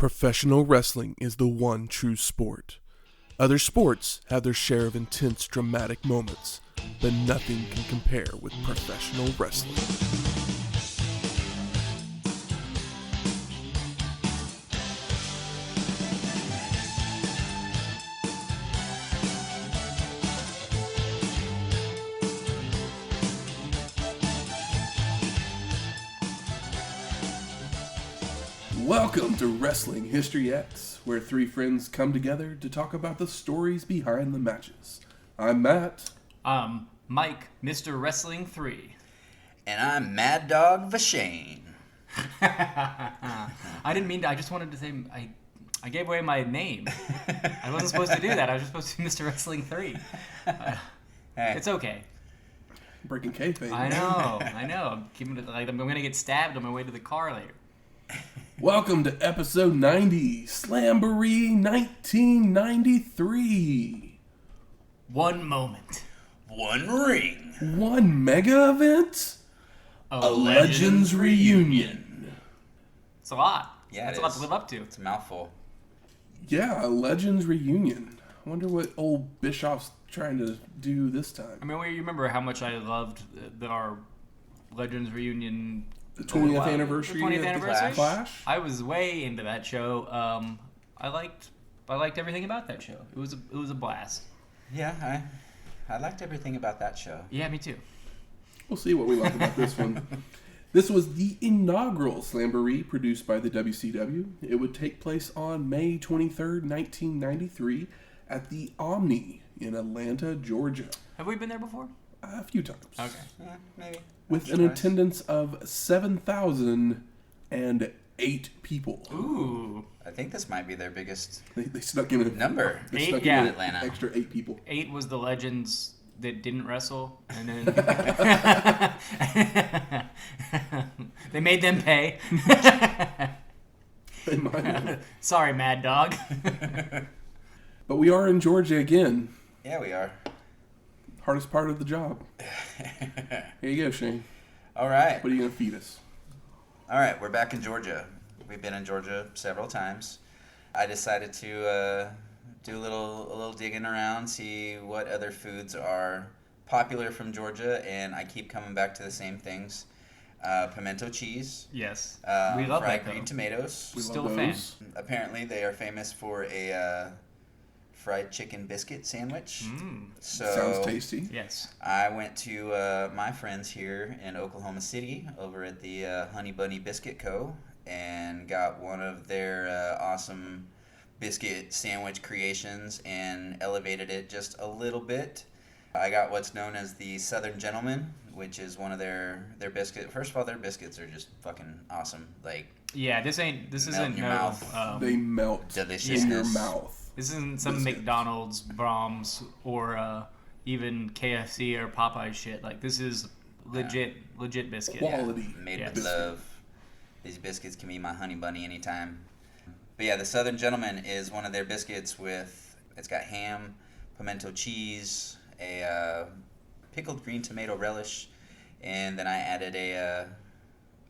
Professional wrestling is the one true sport. Other sports have their share of intense, dramatic moments, but nothing can compare with professional wrestling. Welcome to Wrestling History X, where three friends come together to talk about the stories behind the matches. I'm Matt. Mike, Mr. Wrestling 3. And I'm Mad Dog Vashane. I didn't mean to, I just wanted to say, I gave away my name. I wasn't supposed to do that. I was just supposed to be Mr. Wrestling 3. Hey. It's okay. Breaking kayfabe. I know. I'm going to get stabbed on my way to the car later. Welcome to episode 90, Slamboree 1993. One moment. One ring. One mega event? A Legends reunion. It's a lot. Yeah, That's it a lot is. to live up to. It's a mouthful. Yeah, a Legends reunion. I wonder what old Bischoff's trying to do this time. I mean, you remember how much I loved our Legends reunion. The 20th anniversary The 20th of anniversary? the Clash? I was way into that show. I liked everything about that show. It was a blast. Yeah, I liked everything about that show. Yeah, me too. We'll see what we like about this one. This was the inaugural Slamboree produced by the WCW. It would take place on May 23rd, 1993 at the Omni in Atlanta, Georgia. Have we been there before? A few times. Okay. Yeah, maybe. With an attendance of 7,008 people. Ooh. I think this might be their biggest They snuck in a number. They Eight, snuck yeah. in Atlanta. an extra 8 people. 8 was the Legends that didn't wrestle, and then they made them pay. They might have. Sorry, Mad Dog. But we are in Georgia again. Yeah, we are. Hardest part of the job. Here you go, Shane. All right. What are you going to feed us? All right, we're back in Georgia. We've been in Georgia several times. I decided to do a little digging around, see what other foods are popular from Georgia, and I keep coming back to the same things. Pimento cheese. Yes. We love fried that, though. green tomatoes. We Still love a fan. those. Apparently, they are famous for a fried chicken biscuit sandwich. So Sounds tasty. Yes. I went to my friends here in Oklahoma City over at the Honey Bunny Biscuit Co. and got one of their awesome biscuit sandwich creations and elevated it just a little bit. I got what's known as the Southern Gentleman, which is one of their biscuits. First of all, their biscuits are just fucking awesome. Like, Yeah, this Melt isn't in your mouth. They melt Deliciousness. in your mouth. This isn't some Biscuits. McDonald's, Brahms, or even KFC or Popeye shit. Like, this is legit biscuit. Quality. made Yes. with love. These biscuits can be my honey bunny anytime. But yeah, the Southern Gentleman is one of their biscuits it's got ham, pimento cheese, a pickled green tomato relish, and then I added a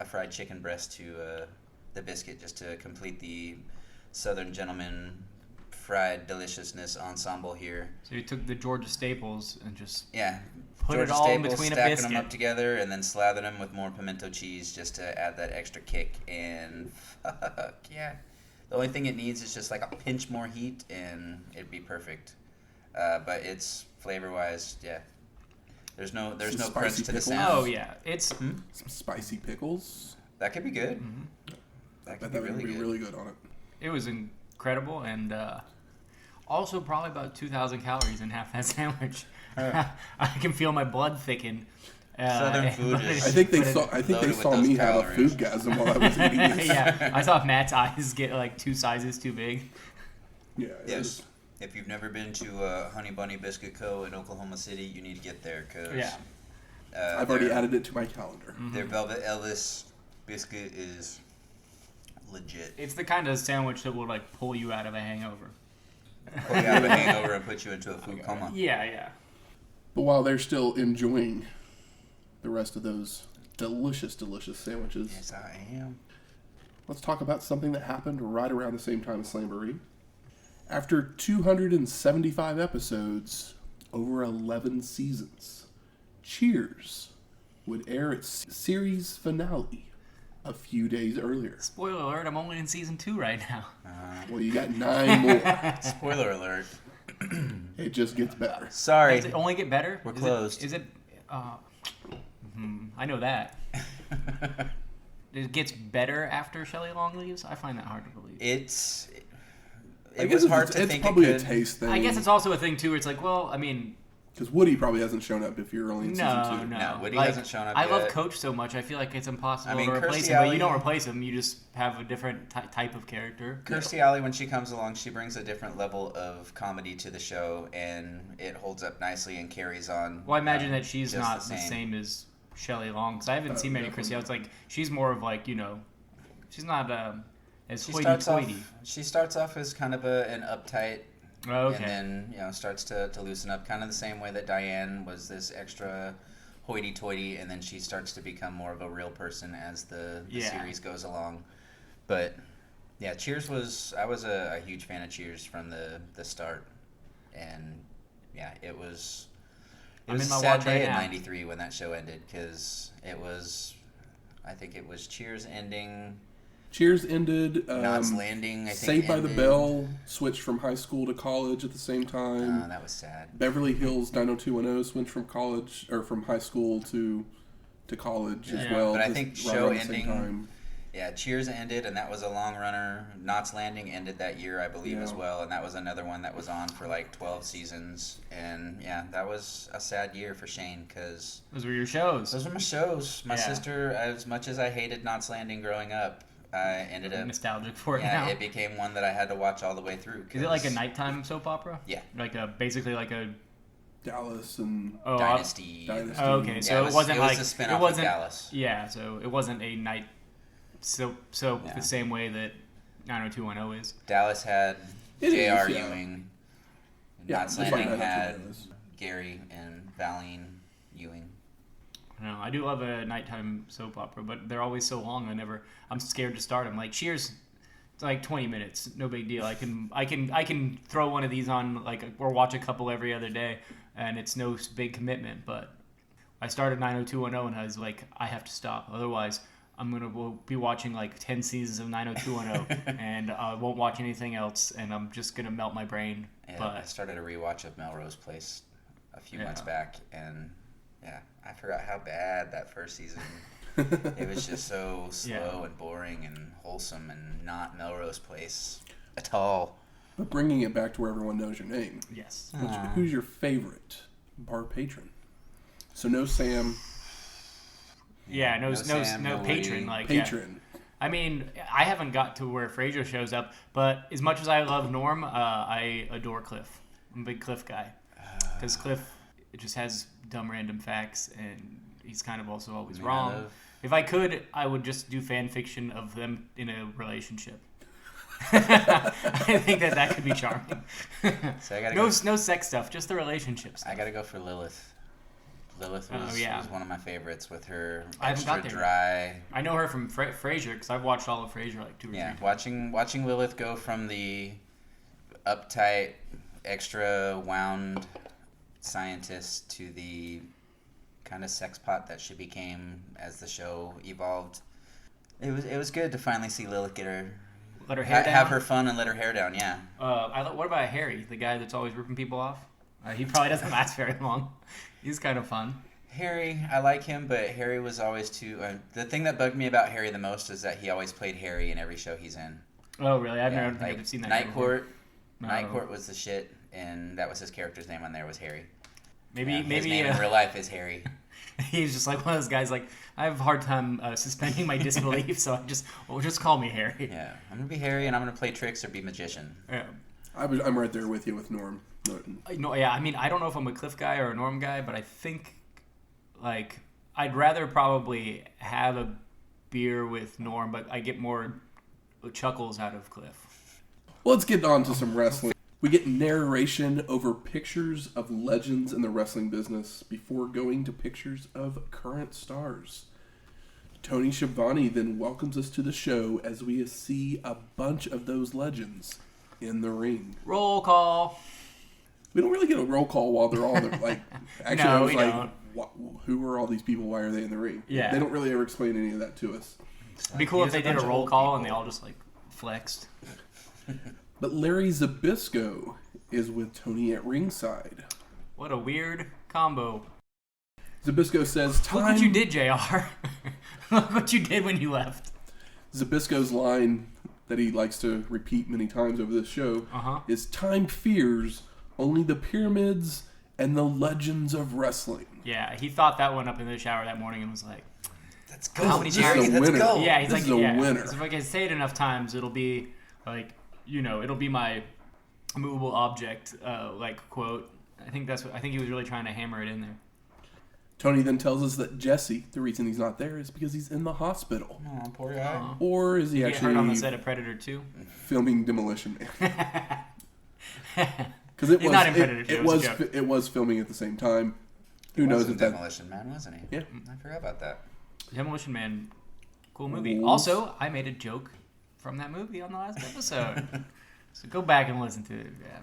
fried chicken breast to the biscuit just to complete the Southern Gentleman fried deliciousness ensemble here. So you took the Georgia staples and just Yeah. Put Georgia it all in staples, between a stacking biscuit. them up together and then slather them with more pimento cheese just to add that extra kick. And fuck yeah. The only thing it needs is just like a pinch more heat and it'd be perfect. But it's flavor-wise, yeah. There's no Some crunch spicy to the pickles? sound. Oh yeah, it's Some spicy pickles. That could be good. I That bet could that be would really be good. really good on it. it was incredible, and also probably about 2,000 calories in half that sandwich. I can feel my blood thicken. Southern food is- I think they Loaded with saw those me have a calories. foodgasm while I was eating this. Yeah, I saw Matt's eyes get like 2 sizes too big. Yeah. it Yes. was- If you've never been to Honey Bunny Biscuit Co. in Oklahoma City, you need to get there because Yeah. I've already added it to my calendar. Their Velvet Ellis biscuit is legit. It's the kind of sandwich that will like pull you out of a hangover. Pull you out of a hangover and put you into a food coma. Yeah. But while they're still enjoying the rest of those delicious, delicious sandwiches, Yes, I am. let's talk about something that happened right around the same time as Slamboree. After 275 episodes, over 11 seasons, Cheers would air its series finale a few days earlier. Spoiler alert, I'm only in season 2 right now. Well, you got 9 more. Spoiler alert. It just gets better. Sorry. Does it only get better? We're closed. Is it I know that. It gets better after Shelley Long leaves? I find that hard to believe. It was hard to think it's probably a taste thing. I guess it's also a thing, too, where it's like, well, I mean... Because Woody probably hasn't shown up if you're only in season 2. No, Woody hasn't shown up I yet. love Coach so much, I feel like it's impossible to replace Kirstie him, but you Alley- don't replace him, you just have a different type of character. Kirstie Alley, when she comes along, she brings a different level of comedy to the show, and it holds up nicely and carries on. Well, I imagine that she's just not the same as Shelley Long, because I haven't seen many Kirstie Alley. It's like, she's more of like, she's not as hoity-toity. She starts off as kind of an uptight, Oh, okay. and then starts to loosen up, kind of the same way that Diane was this extra hoity-toity, and then she starts to become more of a real person as the series goes along. But yeah, Cheers I was a huge fan of Cheers from the start, and yeah, it was a sad day in '93 when that show ended, because I think it was Cheers ending. Cheers ended. Knots Landing, I think. Saved by the Bell switched from high school to college at the same time. Oh, that was sad. Beverly Hills 90210 switched from high school to college as well. But I think show ending. Yeah, Cheers ended, and that was a long runner. Knots Landing ended that year, I believe, as well, and that was another one that was on for like 12 seasons. And yeah, that was a sad year for Shane, because those were your shows. Those were my shows. My sister, as much as I hated Knots Landing growing up, I ended up nostalgic for it now. Yeah, it became one that I had to watch all the way through. Is it like a nighttime soap opera? Yeah. Basically like a Dallas and Dynasty. Oh, okay, so it wasn't like a spin-off of Dallas. Yeah, so it wasn't a night soap the same way that 90210 is. Dallas had J.R. Ewing. Knots Landing had Gary and Valine Ewing. No, I do love a nighttime soap opera, but they're always so long. I'm scared to start them. Like Cheers, it's like 20 minutes, no big deal. I can throw one of these on or watch a couple every other day, and it's no big commitment. But I started 90210 and I was like, I have to stop, otherwise I'm gonna be watching like 10 seasons of 90210 and I won't watch anything else, and I'm just gonna melt my brain. Yeah, but I started a rewatch of Melrose Place a few months back, and yeah, I forgot how bad that first season. It was just so slow and boring and wholesome, and not Melrose Place at all. But bringing it back to where everyone knows your name. Yes. Who's your favorite bar patron? So no Sam. Yeah, no Sam, no patron. Woody. Patron. Yeah. I mean, I haven't got to where Frasier shows up, but as much as I love Norm, I adore Cliff. I'm a big Cliff guy. Because Cliff just has dumb random facts, and he's kind of also always wrong. If I could, I would just do fan fiction of them in a relationship. I think that could be charming. So I gotta no sex stuff, just the relationships. I gotta go for Lilith. Lilith was one of my favorites with her extra dry. I know her from Frasier, because I've watched all of Frasier like 2 or 3 times. Watching Lilith go from the uptight, extra wound scientist to the kind of sex pot that she became as the show evolved. It was good to finally see Lilith get her. Let her hair down. Have her fun and let her hair down, yeah. What about Harry, the guy that's always ripping people off? He probably doesn't last very long. He's kind of fun. Harry, I like him, but Harry was always too... the thing that bugged me about Harry the most is that he always played Harry in every show he's in. Oh, really? I don't think I've seen that. Night Court. No. Night Court was the shit, and that was his character's name on there, was Harry. His name in real life is Harry. He's just like one of those guys, like, I have a hard time suspending my disbelief, so just call me Harry. Yeah, I'm going to be Harry, and I'm going to play tricks or be magician. Yeah. I'm right there with you with Norm. No, yeah, I mean, I don't know if I'm a Cliff guy or a Norm guy, but I think, like, I'd rather probably have a beer with Norm, but I get more chuckles out of Cliff. Let's get on to some wrestling. We get narration over pictures of legends in the wrestling business before going to pictures of current stars. Tony Schiavone then welcomes us to the show as we see a bunch of those legends in the ring. Roll call. We don't really get a roll call while they're all there. Like, actually, No, I was we like, don't. who are all these people? Why are they in the ring? Yeah. They don't really ever explain any of that to us. It'd be cool if they did a roll call and they all just like flexed. But Larry Zbyszko is with Tony at ringside. What a weird combo. Zbyszko says, "Time." Look what you did, JR. Look what you did when you left. Zbyszko's line that he likes to repeat many times over this show is, "Time fears only the pyramids and the legends of wrestling." Yeah, he thought that one up in the shower that morning and was like, Let's go. How many This is Jerry? a Let's winner. go. yeah, he's This like, is a yeah. winner. So if I can say it enough times, it'll be like, it'll be my movable object, quote. I think he was really trying to hammer it in there. Tony then tells us that Jesse, the reason he's not there is because he's in the hospital. Oh, poor guy. Or is he Get hurt on the actually set of Predator 2? filming Demolition Man? Because He's not in Predator 2, it was filming at the same time. Who knows if that... Demolition Man, wasn't he? Yeah. I forgot about that. Demolition Man, cool movie. Ooh. Also, I made a joke from that movie on the last episode. So go back and listen to it. Yeah.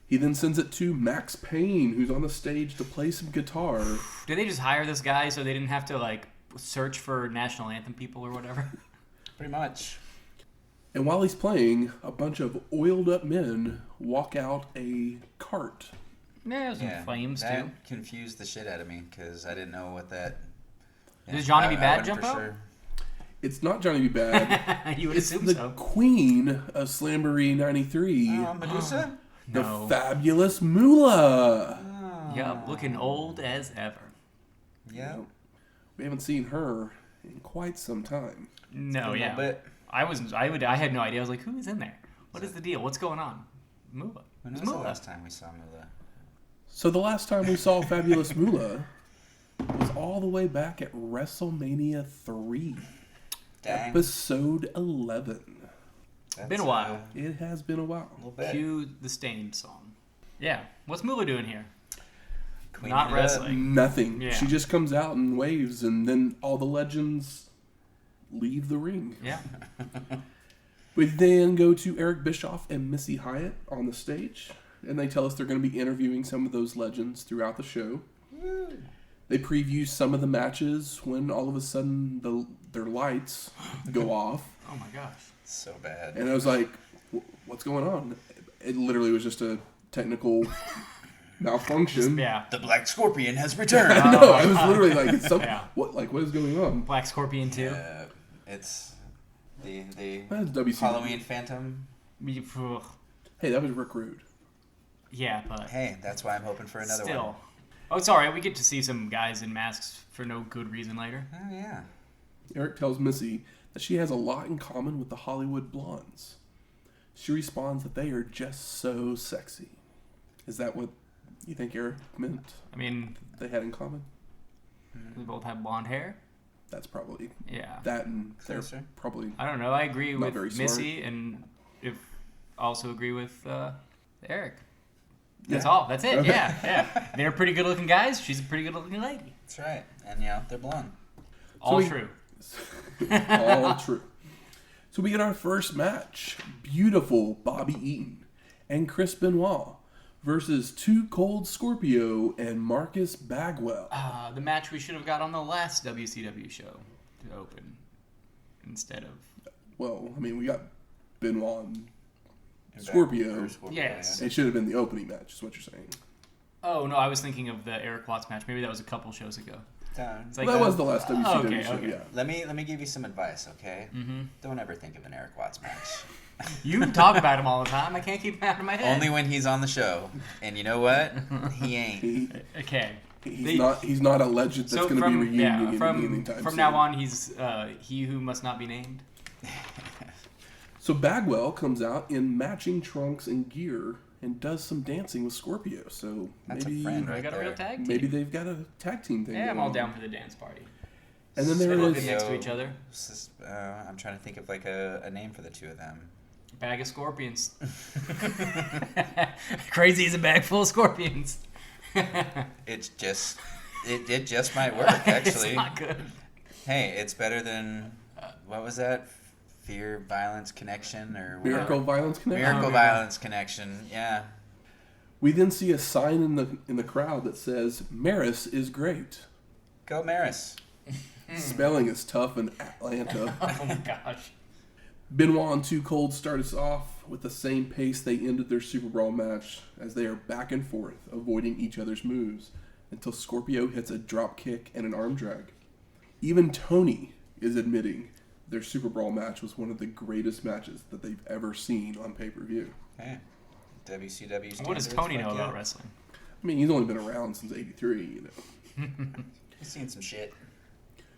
He then sends it to Max Payne, who's on the stage to play some guitar. Did they just hire this guy so they didn't have to search for national anthem people or whatever? Pretty much. And while he's playing, a bunch of oiled up men walk out a cart. Yeah, some flames that too. confused the shit out of me because I didn't know what that. Does Johnny B. Bad wasn't jump for out? sure. It's not Johnny B. Bad. You would It's assume the so. queen of Slamboree 93. Medusa? The No. fabulous Moolah. Yup, looking old as ever. Yeah. We haven't seen her in quite some time. No, A yeah. little bit. I had no idea. I was like, who is in there? What is the deal? What's going on? Moolah. When It's was the Moolah. last time we saw Moolah? So the last time we saw Fabulous Moolah was all the way back at WrestleMania 3. Dang. Episode 11. That's, Been a while. It has been a while. A little bit. Cue the Stained song. Yeah. What's Moolah doing here? Clean Not it up. wrestling. Nothing. Yeah. She just comes out and waves, and then all the legends leave the ring. Yeah. We then go to Eric Bischoff and Missy Hyatt on the stage, and they tell us they're going to be interviewing some of those legends throughout the show. They preview some of the matches when all of a sudden their lights go off. Oh my gosh. So bad. And I was like, what's going on? It literally was just a technical malfunction. Yeah. The Black Scorpion has returned. I know. I was literally like, Yeah. what is going on? Black Scorpion 2. It's the That's WCW. Halloween Phantom. Hey, that was Rick Rude. Yeah, but Hey, that's why I'm hoping for another still. one. Oh, it's alright. We get to see some guys in masks for no good reason later. Oh yeah. Eric tells Missy that she has a lot in common with the Hollywood blondes. She responds that they are just so sexy. Is that what you think Eric meant I mean, they had in common? they both have blonde hair. That's probably Yeah. that, and they're Closer. probably I don't know. I agree Not very with smart. Missy, and also agree with Eric. That's Yeah. all. That's it. Okay. Yeah. They're pretty good-looking guys. She's a pretty good-looking lady. That's right. And they're blonde. All we- true. all true. So we get our first match. Beautiful Bobby Eaton and Chris Benoit versus Too Cold Scorpio and Marcus Bagwell. The match we should have got on the last WCW show to open instead of. Well, I mean, we got Benoit and Or Scorpio. Yes. It should have been the opening match, is what you're saying. Oh no, I was thinking of the Eric Watts match. Maybe that was a couple shows ago. It's like Well, that was the last WCW okay, show, okay. yeah. Let me give you some advice, okay? Mm-hmm. Don't ever think of an Eric Watts match. You talk about him all the time. I can't keep him out of my head. Only when he's on the show. And you know what? He ain't. He, Okay. he's not a legend that's going to be reuniting anytime from soon. now on, he's he who must not be named. So Bagwell comes out in matching trunks and gear and does some dancing with Scorpio. So That's maybe a friend I right got a real there. tag team. maybe they've got a tag team thing. Yeah, I'm going all on. down for the dance party. And then there They look is good next to each other. I'm trying to think of like a name for the two of them. Bag of scorpions. Crazy is a bag full of scorpions. It just might work actually. It's not good. Hey, it's better than what was that? Fear, Violence, Connection, or Miracle, Violence, Connection. Miracle, Violence, Connection. Yeah. We then see a sign in the crowd that says, "Maris is great." Go Maris. Spelling is tough in Atlanta. Oh my gosh. Benoit and Too Cold start us off with the same pace they ended their Super Brawl match, as they are back and forth, avoiding each other's moves, until Scorpio hits a drop kick and an arm drag. Even Tony is admitting their Super Brawl match was one of the greatest matches that they've ever seen on pay-per-view. Hey, WCW standards. What does Tony know about wrestling? I mean, he's only been around since '83, you know. He's seen some shit.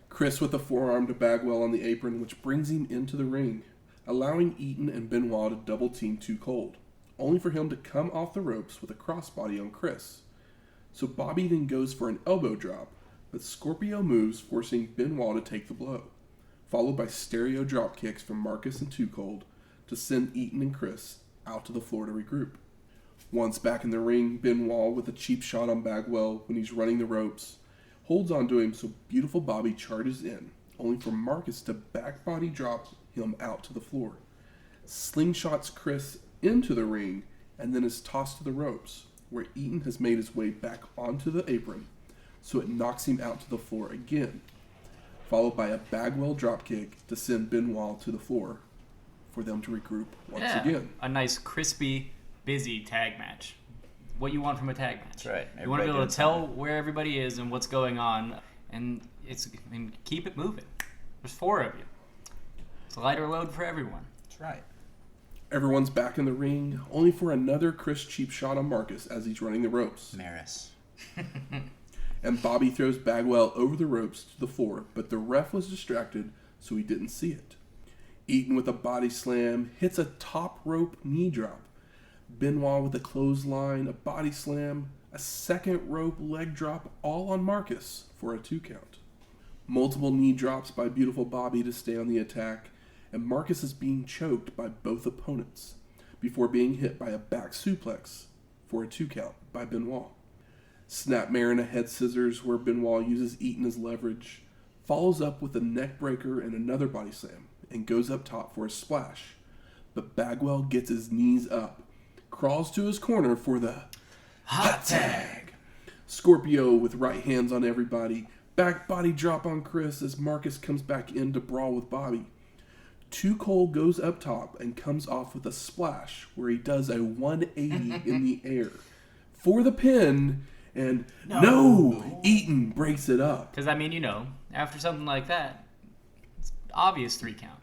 Chris with a forearm to Bagwell on the apron, which brings him into the ring, allowing Eaton and Benoit to double team Too Cold, only for him to come off the ropes with a crossbody on Chris. So Bobby then goes for an elbow drop, but Scorpio moves, forcing Benoit to take the blow, followed by stereo drop kicks from Marcus and Too Cold to send Eaton and Chris out to the floor to regroup. Once back in the ring, Benoit with a cheap shot on Bagwell when he's running the ropes, holds on to him so beautiful Bobby charges in, only for Marcus to back body drop him out to the floor. Slingshots Chris into the ring and then is tossed to the ropes, where Eaton has made his way back onto the apron, so it knocks him out to the floor again, followed by a Bagwell dropkick to send Benoit to the floor for them to regroup once again. A nice, crispy, busy tag match. What you want from a tag match. That's right. You want to be able to tell where everybody is and what's going on, and keep it moving. There's 4 of you. It's a lighter load for everyone. That's right. Everyone's back in the ring, only for another Chris cheap shot on Marcus as he's running the ropes. Maris. And Bobby throws Bagwell over the ropes to the floor, but the ref was distracted, so he didn't see it. Eaton with a body slam hits a top rope knee drop. Benoit with a clothesline, a body slam, a second rope leg drop, all on Marcus for a 2 count. Multiple knee drops by beautiful Bobby to stay on the attack, and Marcus is being choked by both opponents before being hit by a back suplex for a 2 count by Benoit. Snapmare and a head scissors where Benoit uses Eaton as leverage, follows up with a neck breaker and another body slam, and goes up top for a splash. But Bagwell gets his knees up, crawls to his corner for the hot tag. Scorpio with right hands on everybody, back body drop on Chris as Marcus comes back in to brawl with Bobby. Too Cold goes up top and comes off with a splash where he does a 180 in the air for the pin, and no! Eaton breaks it up. Because, after something like that, it's obvious 3 count.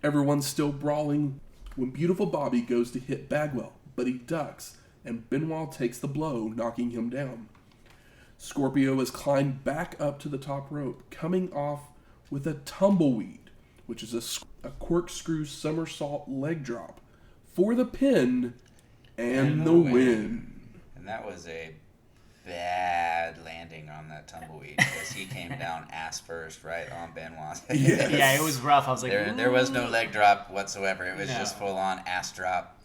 Everyone's still brawling when beautiful Bobby goes to hit Bagwell, but he ducks, and Benoit takes the blow, knocking him down. Scorpio has climbed back up to the top rope, coming off with a tumbleweed, which is a corkscrew somersault leg drop for the pin and the win. And that was a bad landing on that tumbleweed because he came down ass first right on Benoit's head. Yes. Yeah, it was rough. I was like, there was no leg drop whatsoever. It was just full on ass drop,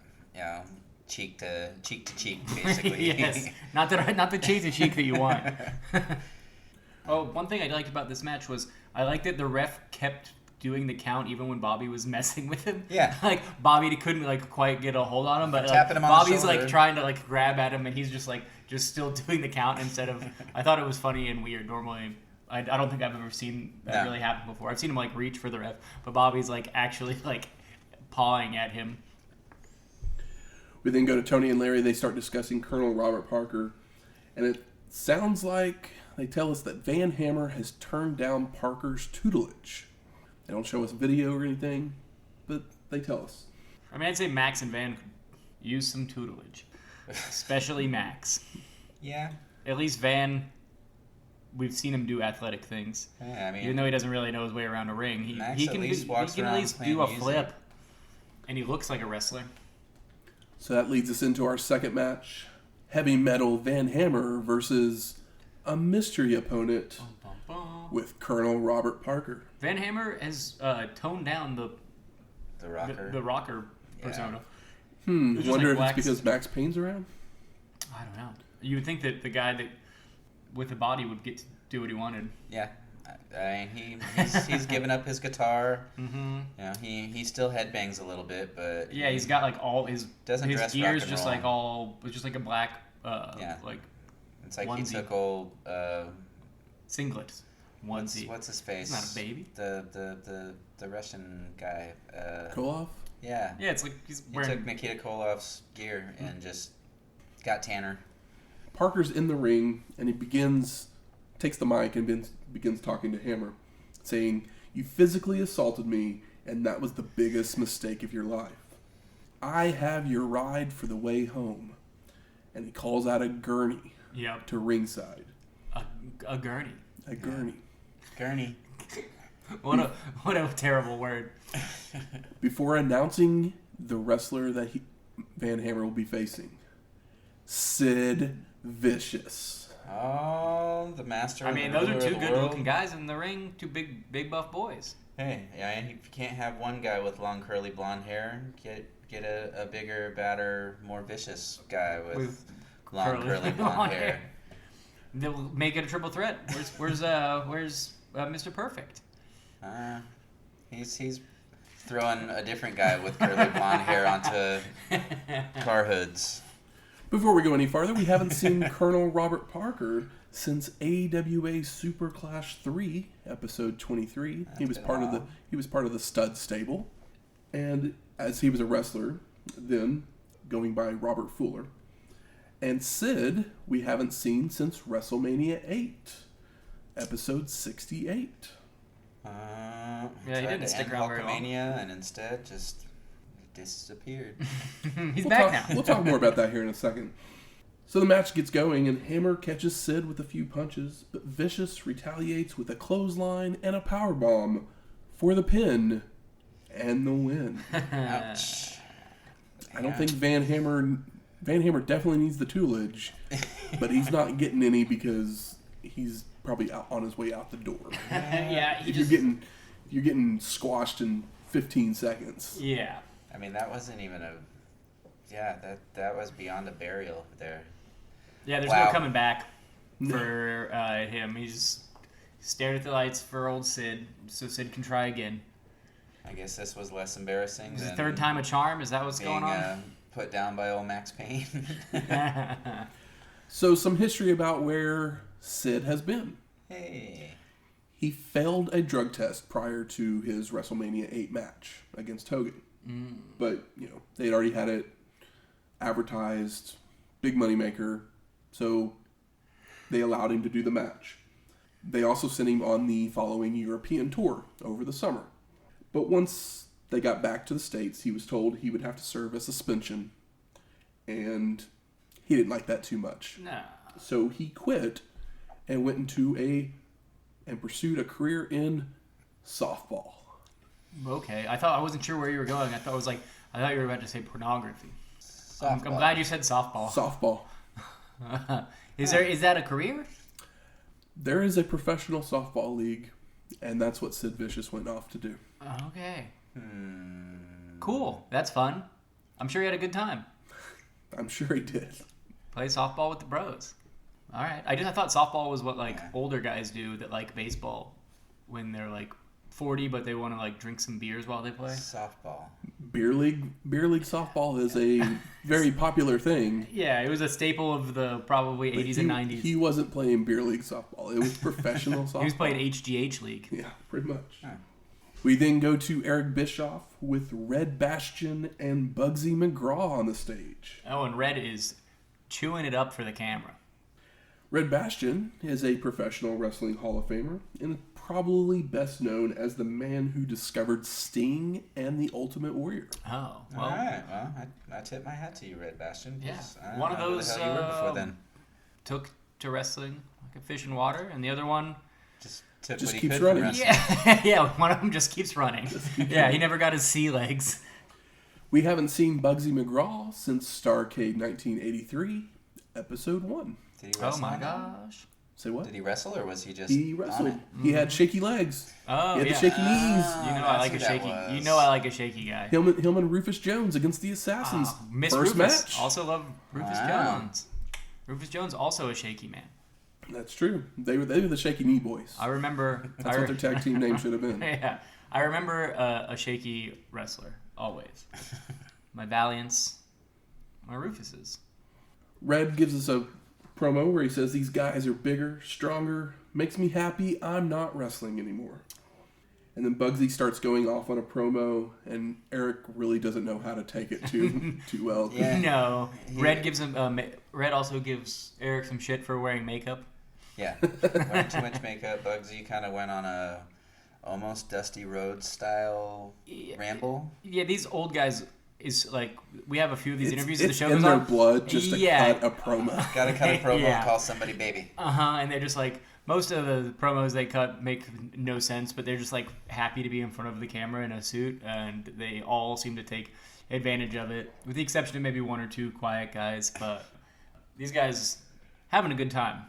cheek to cheek, basically. Yes, not the cheek to cheek that you want. Oh, one thing I liked about this match was I liked that the ref kept doing the count even when Bobby was messing with him. Yeah. Like Bobby couldn't quite get a hold on him, but tapping him on Bobby's the shoulder. trying to grab at him, and he's just still doing the count instead of. I thought it was funny and weird. Normally, I don't think I've ever seen that really happen before. I've seen him reach for the ref, but Bobby's actually pawing at him. We then go to Tony and Larry. They start discussing Colonel Robert Parker, and it sounds like they tell us that Van Hammer has turned down Parker's tutelage. They don't show us video or anything, but they tell us. I'd say Max and Van could use some tutelage, especially Max. Yeah. At least Van, we've seen him do athletic things. Yeah, Even though he doesn't really know his way around a ring, he can at least do a flip, and he looks like a wrestler. So that leads us into our second match. Heavy Metal Van Hammer versus a mystery opponent with Colonel Robert Parker. Van Hammer has toned down the rocker. The rocker persona. Wonder if it's because Max Payne's around? I don't know. You would think that the guy that with the body would get to do what he wanted. Yeah. He's given up his guitar. Mm-hmm. You know, he still headbangs a little bit, but Yeah, he's got like all his doesn't his dress gear's rock and just roll. like all just like a black like It's like onesie. he took old singlet onesie. what's his face? He's not a baby. The Russian guy. Koloff? Yeah. Yeah, it's like he's He wearing. took Nikita Koloff's gear and just got tanner. Parker's in the ring, and he takes the mic and begins talking to Hammer, saying, "You physically assaulted me, and that was the biggest mistake of your life. I have your ride for the way home." And he calls out a gurney Yep. to ringside. A gurney. A gurney. Gurney. What a terrible word. Before announcing the wrestler that Van Hammer will be facing, Sid Vicious. Oh, the master. I mean, the those are ruler two of the good-looking world. guys in the ring. Two big buff boys. Hey, yeah, and if you can't have one guy with long curly blonde hair, get a bigger, badder, more vicious guy with long curly blonde hair. They'll make it a triple threat. Where's Mr. Perfect? He's throwing a different guy with curly blonde hair onto car hoods. Before we go any farther, we haven't seen Colonel Robert Parker since AWA Super Clash 3, episode 23. He was part of the stud stable, and as he was a wrestler, then going by Robert Fuller. And Sid, we haven't seen since WrestleMania 8, episode 68. Yeah, he Tried didn't to stick end around very long. Hulkamania and instead just disappeared. He's We'll back talk, now. We'll talk more about that here in a second. So the match gets going, and Hammer catches Sid with a few punches, but Vicious retaliates with a clothesline and a powerbomb for the pin and the win. Ouch. I don't think Van Hammer definitely needs the toolage, but he's not getting any because he's probably out on his way out the door. Yeah, If you're getting squashed in 15 seconds. Yeah. I mean, that wasn't even that was beyond a burial there. Yeah, there's Wow. no coming back for him. He's stared at the lights for old Sid, so Sid can try again. I guess this was less embarrassing Is the than third time a charm? Is that what's being going on? put down by old Max Payne. So some history about where Sid has been. Hey. He failed a drug test prior to his WrestleMania 8 match against Hogan. But, they had already had it advertised, big moneymaker, so they allowed him to do the match. They also sent him on the following European tour over the summer. But once they got back to the States, he was told he would have to serve a suspension, and he didn't like that too much. No. So he quit and went and pursued a career in softball. Okay, I wasn't sure where you were going. I thought you were about to say pornography. I'm Softball. glad you said softball. Softball. Is that a career? There is a professional softball league, and that's what Sid Vicious went off to do. Okay. Cool. That's fun. I'm sure you had a good time. I'm sure he did. Play softball with the bros. All right. I thought softball was what older guys do that like baseball when they're 40, but they want to drink some beers while they play. Softball. Beer league softball is a very popular thing. Yeah, it was a staple of the probably 80s and 90s. He wasn't playing beer league softball. It was professional softball. He was playing HGH League. Yeah, pretty much. Huh. We then go to Eric Bischoff with Red Bastion and Bugsy McGraw on the stage. Oh, and Red is chewing it up for the camera. Red Bastion is a professional wrestling Hall of Famer and probably best known as the man who discovered Sting and the Ultimate Warrior. Oh, well. All right. Well, I tip my hat to you, Red Bastion. 'Cause Yeah. I don't One of know who those, the hell you were before then. Took to wrestling like a fish in water, and the other one... Just took Just what he keeps could from running. wrestling. Yeah, one of them just keeps running. He never got his sea legs. We haven't seen Bugsy McGraw since Starrcade 1983, episode 1. Did he Oh wrestle my on that? gosh. Say what? Did he wrestle or was he just He on wrestled. it? He had shaky legs. Oh, He had yeah. the shaky knees. You know that's I like who a that shaky. was. You know I like a shaky guy. Him and Rufus Jones against the Assassins. Miss First Rufus. match. Also love Rufus Wow. Jones. Rufus Jones also a shaky man. That's true. They were the Shaky Knee Boys. I remember. That's what their tag team name should have been. Yeah, I remember a shaky wrestler always. My Valiants, my Rufuses. Red gives us a promo where he says these guys are bigger, stronger, makes me happy. I'm not wrestling anymore. And then Bugsy starts going off on a promo, and Eric really doesn't know how to take it too well. Yeah. No, Red gives him. Red also gives Eric some shit for wearing makeup. Yeah, wearing too much makeup. Bugsy kind of went on a almost Dusty Rhodes style ramble. Yeah, these old guys is like we have a few of these interviews. It's the show in goes their on. blood just to cut a promo. Got to cut a promo and call somebody baby. And they're just like. Most of the promos they cut make no sense, but they're just like happy to be in front of the camera in a suit, and they all seem to take advantage of it, with the exception of maybe one or two quiet guys. But these guys having a good time.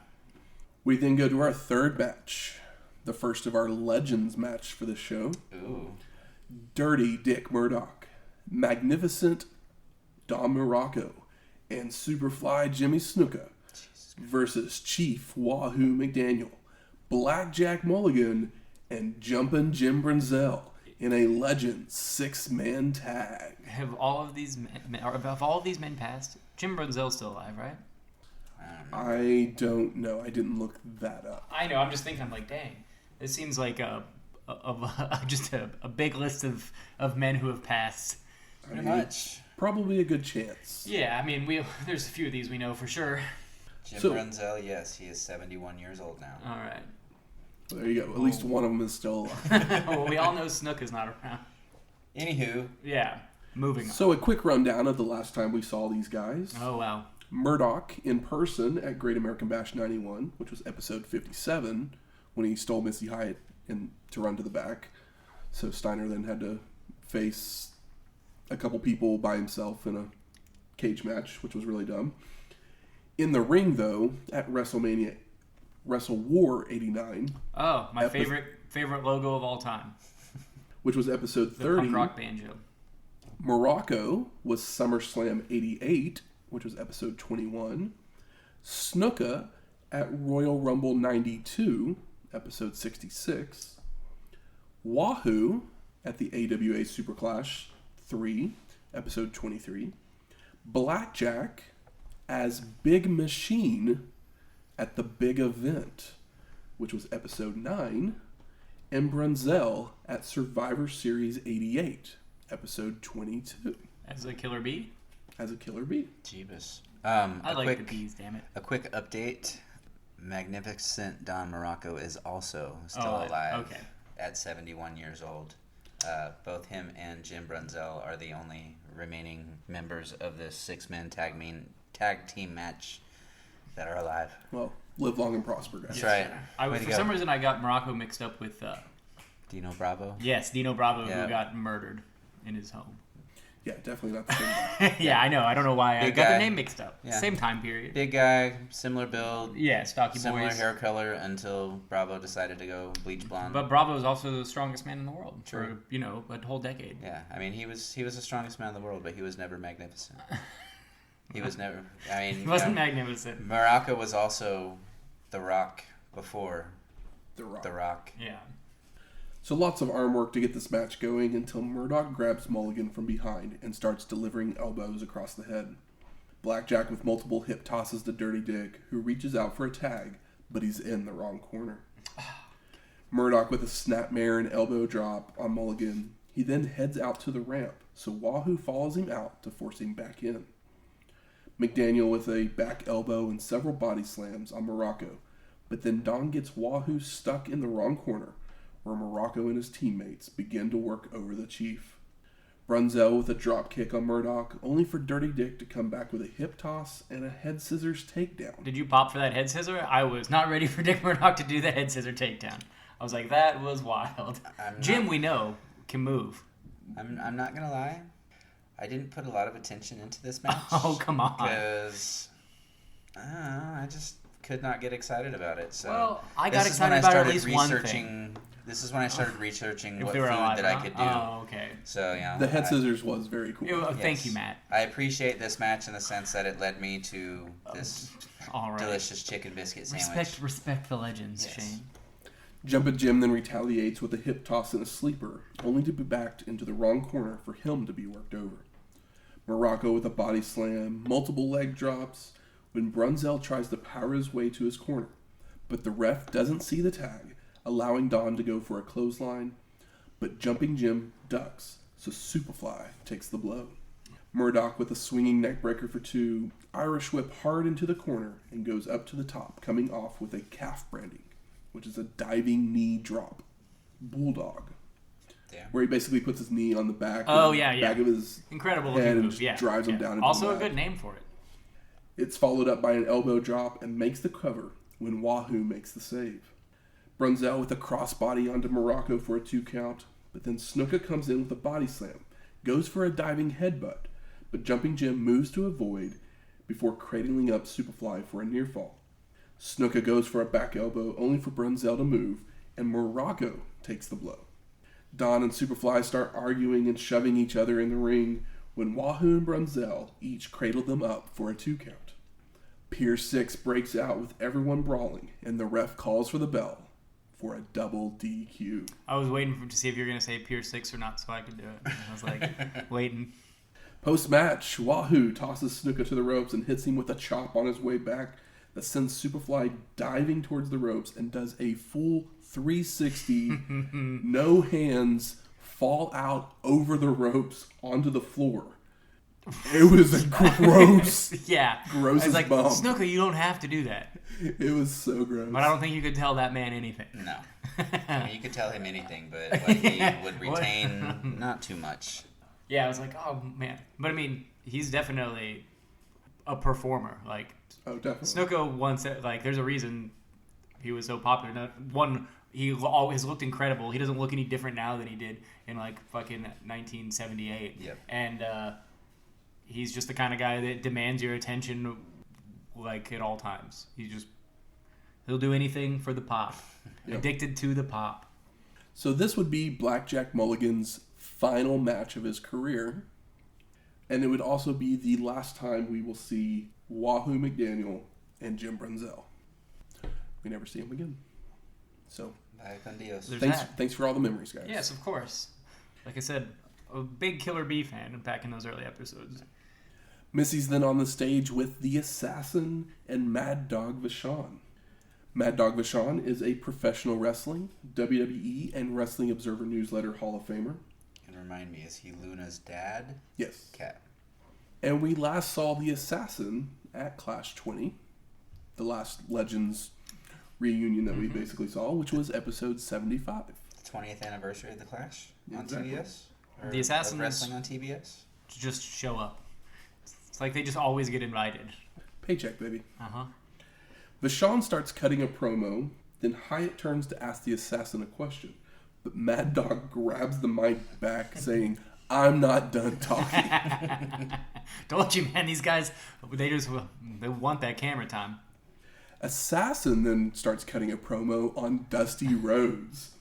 We then go to our third match, the first of our Legends match for the show. Ooh. Dirty Dick Murdoch, Magnificent Don Muraco, and Superfly Jimmy Snuka versus Chief Wahoo McDaniel, Blackjack Mulligan, and Jumpin' Jim Brunzell in a Legends 6-man tag. Have all of these men passed? Jim Brunzell's still alive, right? I don't know. I didn't look that up. I know. I'm just thinking. I'm like, dang, this seems like just a big list of men who have passed. Pretty much. Probably a good chance. Yeah, I mean, there's a few of these we know for sure. Jim Brunzell, yes, he is 71 years old now. All right. There you go. At least one of them is still alive. Well, we all know Snook is not around. Anywho. Yeah. Moving on. So a quick rundown of the last time we saw these guys. Oh, wow. Murdoch in person at Great American Bash 91, which was episode 57, when he stole Missy Hyatt to run to the back. So Steiner then had to face a couple people by himself in a cage match, which was really dumb. In the ring, though, at WrestleMania, Wrestle War 89. Oh, my favorite logo of all time. Which was episode 30. The punk rock banjo. Muraco was SummerSlam 88, which was episode 21. Snuka at Royal Rumble 92, episode 66. Wahoo at the AWA Superclash 3, episode 23. Blackjack as Big Machine at the Big Event, which was episode 9, and Brunzell at Survivor Series 88, episode 22. As a killer bee? As a killer bee. Jeebus. I like the bees, damn it. A quick update. Magnificent Don Muraco is also still alive at 71 years old. Both him and Jim Brunzell are the only remaining members of this 6-man tag team match that are alive. Well, live long and prosper, guys. That's right. For some reason, I got Muraco mixed up with... Dino Bravo? Yes, Dino Bravo, who got murdered in his home. Yeah, definitely not the same guy. Yeah, I know. I don't know why Big I got guy. their name mixed up. Yeah. Same time period. Big guy, similar build. Yeah, stocky similar boys. hair color until Bravo decided to go bleach blonde. But Bravo is also the strongest man in the world True. for, a whole decade. Yeah, I mean, he was the strongest man in the world, but he was never magnificent. He was never... I mean... He wasn't magnificent. Muraco was also The Rock before The Rock. Yeah. So lots of arm work to get this match going until Murdoch grabs Mulligan from behind and starts delivering elbows across the head. Blackjack with multiple hip tosses to Dirty Dick, who reaches out for a tag, but he's in the wrong corner. Murdoch with a snapmare and elbow drop on Mulligan. He then heads out to the ramp, so Wahoo follows him out to force him back in. McDaniel with a back elbow and several body slams on Muraco, but then Don gets Wahoo stuck in the wrong corner, where Muraco and his teammates begin to work over the Chief. Brunzell with a drop kick on Murdoch, only for Dirty Dick to come back with a hip toss and a head scissors takedown. Did you pop for that head scissor? I was not ready for Dick Murdoch to do the head scissor takedown. I was like, that was wild. Jim, we know, can move. I'm not going to lie. I didn't put a lot of attention into this match. Oh, come on. Because I just could not get excited about it. So well, I got excited about at least one thing. This is when I started researching If what they food were alive, that I huh? could do. Oh, okay. So, you know, The head scissors was very cool. Thank you, Matt. I appreciate this match in the sense that it led me to this All right. delicious chicken biscuit sandwich. Respect the legends, Yes. Shane. Jumpin' Jim then retaliates with a hip toss and a sleeper, only to be backed into the wrong corner for him to be worked over. Muraco with a body slam, multiple leg drops, when Brunzell tries to power his way to his corner. But the ref doesn't see the tag, allowing Don to go for a clothesline, but Jumping Jim ducks, so Supafly takes the blow. Murdoch with a swinging neckbreaker for 2, Irish whip hard into the corner and goes up to the top, coming off with a calf branding, which is a diving knee drop. Bulldog. Yeah. Where he basically puts his knee on the back, back of his Incredible head looking and move. just Yeah. drives him down into Also the a mat. good name for it. It's followed up by an elbow drop and makes the cover when Wahoo makes the save. Brunzell with a crossbody onto Muraco for a 2 count, but then Snuka comes in with a body slam, goes for a diving headbutt, but Jumping Jim moves to avoid before cradling up Supafly for a near fall. Snuka goes for a back elbow only for Brunzell to move, and Muraco takes the blow. Don and Supafly start arguing and shoving each other in the ring when Wahoo and Brunzell each cradle them up for a 2 count. Pier 6 breaks out with everyone brawling, and the ref calls for the bell for a double DQ. I was waiting to see if you were going to say Pier 6 or not so I could do it. I was like, waiting. Post-match, Wahoo tosses Snuka to the ropes and hits him with a chop on his way back that sends Supafly diving towards the ropes and does a full 360, no hands, fall out over the ropes onto the floor. It was a gross, gross I was like, bump. Snuka, you don't have to do that. It was so gross. But I don't think you could tell that man anything. No. I mean, you could tell him anything, but what he would retain, not too much. Yeah, I was like, oh, man. But, I mean, he's definitely a performer. Like, Oh, definitely. Snuka once, like, there's a reason he was so popular. One, he always looked incredible. He doesn't look any different now than he did in, like, fucking 1978. Yep. And he's just the kind of guy that demands your attention, like, at all times. He'll do anything for the pop. Yep. Addicted to the pop. So this would be Blackjack Mulligan's final match of his career. And it would also be the last time we will see Wahoo McDaniel and Jim Brunzell. We never see him again. So, Bye con Dios. thanks for all the memories, guys. Yes, of course. Like I said, a big Killer Bee fan back in those early episodes. Missy's then on the stage with the Assassin and Mad Dog Vachon. Mad Dog Vachon is a professional wrestling, WWE, and Wrestling Observer Newsletter Hall of Famer. And remind me, is he Luna's dad? Yes. Cat. And we last saw the Assassin at Clash 20, the last Legends reunion that we basically saw, which was episode 75. 20th anniversary of the Clash on Exactly. TBS? Or The Assassin of wrestling on TBS? Just show up. It's like they just always get invited. Paycheck, baby. Uh-huh. Vachon starts cutting a promo, then Hyatt turns to ask the Assassin a question. But Mad Dog grabs the mic back, saying, "I'm not done talking." Told you, man. These guys, they want that camera time. Assassin then starts cutting a promo on Dusty Rhodes.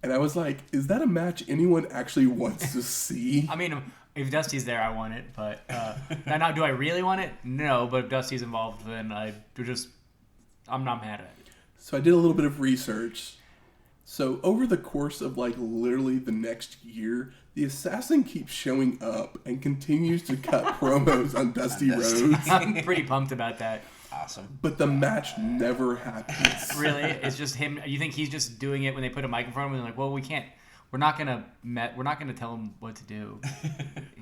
And I was like, is that a match anyone actually wants to see? I mean, if Dusty's there, I want it. But now, do I really want it? No. But if Dusty's involved, then I'm not mad at it. So I did a little bit of research. So over the course of like literally the next year, the Assassin keeps showing up and continues to cut promos on Dusty Rhodes. I'm pretty pumped about that. Awesome. But the match never happens. Really, it's just him. You think he's just doing it when they put a mic in front of him? And they're like, well, we can't. We're not gonna tell him what to do.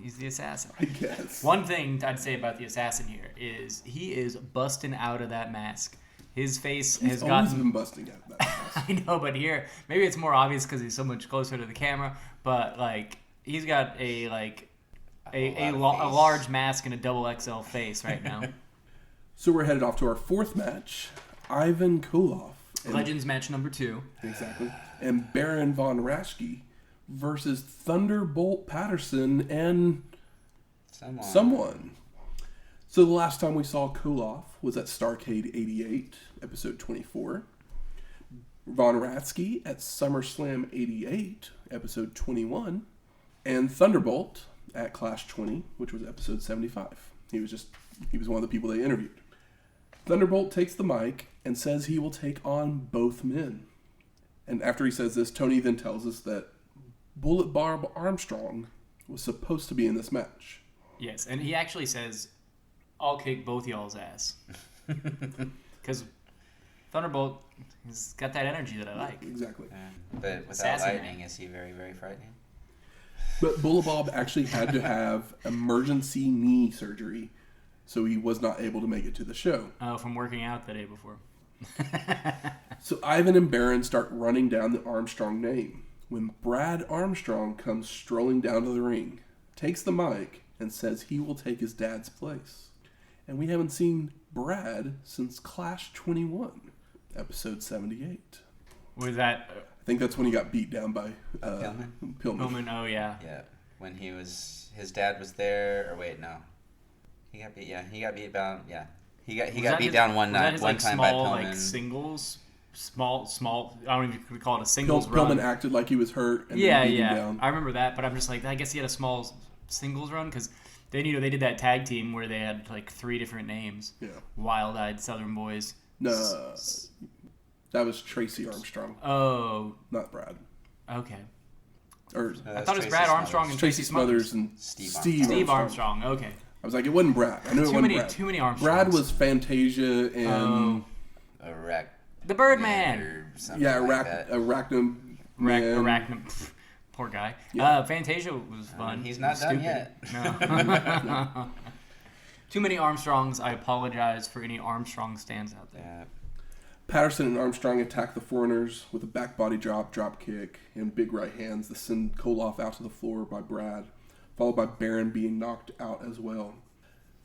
He's the Assassin. I guess. One thing I'd say about the Assassin here is he is busting out of that mask. His face has always gotten. been busting out of that mask. I know, but here maybe it's more obvious because he's so much closer to the camera. But like he's got a large mask and a double XL face right now. So we're headed off to our fourth match. Ivan Koloff. Legends match number 2. Exactly. And Baron von Raschke versus Thunderbolt Patterson and someone. So the last time we saw Koloff was at Starrcade 88, episode 24. Von Raschke at SummerSlam 88, episode 21, and Thunderbolt at Clash 20, which was episode 75. He was one of the people they interviewed. Thunderbolt takes the mic and says he will take on both men. And after he says this, Tony then tells us that Bullet Barb Armstrong was supposed to be in this match. Yes, and he actually says, I'll kick both y'all's ass. Because Thunderbolt has got that energy that I like. Exactly. But without Sassy lightning, man. is he very, very frightening? But Bullet Bob actually had to have emergency knee surgery, so he was not able to make it to the show. Oh, from working out the day before. So Ivan and Baron start running down the Armstrong name when Brad Armstrong comes strolling down to the ring, takes the mic, and says he will take his dad's place. And we haven't seen Brad since Clash 21, episode 78. Was that I think that's when he got beat down by Pillman? Pillman? Oh, yeah. Yeah, when his dad was there, or wait, no. He got beat down, yeah. He got beat down one time by small, Pillman. like, singles? Small, I don't even if you could call it a singles run. Pillman acted like he was hurt and yeah, then beat him yeah. down. I remember that, but I'm just like, I guess he had a small singles run because then, they did that tag team where they had like 3 different names. Yeah. Wild-Eyed Southern Boys. No, that was Tracy Armstrong, Oh, not Brad. okay. Or I thought it was Brad Armstrong and Tracy Smothers and Steve Steve Armstrong. Okay. I was like, it wasn't Brad. I knew it wasn't Brad. Too many Armstrongs. Brad was Fantasia and the Birdman. or something yeah, like that. Arachnum. Arachnum. Pff, poor guy. Yeah. Fantasia was fun. He's not done yet. No. Too many Armstrongs. I apologize for any Armstrong stands out there. Yeah. Patterson and Armstrong attack the Foreigners with a back body drop kick, and big right hands that send Koloff out to the floor by Brad, followed by Baron being knocked out as well.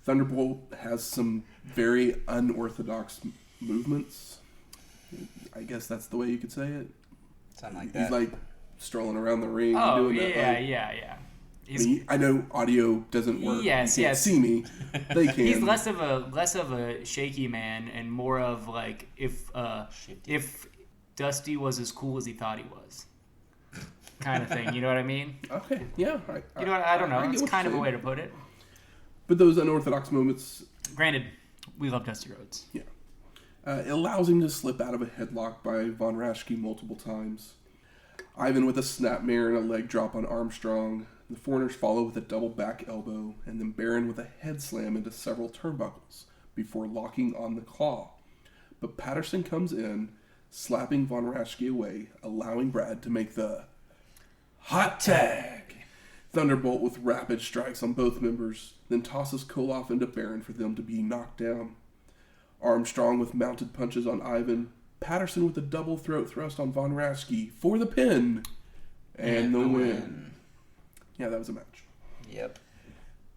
Thunderbolt has some very unorthodox movements. I guess that's the way you could say it. Something like that. He's like strolling around the ring. Oh, doing yeah, that, like, yeah. I know audio doesn't work. Yes, you can't see me. They can. He's less of a shaky man and more of like if Dusty was as cool as he thought he was, kind of thing. You know what I mean? Okay, yeah. You know what? I don't know. get It's what kind of you're a way saying. to put it. But those unorthodox moments, Granted, we love Dusty Rhodes. yeah. It allows him to slip out of a headlock by Von Raschke multiple times. Ivan with a snapmare and a leg drop on Armstrong. The Foreigners follow with a double back elbow, and then Baron with a head slam into several turnbuckles before locking on the claw. But Patterson comes in, slapping Von Raschke away, allowing Brad to make the hot tag. Thunderbolt with rapid strikes on both members, then tosses Koloff into Baron for them to be knocked down. Armstrong with mounted punches on Ivan, Patterson with a double throat thrust on Von Raschke for the pin, and the win. Yeah, that was a match. Yep.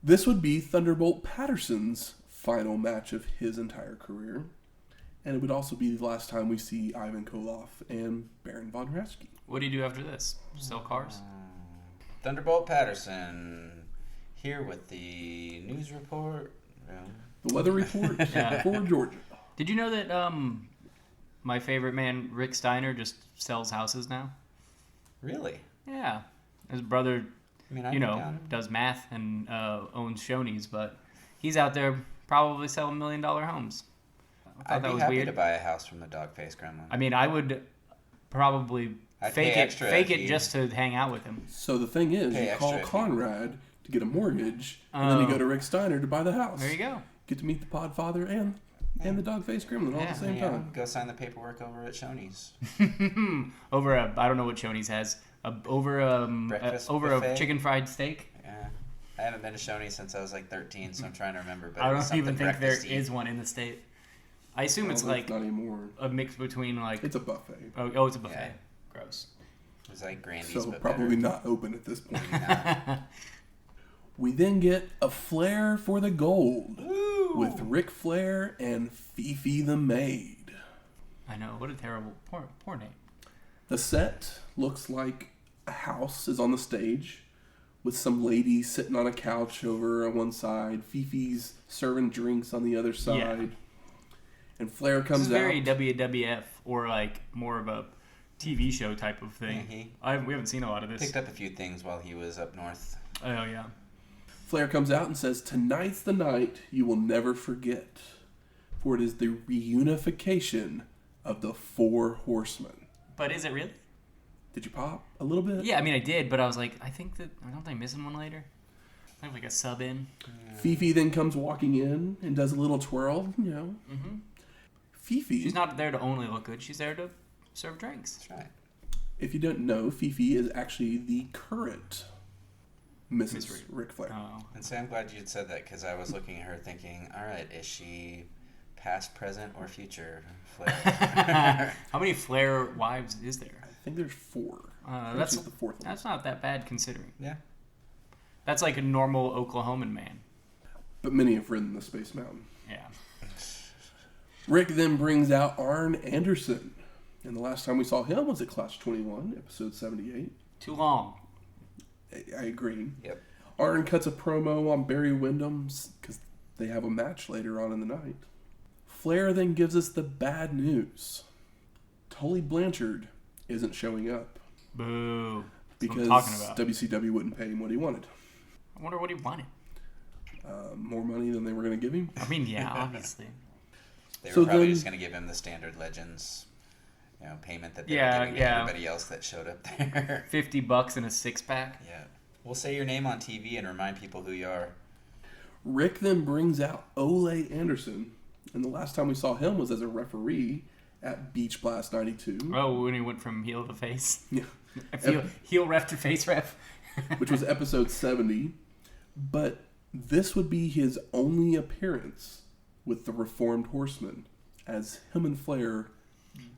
This would be Thunderbolt Patterson's final match of his entire career, and it would also be the last time we see Ivan Koloff and Baron Von Raschke. What do you do after this? Sell cars? Thunderbolt Patterson here with the news report. The weather report Yeah. for Georgia. Did you know that my favorite man Rick Steiner just sells houses now? Really? Yeah, his brother, I mean, I can count him. does math and owns Shoney's, but he's out there probably selling $1 million homes. I I'd thought that be was happy weird. to buy a house from the Dog-Faced Gremlin. I mean, I would probably I'd fake pay it, extra fake if it you- just to hang out with him. So the thing is, Pay you extra call if you- Conrad to get a mortgage, and then you Oh. go to Rick Steiner to buy the house. There you go. Get to meet the Podfather and the Dog-Faced Gremlin all Yeah. at the same Yeah, time. go sign the paperwork over at Shoney's. Over I don't know what Shoney's has. Over Breakfast a buffet? chicken fried steak. Yeah. I haven't been to Shoney's since I was like 13, so I'm trying to remember. But I it was don't even something think there breakfasty. is one in the state. I assume it's Well, like not anymore. a mix between like It's a buffet, oh it's a buffet. Yeah. Gross. It was like Grandy's, so but probably better. not open at this point. Nah. We then get a Flair for the gold Woo! with Ric Flair and Fifi the Maid. I know, what a terrible poor name. The set looks like a house is on the stage with some ladies sitting on a couch over on one side, Fifi's serving drinks on the other side. And Flair This comes is very out. WWF or like more of a TV show type of thing. Yeah, We haven't seen a lot of this. picked up a few things while he was up north. Oh yeah. Flair comes out and says, "Tonight's the night you will never forget, for it is the reunification of the Four Horsemen." But is it really? Did you pop a little bit? Yeah, I mean I did, but I was like, I don't think missing one later. I have like a sub in. Fifi then comes walking in and does a little twirl, Mm-hmm. Fifi, She's not there to only look good. She's there to serve drinks. That's right. if you don't know, Fifi is actually the current Mrs. Miss Ric Flair. Oh. And so I'm glad you said that because I was looking at her thinking, all right, is she past, present, or future Flair? How many Flair wives is there? I think there's 4. That's She's the 4th one. That's not that bad considering. Yeah. That's like a normal Oklahoman man. But many have ridden the Space Mountain. Yeah. Rick then brings out Arn Anderson. And the last time we saw him was at Clash 21, episode 78. Too long. I agree. Yep. Arn cuts a promo on Barry Windham's because they have a match later on in the night. Flair then gives us the bad news. Tully Blanchard isn't showing up Boo. That's because what I'm talking about. WCW wouldn't pay him what he wanted. I wonder what he wanted. More money than they were going to give him. I mean, yeah, obviously. They were So probably then- just going to give him the standard Legends, payment that they Yeah, were giving yeah. everybody else that showed up there. $50 and a 6-pack. Yeah. We'll say your name on TV and remind people who you are. Rick then brings out Ole Anderson. And the last time we saw him was as a referee at Beach Blast 92. Oh, when he went from heel to face. Yeah. Heel ref to face ref. Which was episode 70. But this would be his only appearance with the Reformed Horsemen, as him and Flair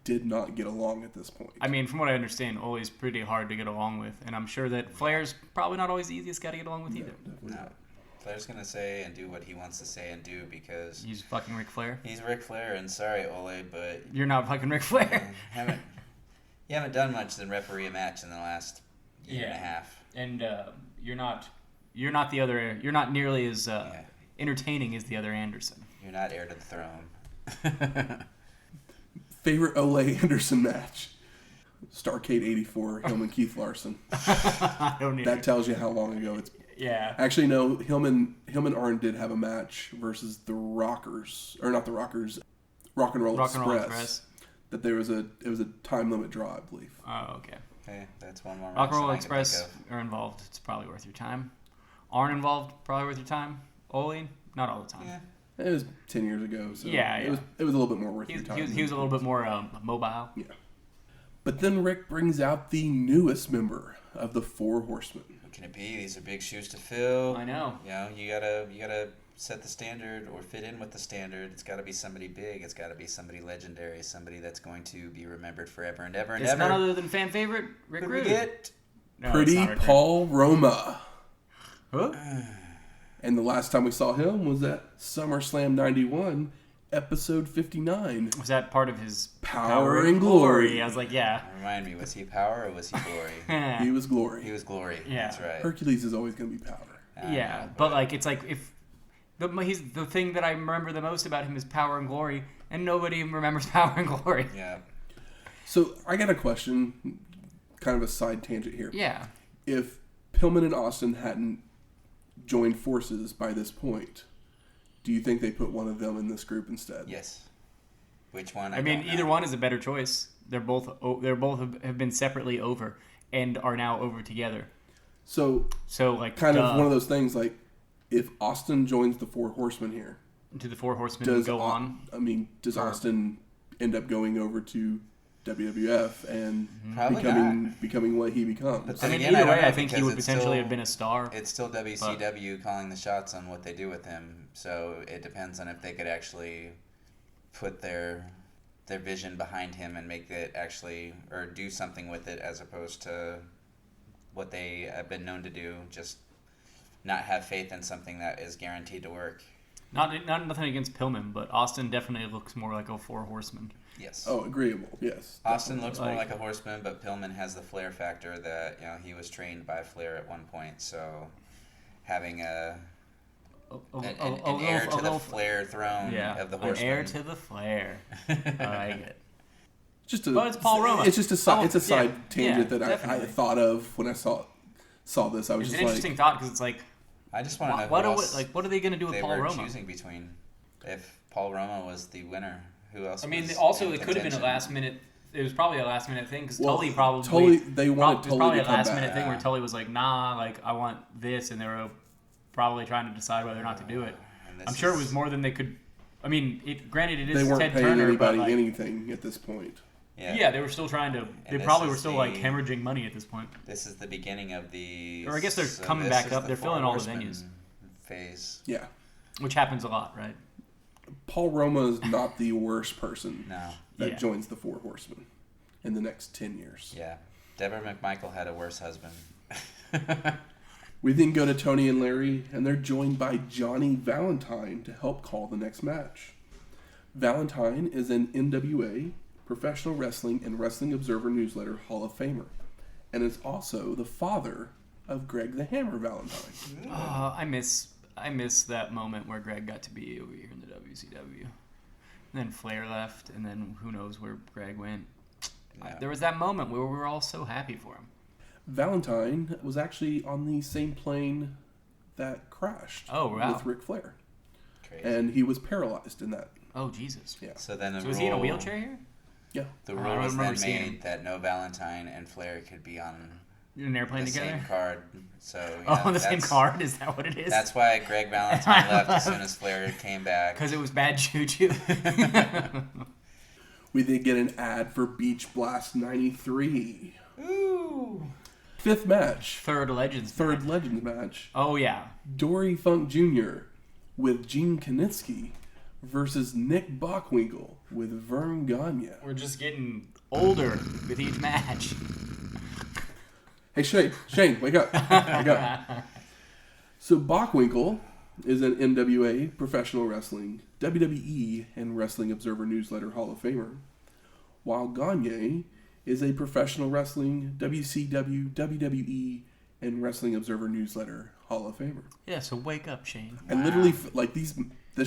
did not get along at this point. I mean, from what I understand, Ole's pretty hard to get along with, and I'm sure that Flair's probably not always the easiest guy to get along with either. Definitely No. not. Flair's going to say and do what he wants to say and do because He's fucking Ric Flair. he's Ric Flair, and sorry, Ole, but You're not fucking Ric Flair. you haven't done much than referee a match in the last year and a half. And you're not nearly as entertaining as the other Anderson. You're not heir to the throne. Favorite Ole Anderson match? Starcade 84, him and Keith Larson. I don't need That tells you how long ago it's. Yeah. Actually, no. Him and Arn did have a match versus the Rockers, or not the Rockers, Rock and Roll Express. That it was a time limit draw, I believe. Oh, okay. Okay, that's one more. Rock and match Roll that I can think Express of. are involved. It's probably worth your time. Arn involved, probably worth your time. Ole, not all the time. Yeah. It was 10 years ago, so Yeah, it was a little bit more worth He your was, time. he was a little bit more mobile. Yeah. But then Rick brings out the newest member of the Four Horsemen. Who can it be? These are big shoes to fill. I know. You gotta set the standard or fit in with the standard. It's got to be somebody big. It's got to be somebody legendary. Somebody that's going to be remembered forever and ever and It's ever. none other than fan favorite Rick Who'd we Rude. get? No, Pretty it's not Rick Rude. Paul Roma. Huh? And the last time we saw him was at SummerSlam 91, episode 59. Was that part of his Power and Glory. I was like, yeah. Remind me, was he power or was he glory? He was glory. He was glory. Yeah. That's right. Hercules is always going to be power. I Yeah, know, but like it's like if he's the thing that I remember the most about him is Power and Glory, and nobody remembers Power and Glory. Yeah. So I got a question, kind of a side tangent here. Yeah. If Pillman and Austin hadn't joined forces by this point, do you think they put one of them in this group instead? Yes. Which one? I mean, don't either know. one is a better choice. They're both have been separately over and are now over together. So So like kind of one of those things like if Austin joins the Four Horsemen here, do the Four Horsemen does go on? I mean, does Austin end up going over to WWF and Probably becoming what he becomes? But I then mean, again, either don't way, know I think he because would it's potentially still- have been a star. It's still WCW calling the shots on what they do with him, so it depends on if they could actually put their vision behind him and make it actually or do something with it as opposed to what they have been known to do, just not have faith in something that is guaranteed to work. Not nothing against Pillman, but Austin definitely looks more like a Four Horseman. Yes. Oh, agreeable. Yes. Austin definitely. looks more like a horseman, but Pillman has the Flair factor that he was trained by Flair at one point. So having an heir to the Flair entire throne of the an Horsemen. heir to the Flair. I like it. But it's Paul Roma. It's just a side tangent that I definitely. thought of when I saw this. I was It's just an interesting thought because it's like, I just want to know what who else are they going to do with they Paul were Roma? choosing between. If Paul Roma was the winner, who else? I mean, was also in it could have been a contention? last minute. It was probably a last minute thing because Well, Tully probably. they wanted It was Tully probably to a come last back. minute thing where Tully was like, "Nah, like I want this," and they were probably trying to decide whether or not to do it. And I'm sure it was more than they could. I mean, granted, it They is weren't Ted paying Turner, anybody but like, anything at this point. yeah, they were still trying to. They this probably is were still like the- hemorrhaging money at this point. This is the beginning of the. Or I guess they're so coming this back is up. the They're Four filling all the Horsemen venues. Phase. Yeah. Which happens a lot, right? Paul Roma is not the worst person No. that Yeah. joins the Four Horsemen in the next 10 years. Yeah. Deborah McMichael had a worse husband. We then go to Tony and Larry, and they're joined by Johnny Valentine to help call the next match. Valentine is an NWA, Professional Wrestling and Wrestling Observer Newsletter Hall of Famer, and is also the father of Greg the Hammer Valentine. Oh, I miss that moment where Greg got to be over here in the WCW. And then Flair left, and then who knows where Greg went. Yeah. There was that moment where we were all so happy for him. Valentine was actually on the same plane that crashed with Ric Flair, Crazy. and he was paralyzed in that. Oh, Jesus. Yeah. So then the So was he in a wheelchair here? Yeah. The I rule was remember then seeing made him. that no Valentine and Flair could be on In an airplane the together? same card. So Oh, the same that's- card? Is that what it is? That's why Greg Valentine left as soon as Flair came back. Because it was bad juju. We then get an ad for Beach Blast 93. Ooh. Fifth match. Third Legends. Third Legends match. Oh, yeah. Dory Funk Jr. with Gene Kiniski versus Nick Bockwinkel with Verne Gagne. We're just getting older with each match. Hey, Shane, wake up. Wake up. So Bockwinkel is an NWA Professional Wrestling, WWE, and Wrestling Observer Newsletter Hall of Famer, while Gagne is a Professional Wrestling, WCW, WWE, and Wrestling Observer Newsletter Hall of Famer. Yeah, so wake up, Shane. And literally, like this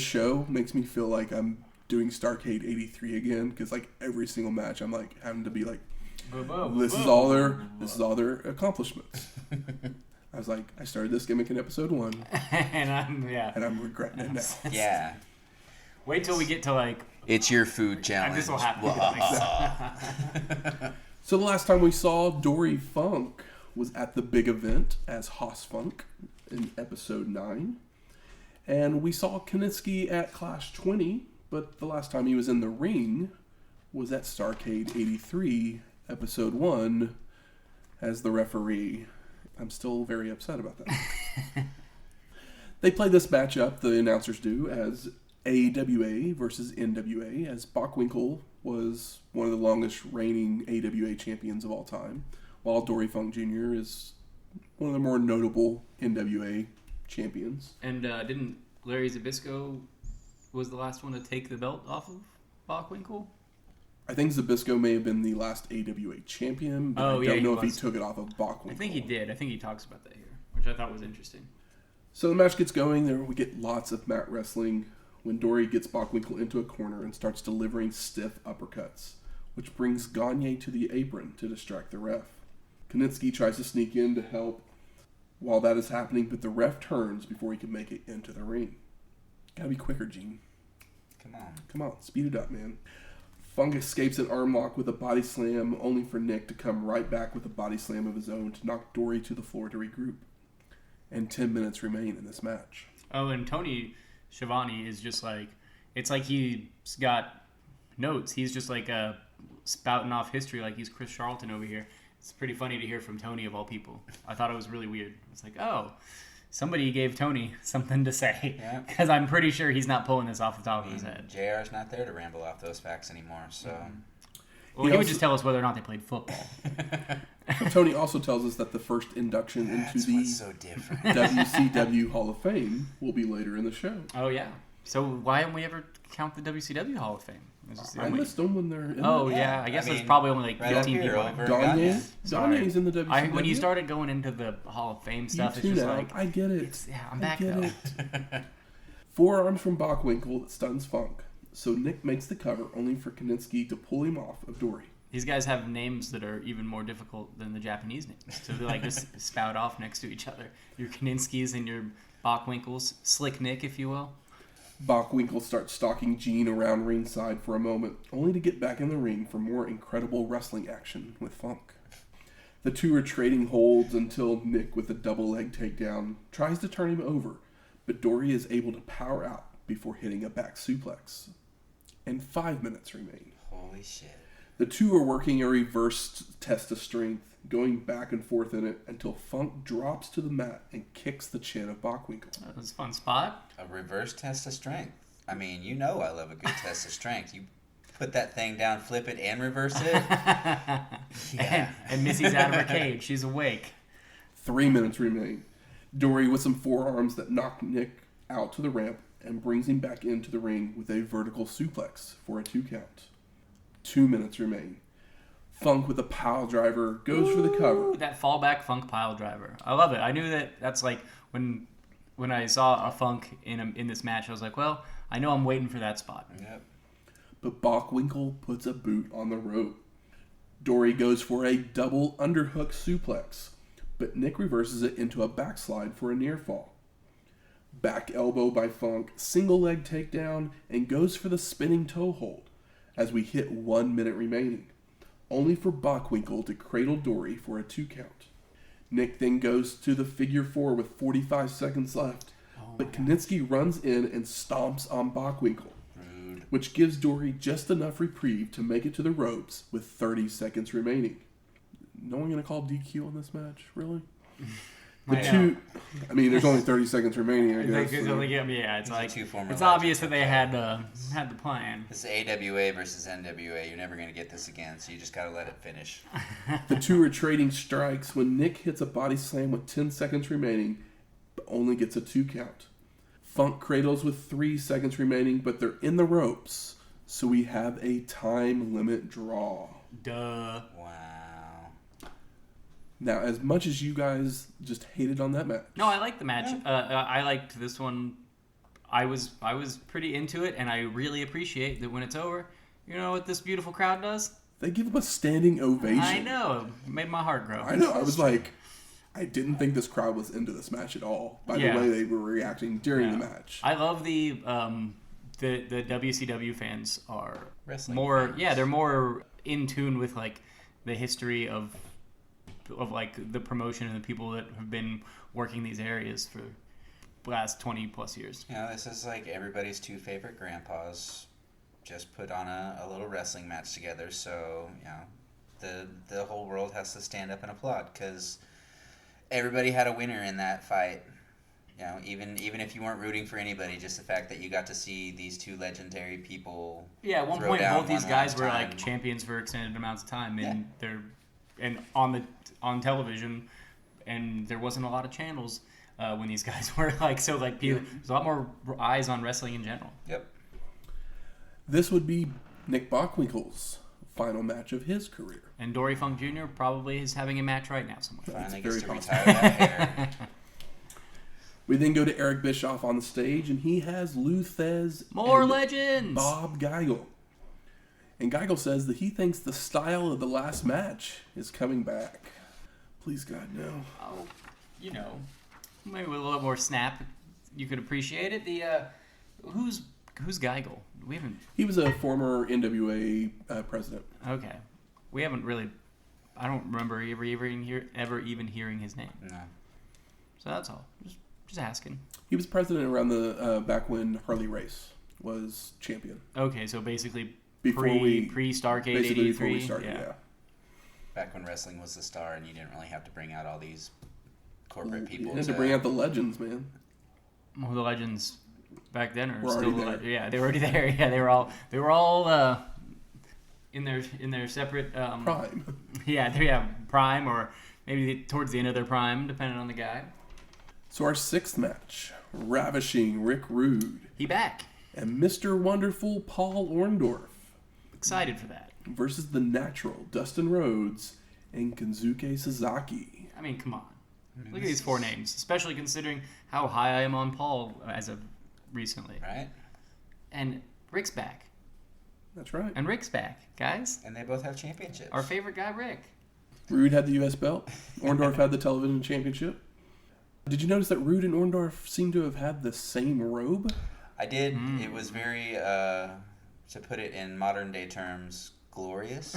show makes me feel like I'm doing Starrcade '83 again, because like every single match, I'm like having to be like, this is all their accomplishments. I was like, I started this gimmick in episode 1, and I'm regretting it now. Yeah. Wait till we get to like. It's your food challenge. This will happen. So the last time we saw Dory Funk was at the big event as Hoss Funk in episode 9. And we saw Kiniski at Clash 20, but the last time he was in the ring was at Starrcade 83, episode 1, as the referee. I'm still very upset about that. They play this matchup, the announcers do, as AWA versus NWA, as Bockwinkel was one of the longest reigning AWA champions of all time, while Dory Funk Jr. is one of the more notable NWA champions. And didn't Larry Zbyszko was the last one to take the belt off of Bockwinkel? I think Zbyszko may have been the last AWA champion, but I don't know if he took it off of Bockwinkel. I think he did. I think he talks about that here, which I thought was interesting. So the match gets going. There we get lots of mat wrestling when Dory gets Bockwinkel into a corner and starts delivering stiff uppercuts, which brings Gagne to the apron to distract the ref. Kiniski tries to sneak in to help while that is happening, but the ref turns before he can make it into the ring. Gotta be quicker, Gene. Come on, speed it up, man. Funk escapes an arm lock with a body slam, only for Nick to come right back with a body slam of his own to knock Dory to the floor to regroup. And 10 minutes remain in this match. Oh, and Tony Schiavone is just like, it's like he's got notes. He's just like spouting off history like he's Chris Charlton over here. It's pretty funny to hear from Tony of all people. I thought it was really weird. It's like, oh, somebody gave Tony something to say. Because I'm pretty sure he's not pulling this off the top of his head. JR's not there to ramble off those facts anymore, so... Well, he would just tell us whether or not they played football. Tony also tells us that the first induction into the WCW Hall of Fame will be later in the show. Oh, yeah. So why don't we ever count the WCW Hall of Fame? I list them when they're in I guess there's probably only like 15 people. Gagne's in the WCW. When you started going into the Hall of Fame stuff, it's just like... I get it. I'm back, though. Forearms from Bockwinkel that stuns Funk. So Nick makes the cover, only for Kiniski to pull him off of Dory. These guys have names that are even more difficult than the Japanese names. So they just spout off next to each other. Your Kiniskis and your Bockwinkels. Slick Nick, if you will. Bockwinkel starts stalking Gene around ringside for a moment, only to get back in the ring for more incredible wrestling action with Funk. The two are trading holds until Nick, with a double leg takedown, tries to turn him over, but Dory is able to power out before hitting a back suplex. And 5 minutes remain. Holy shit. The two are working a reverse test of strength, going back and forth in it until Funk drops to the mat and kicks the chin of Bockwinkel. That was a fun spot. A reverse test of strength. I mean, you know I love a good test of strength. You put that thing down, flip it, and reverse it. Yeah. And Missy's out of her cage. She's awake. 3 minutes remain. Dory with some forearms that knock Nick out to the ramp and brings him back into the ring with a vertical suplex for a 2 count. 2 minutes remain. Funk with a pile driver goes for the cover. That fallback Funk pile driver. I love it. I knew that's like when I saw a Funk in this match, I was like, well, I know I'm waiting for that spot. Yep. But Bockwinkel puts a boot on the rope. Dory goes for a double underhook suplex, but Nick reverses it into a backslide for a near fall. Back elbow by Funk, single leg takedown, and goes for the spinning toe hold as we hit 1 minute remaining, only for Bockwinkel to cradle Dory for a 2 count. Nick then goes to the figure 4 with 45 seconds left, but Kiniski runs in and stomps on Bockwinkel, which gives Dory just enough reprieve to make it to the ropes with 30 seconds remaining. No one going to call DQ on this match, really? I mean, there's only 30 seconds remaining, I guess. It's obvious that they had the plan. This is AWA versus NWA. You're never going to get this again, so you just got to let it finish. The two are trading strikes when Nick hits a body slam with 10 seconds remaining, but only gets a 2 count. Funk cradles with 3 seconds remaining, but they're in the ropes, so we have a time limit draw. Duh. Wow. Now, as much as you guys just hated on that match. No, I liked the match. Yeah. I liked this one. I was pretty into it, and I really appreciate that when it's over, you know what this beautiful crowd does? They give them a standing ovation. I know. It made my heart grow. I know. I was like, I didn't think this crowd was into this match at all by the way they were reacting during the match. I love the WCW fans are Wrestling more fans. they're more in tune with like the history of like the promotion and the people that have been working these areas for the last 20 plus years. You know, this is like everybody's 2 favorite grandpas just put on a little wrestling match together, so you know the whole world has to stand up and applaud because everybody had a winner in that fight. You know, even if you weren't rooting for anybody, just the fact that you got to see these 2 legendary people. Yeah, at one throw point down both these one guys last were time. like champions for extended amounts of time, and they're on television, and there wasn't a lot of channels when these guys were like there's a lot more eyes on wrestling in general. Yep. This would be Nick Bockwinkel's final match of his career. And Dory Funk Jr. probably is having a match right now somewhere. Finally very gets to possible. retire that hair. We then go to Eric Bischoff on the stage, and he has Lou Thez More and legends! Bob Geigel. And Geigel says that he thinks the style of the last match is coming back. Please, God, no. Oh, you know, maybe with a little more snap, you could appreciate it. The who's Geigel? We haven't. He was a former NWA president. Okay, we haven't really. I don't remember ever even hearing his name. No. So that's all. Just asking. He was president around the back when Harley Race was champion. Okay, so basically Before pre Starrcade basically '83. before we started, yeah. Back when wrestling was the star and you didn't really have to bring out all these corporate people. You had to bring out the legends, man. Well, the legends back then are We're still already there. yeah, they were already there. Yeah, they were all in their separate Prime. Yeah, prime or maybe towards the end of their prime, depending on the guy. So our 6th match, Ravishing Rick Rude He back. and Mr. Wonderful Paul Orndorff Excited for that. versus the Natural Dustin Rhodes and Kensuke Sasaki. I mean, come on. Look at these 4 names, especially considering how high I am on Paul as a recently. Right? And Rick's back. That's right. And Rick's back, guys. And they both have championships. Our favorite guy, Rick. Rude had the U.S. belt. Orndorff had the television championship. Did you notice that Rude and Orndorff seem to have had the same robe? I did. It was very, to put it in modern day terms, glorious.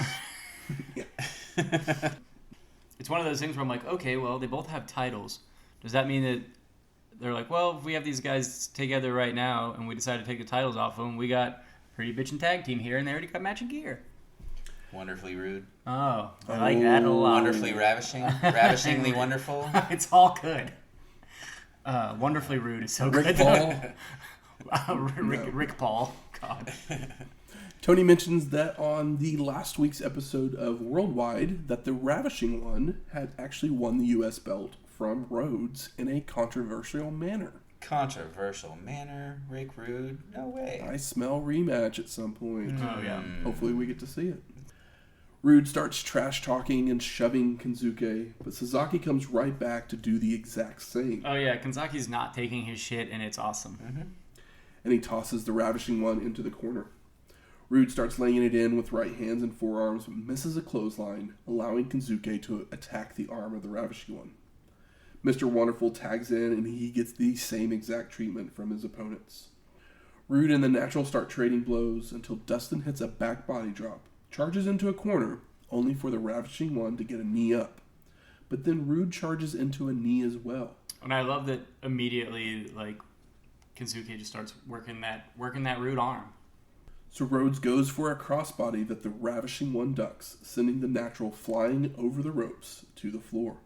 It's one of those things where I'm like, okay, well, they both have titles. Does that mean that they're like, well, if we have these guys together right now and we decide to take the titles off of them, we got pretty bitchin' tag team here and they already got matching gear. Wonderfully rude. Oh, I like that a lot. Wonderfully ravishing. Ravishingly wonderful. It's all good. Wonderfully rude is so Rick good. Paul. Rick Paul. God. Tony mentions that on the last week's episode of Worldwide that the Ravishing One had actually won the U.S. belt from Rhodes in a controversial manner. Controversial manner, Rick Rude? No way. I smell rematch at some point. Oh, yeah. Hopefully we get to see it. Rude starts trash talking and shoving Kensuke, but Sasaki comes right back to do the exact same. Oh, yeah. Kanzaki's not taking his shit, and it's awesome. And he tosses the Ravishing One into the corner. Rude starts laying it in with right hands and forearms, but misses a clothesline, allowing Kensuke to attack the arm of the Ravishing One. Mr. Wonderful tags in, and he gets the same exact treatment from his opponents. Rude and the Natural start trading blows until Dustin hits a back body drop, charges into a corner, only for the Ravishing One to get a knee up. But then Rude charges into a knee as well. And I love that immediately, like, Kensuke just starts working that Rude arm. So Rhodes goes for a crossbody that the Ravishing One ducks, sending the Natural flying over the ropes to the floor.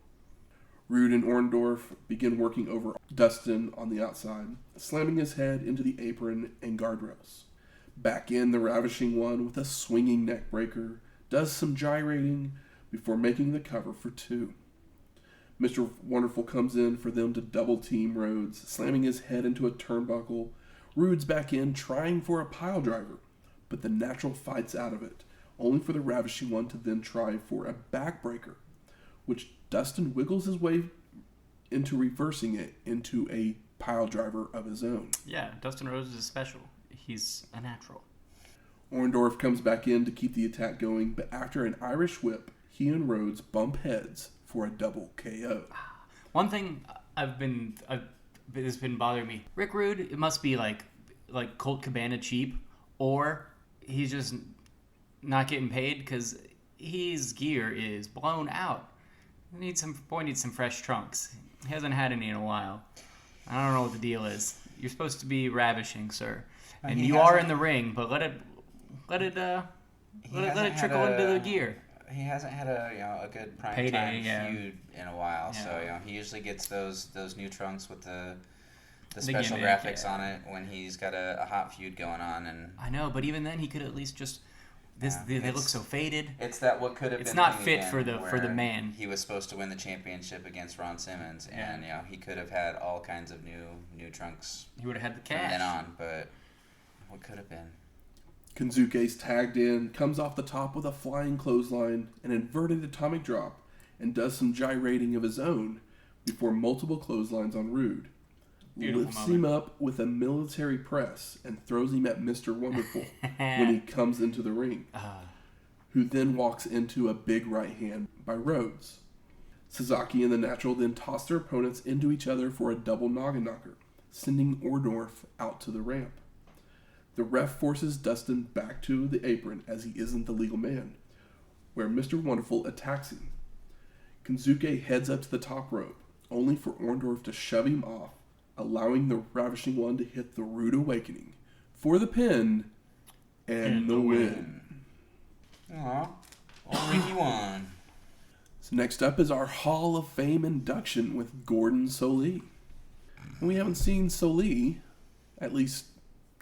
Rude and Orndorff begin working over Dustin on the outside, slamming his head into the apron and guardrails. Back in, the Ravishing One with a swinging neck breaker does some gyrating before making the cover for 2. Mr. Wonderful comes in for them to double team Rhodes, slamming his head into a turnbuckle. Rude's back in trying for a pile driver, but the Natural fights out of it, only for the Ravishing One to then try for a backbreaker, which Dustin wiggles his way into reversing it into a pile driver of his own. Yeah, Dustin Rhodes is special. He's a natural. Orndorff comes back in to keep the attack going, but after an Irish whip, he and Rhodes bump heads for a double KO. One thing has been bothering me. Rick Rude, it must be like Colt Cabana cheap, or he's just not getting paid because his gear is blown out. Needs some fresh trunks. He hasn't had any in a while. I don't know what the deal is. You're supposed to be ravishing, sir, and you are in the ring, but let it trickle into the gear. He hasn't had a good prime Payday, time feud in a while, so he usually gets those new trunks with the special gimmick, graphics on it when he's got a hot feud going on. And I know, but even then, he could at least just. They look so faded. It's that what could have been. It's not thing fit again for the man. He was supposed to win the championship against Ron Simmons, and he could have had all kinds of new trunks. He would have had the cash from then on, but what could have been. Kensuke's tagged in, comes off the top with a flying clothesline, an inverted atomic drop, and does some gyrating of his own before multiple clotheslines on Rude. Beautiful Lifts moment. him up with a military press and throws him at Mr. Wonderful when he comes into the ring, who then walks into a big right hand by Rhodes. Sasaki and the Natural then toss their opponents into each other for a double noggin knocker, sending Orndorff out to the ramp. The ref forces Dustin back to the apron as he isn't the legal man, where Mr. Wonderful attacks him. Kensuke heads up to the top rope, only for Orndorff to shove him off, allowing the Ravishing One to hit the Rude Awakening for the pin and the win. Aw, old Ricky won. So next up is our Hall of Fame induction with Gordon Solie. And we haven't seen Solie, at least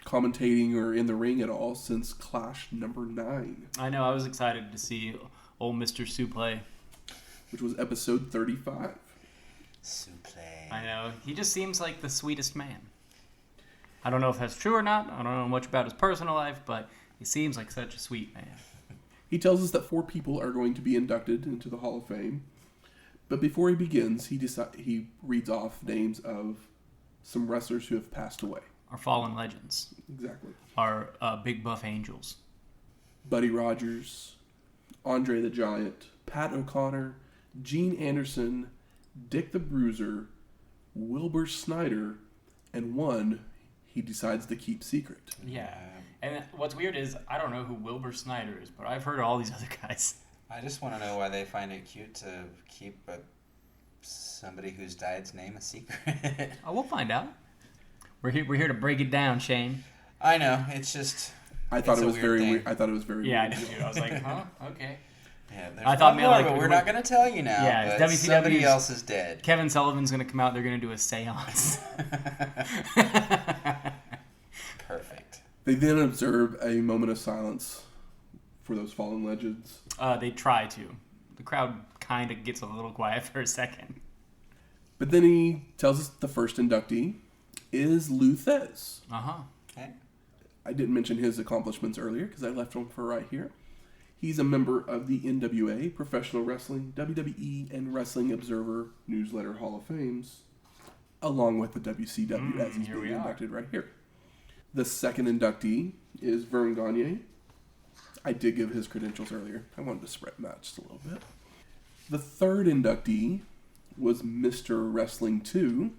commentating or in the ring at all, since Clash number 9. I know, I was excited to see old Mr. Supafly. Which was episode 35. Supafly. I know, he just seems like the sweetest man. I don't know if that's true or not. I don't know much about his personal life, but he seems like such a sweet man. He tells us that 4 people are going to be inducted into the Hall of Fame. But before he begins, he reads off names of some wrestlers who have passed away. our fallen legends, Exactly. our big buff angels. Buddy Rogers, Andre the Giant, Pat O'Connor, Gene Anderson, Dick the Bruiser, Wilbur Snyder, and one he decides to keep secret. Yeah. And what's weird is I don't know who Wilbur Snyder is, but I've heard of all these other guys. I just want to know why they find it cute to keep somebody who's died's name a secret. Oh, we'll find out. We're here to break it down, Shane. I know. It's just. I thought it's it a was weird very thing. weird. I thought it was very Yeah, I weird. did too. I was like, huh? Okay. Yeah, I thought maybe, more, like, but we're we're- not going to tell you now. Yeah, but WCW 's somebody else is dead. Kevin Sullivan's going to come out. They're going to do a seance. Perfect. They then observe a moment of silence for those fallen legends. They try to. The crowd kind of gets a little quiet for a second. But then he tells us the first inductee is Luthez. Uh-huh. Okay. I didn't mention his accomplishments earlier because I left him for right here. He's a member of the NWA, Professional Wrestling, WWE, and Wrestling Observer Newsletter Hall of Fames, along with the WCW as he's here being we are. inducted right here. The second inductee is Verne Gagne. I did give his credentials earlier. I wanted to spread them out just a little bit. The third inductee was Mr. Wrestling 2.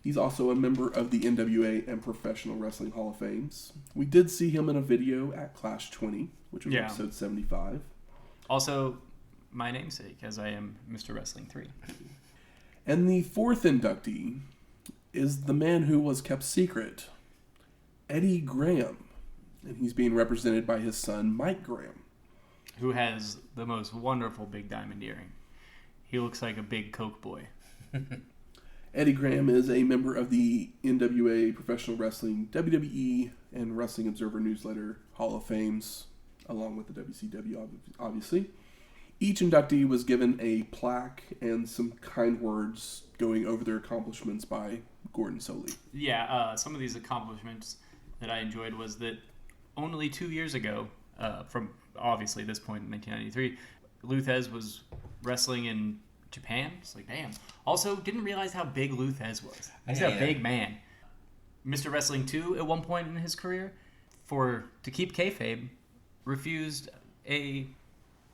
He's also a member of the NWA and Professional Wrestling Hall of Fames. We did see him in a video at Clash 20, which was Yeah. episode 75. Also, my namesake, as I am Mr. Wrestling 3. And the fourth inductee is the man who was kept secret, Eddie Graham. And he's being represented by his son, Mike Graham. Who has the most wonderful big diamond earring. He looks like a big Coke boy. Eddie Graham is a member of the NWA, Professional Wrestling, WWE, and Wrestling Observer Newsletter Hall of Fames, along with the WCW, obviously. Each inductee was given a plaque and some kind words going over their accomplishments by Gordon Soley. Yeah, some of these accomplishments that I enjoyed was that only 2 years ago, from obviously this point in 1993, Luthez was wrestling in Japan. It's like, damn. Also, didn't realize how big Luthez was. He's a big man. Mr. Wrestling 2, at one point in his career, to keep kayfabe, refused a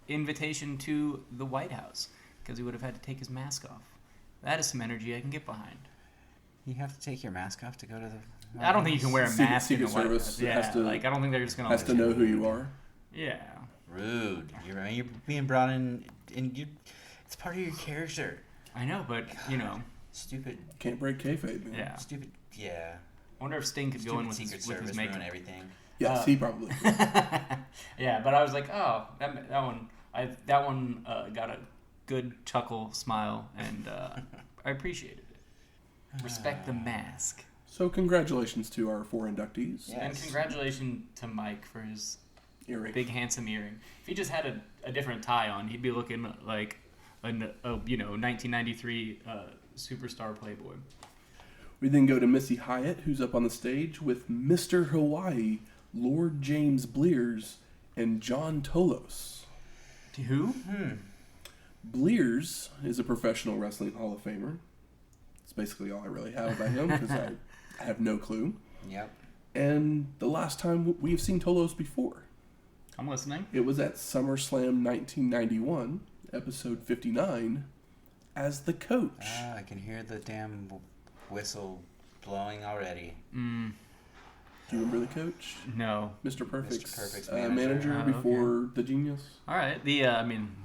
invitation to the White House because he would have had to take his mask off. That is some energy I can get behind. You have to take your mask off to go to the. I don't think you can wear a mask in the Secret White Service House. Yeah, has to- I don't think they're just gonna. Has to know who you are. Yeah. Rude. You're being brought in, and you. It's part of your character. I know, but Stupid. Can't break kayfabe, man. yeah. Stupid. Yeah. I wonder if Sting could go in Stupid with Secret his Service makeup. ruin everything. Yes, he probably. Yeah, but I was like, oh, that one got a good chuckle, smile, and I appreciated it. Respect the mask. So congratulations to our 4 inductees. Yeah. And Yes. congratulations to Mike for his Earring. big handsome earring. If he just had a different tie on, he'd be looking like a 1993 superstar playboy. We then go to Missy Hyatt, who's up on the stage with Mr. Hawaii, Lord James Blears, and John Tolos. Who? Blears is a professional wrestling Hall of Famer. That's basically all I really have about him because I have no clue. Yep. And the last time we've seen Tolos before, I'm listening. it was at SummerSlam 1991, episode 59, as the coach. I can hear the damn whistle blowing already. Do you remember the coach? No. Mr. Perfect's, Mr. Perfect's manager manager. Oh, before the Genius. All right. He was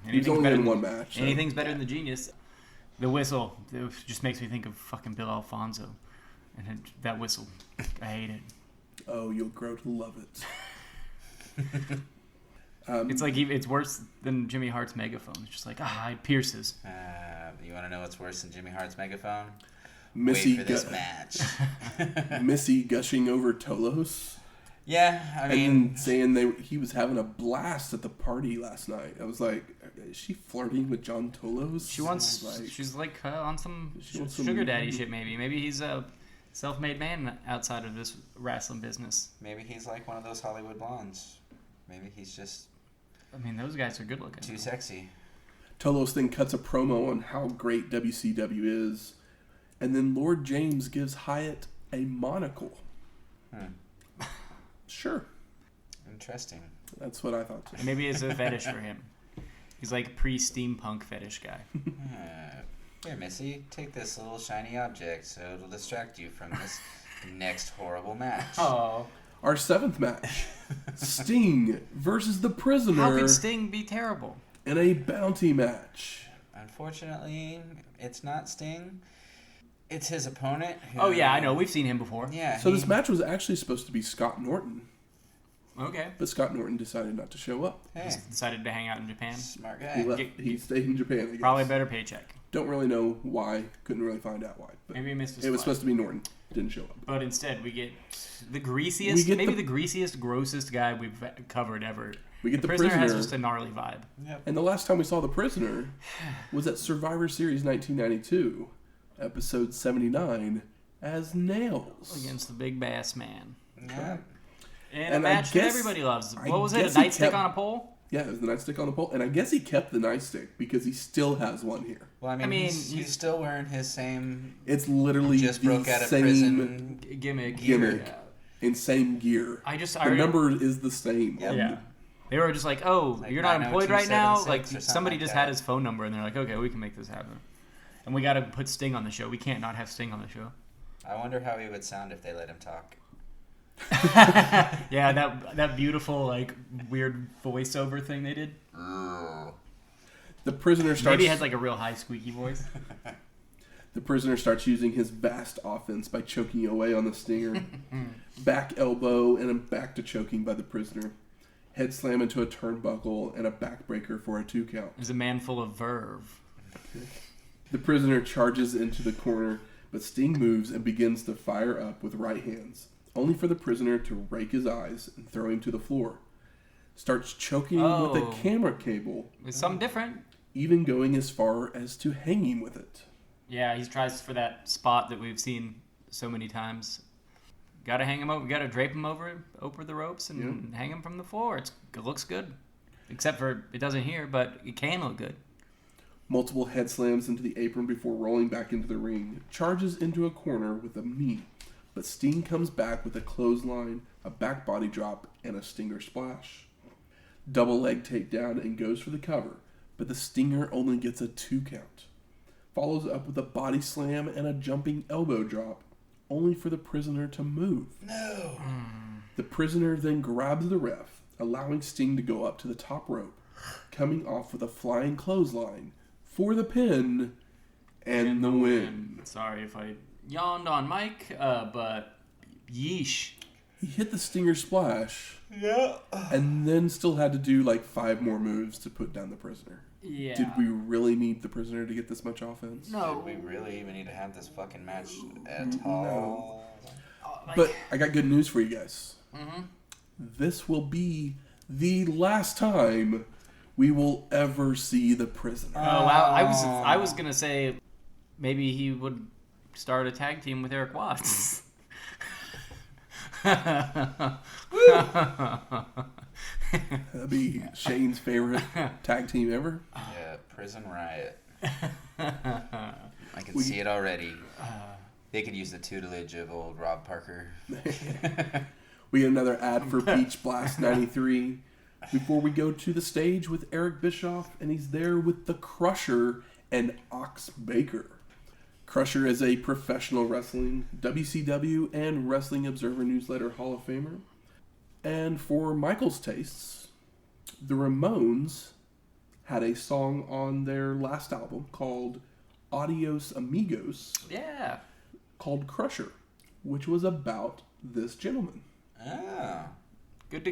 Anything's only better in than one match. so- anything's better than the Genius. The whistle it just makes me think of fucking Bill Alfonso, and that whistle, I hate it. Oh, you'll grow to love it. It's like it's worse than Jimmy Hart's megaphone. It's just like it pierces. You want to know what's worse than Jimmy Hart's megaphone? Missy, Wait for this match. Missy gushing over Tolos. Yeah, I mean, And saying he was having a blast at the party last night. I was like, is she flirting with John Tolos? She's like on some She wants some- sugar daddy shit. Maybe he's a self-made man outside of this wrestling business. maybe he's like one of those Hollywood blondes. Maybe he's just I mean, those guys are good looking. too sexy. Tolos then cuts a promo on how great WCW is. And then Lord James gives Hyatt a monocle. Sure. Interesting. That's what I thought too. And maybe it's a fetish for him. He's like a pre-steampunk fetish guy. Here, Missy, take this little shiny object so it'll distract you from this next horrible match. Oh. Our 7th match. Sting versus the Prisoner. How could Sting be terrible? In a bounty match. Unfortunately, it's not Sting. It's his opponent. Who, Oh, yeah, I know. We've seen him before. Yeah. So this match was actually supposed to be Scott Norton. Okay. But Scott Norton decided not to show up. Hey, Decided to hang out in Japan. smart He guy. left. He stayed in Japan, I guess. Probably a better paycheck. Don't really know why. Couldn't really find out why. But Maybe he missed his it was flight. supposed to be Norton. Didn't show up. But instead, we get the greasiest, the greasiest, grossest guy we've covered ever. We get the Prisoner Prisoner. has just a gnarly vibe. Yep. And the last time we saw the Prisoner was at Survivor Series 1992, episode 79, as Nails. Against the big bass man. Yeah. And a And I match that guess- everybody loves. I What was it? A guess he nightstick kept- on a pole? Yeah, it was the nightstick on the pole. And I guess he kept the nightstick because he still has one here. Well, I mean, he's he's still wearing his same. It's literally Just the broke out of same prison. Gimmick. gimmick Yeah. in same gear. I just... The number is the same. Yep. Yeah. They were just like, oh, Like you're not employed right now? Like, 90276 or something somebody like just that. had his phone number, and they're like, okay, we can make this happen. And we got to put Sting on the show. We can't not have Sting on the show. I wonder how he would sound if they let him talk. Yeah, that beautiful, like, weird voiceover thing they did. The Prisoner starts. Maybe he has, like, a real high squeaky voice. The Prisoner starts using his vast offense by choking away on the Stinger. Back elbow and a back to choking by the Prisoner. Head slam into a turnbuckle and a backbreaker for a 2 count. He's a man full of verve. The Prisoner charges into the corner, but Sting moves and begins to fire up with right hands, only for the Prisoner to rake his eyes and throw him to the floor. Starts choking with a camera cable, It's something different. even going as far as to hanging with it. Yeah, he tries for that spot that we've seen so many times. Gotta hang him over. Gotta drape him over the ropes and hang him from the floor. It looks good. Except for it doesn't here, but it can look good. Multiple head slams into the apron before rolling back into the ring. Charges into a corner with a knee, but Sting comes back with a clothesline, a back body drop, and a Stinger splash. Double leg takedown and goes for the cover, but the Stinger only gets a 2 count. Follows up with a body slam and a jumping elbow drop, only for the Prisoner to move. No. The Prisoner then grabs the ref, allowing Sting to go up to the top rope, coming off with a flying clothesline for the pin and the win. Sorry if I yawned on Mike, but yeesh. He hit the Stinger splash Yeah. and then still had to do like 5 more moves to put down the Prisoner. Yeah. Did we really need the Prisoner to get this much offense? No. Did we really even need to have this fucking match at all? But I got good news for you guys. Mm-hmm. This will be the last time we will ever see the Prisoner. Oh wow! I was gonna say maybe he would start a tag team with Eric Watts. That'd be Shane's favorite tag team ever. Yeah, Prison Riot. I can see it already. They could use the tutelage of old Rob Parker. We get another ad for Beach Blast 93 before we go to the stage with Eric Bischoff, and he's there with the Crusher and Ox Baker. Crusher is a professional wrestling, WCW, and Wrestling Observer Newsletter Hall of Famer. And for Michael's tastes, the Ramones had a song on their last album called Adios Amigos, Yeah. called Crusher, which was about this gentleman. Oh. Good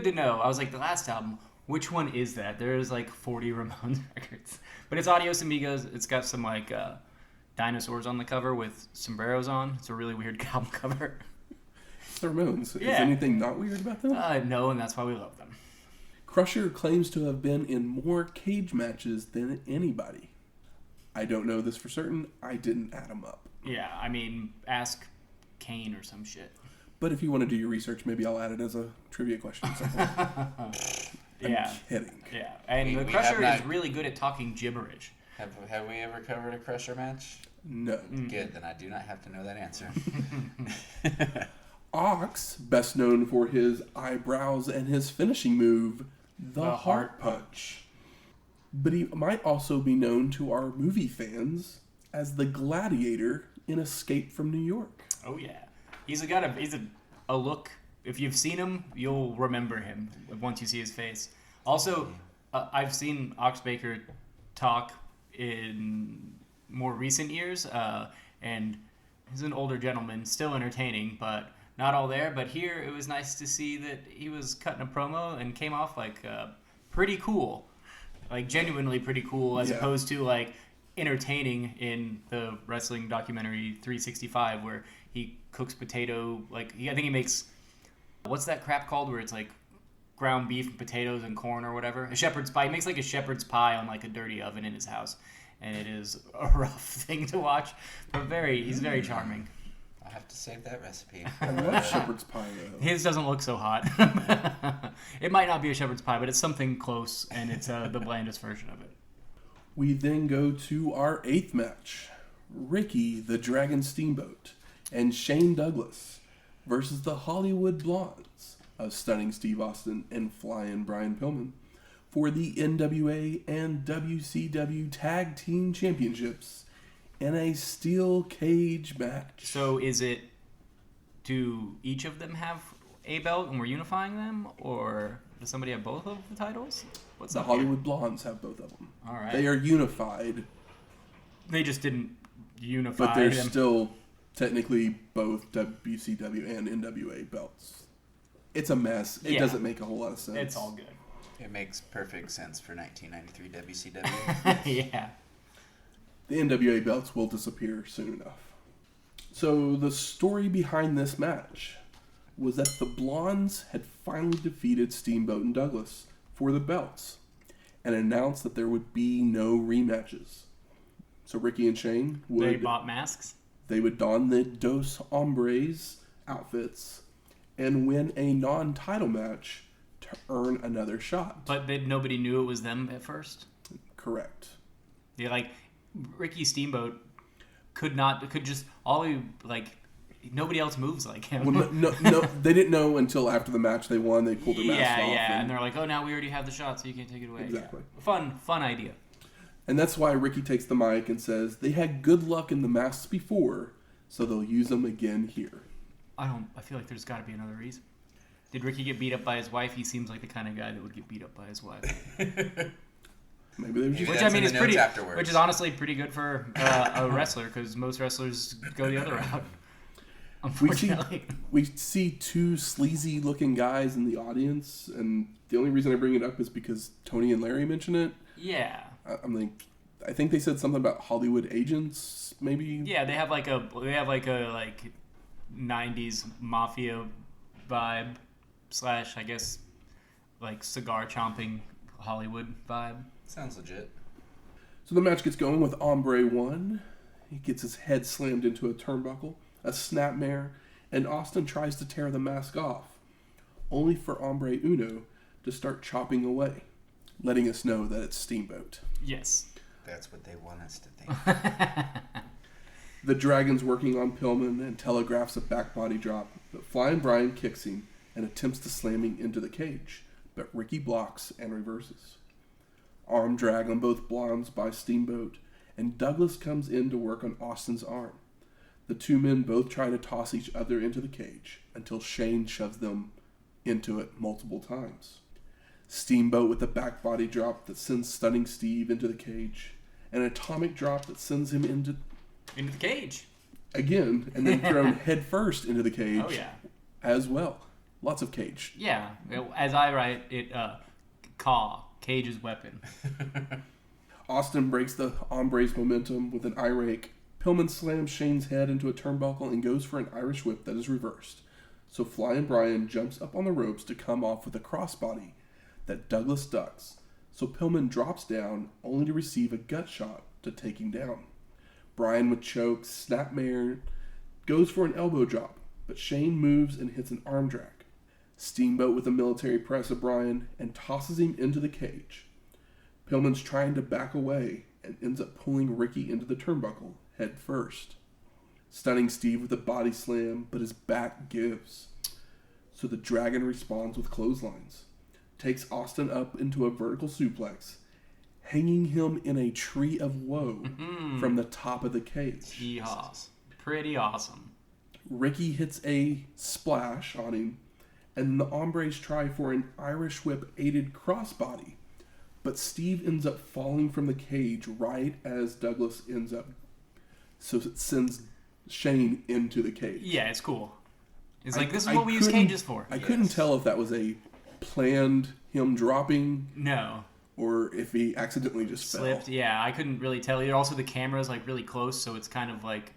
to know. I was like, the last album, which one is that? There's like 40 Ramones records. But it's Adios Amigos. It's got some like dinosaurs on the cover with sombreros on. It's a really weird album cover. It's the Ramones. Yeah. Is anything not weird about them? No, and that's why we love them. Crusher claims to have been in more cage matches than anybody. I don't know this for certain. I didn't add them up. Yeah, I mean, ask Kane or some shit. But if you want to do your research, maybe I'll add it as a trivia question at some point. Yeah. I'm kidding. Yeah, and We the have Crusher not- is really good at talking gibberish. Have we ever covered a Crusher match? No. Good, then I do not have to know that answer. Ox, best known for his eyebrows and his finishing move, the Heart Punch. But he might also be known to our movie fans as the Gladiator in Escape from New York. Oh yeah, he's a look. If you've seen him, you'll remember him once you see his face. Also, I've seen Ox Baker talk in more recent years, and he's an older gentleman, still entertaining, but not all there. But here, it was nice to see that he was cutting a promo and came off like pretty cool, like genuinely pretty cool, as opposed to like entertaining in the wrestling documentary 365, where he cooks potato. I think he makes, what's that crap called, where it's like ground beef and potatoes and corn or whatever, a shepherd's pie. He makes like a shepherd's pie on like a dirty oven in his house, and it is a rough thing to watch, but he's very charming. I'll have to save that recipe. I love shepherd's pie, though. His doesn't look so hot. It might not be a shepherd's pie, but it's something close, and it's the blandest version of it. We then go to our 8th match. Ricky the Dragon Steamboat and Shane Douglas versus the Hollywood Blondes of Stunning Steve Austin and Flying Brian Pillman for the NWA and WCW Tag Team Championships in a steel cage match. So do each of them have a belt and we're unifying them, or does somebody have both of the titles? What's the up Hollywood here? Blondes have both of them. All right. They are unified. They just didn't unify But they're them. still technically both WCW and NWA belts. It's a mess. It doesn't make a whole lot of sense. It's all good. It makes perfect sense for 1993 WCW. Yeah. The NWA belts will disappear soon enough. So the story behind this match was that the Blondes had finally defeated Steamboat and Douglas for the belts and announced that there would be no rematches. So Ricky and Shane They bought masks? They would don the Dos Hombres outfits and win a non-title match to earn another shot. But nobody knew it was them at first? Correct. Yeah, Ricky Steamboat nobody else moves like him. Well, no, they didn't know until after the match they won. They pulled their mask off. Yeah, and they're like, oh, now we already have the shot, so you can't take it away. Exactly. Yeah. Fun idea. And that's why Ricky takes the mic and says they had good luck in the masks before, so they'll use them again here. I feel like there's got to be another reason. Did Ricky get beat up by his wife? He seems like the kind of guy that would get beat up by his wife. Maybe they were just... Which I mean is pretty. Which is honestly pretty good for a wrestler, because most wrestlers go the other route. Unfortunately, we see two sleazy-looking guys in the audience, and the only reason I bring it up is because Tony and Larry mention it. Yeah. I think they said something about Hollywood agents, maybe. Yeah, they have like a 90s mafia vibe / I guess like cigar chomping Hollywood vibe. Sounds legit. So the match gets going with Hombre 1. He gets his head slammed into a turnbuckle, a snapmare, and Austin tries to tear the mask off, only for Hombre Uno to start chopping away, letting us know that it's Steamboat. Yes. That's what they want us to think. The Dragon's working on Pillman and telegraphs a back body drop, but Flying Brian kicks him and attempts to slam him into the cage, but Ricky blocks and reverses. Arm drag on both Blondes by Steamboat, and Douglas comes in to work on Austin's arm. The two men both try to toss each other into the cage until Shane shoves them into it multiple times. Steamboat with a back body drop that sends Stunning Steve into the cage, an atomic drop that sends him into the cage again, and then thrown head first into the cage. Oh yeah, as well. Lots of cage. Yeah, as I write it, cage's weapon. Austin breaks the Hombre's momentum with an eye rake. Pillman slams Shane's head into a turnbuckle and goes for an Irish whip that is reversed. So Flying Brian jumps up on the ropes to come off with a crossbody that Douglas ducks. So Pillman drops down, only to receive a gut shot to take him down. Brian with choke, snapmare, goes for an elbow drop, but Shane moves and hits an arm drag. Steamboat with a military press of Brian and tosses him into the cage. Pillman's trying to back away, and ends up pulling Ricky into the turnbuckle head first, stunning Steve with a body slam, but his back gives. So the Dragon responds with clotheslines, takes Austin up into a vertical suplex, hanging him in a tree of woe from the top of the cage. Yeehaw. Pretty awesome. Ricky hits a splash on him, and the hombres try for an Irish whip aided crossbody, but Steve ends up falling from the cage right as Douglas ends up. So it sends Shane into the cage. Yeah, it's cool. It's like, this is what we use cages for. I couldn't tell if that was a planned him dropping. No. Or if he accidentally just slipped. Fell. Yeah, I couldn't really tell. Also, the camera's like really close, so it's kind of like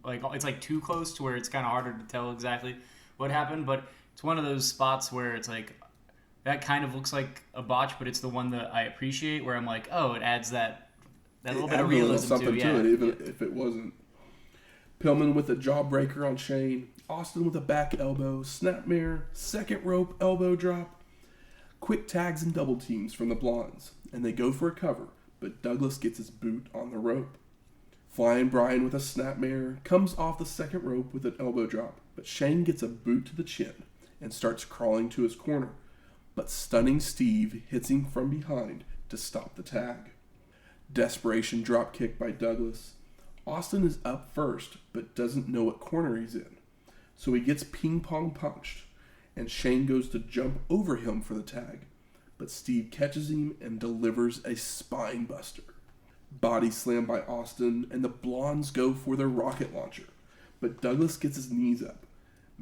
it's like too close to where it's kind of harder to tell exactly what happened. But it's one of those spots where it's like that kind of looks like a botch, but it's the one that I appreciate. Where I'm like, oh, it adds that little bit of realism to it, even if it wasn't. Pillman with a jawbreaker on Shane. Austin with a back elbow, snapmare, second rope elbow drop. Quick tags and double teams from the Blondes, and they go for a cover, but Douglas gets his boot on the rope. Flying Brian with a snapmare comes off the second rope with an elbow drop, but Shane gets a boot to the chin and starts crawling to his corner, but stunning Steve hits him from behind to stop the tag. Desperation drop kick by Douglas. Austin is up first, but doesn't know what corner he's in, so he gets ping-pong punched, and Shane goes to jump over him for the tag, but Steve catches him and delivers a spine buster. Body slam by Austin, and the Blondes go for their rocket launcher, but Douglas gets his knees up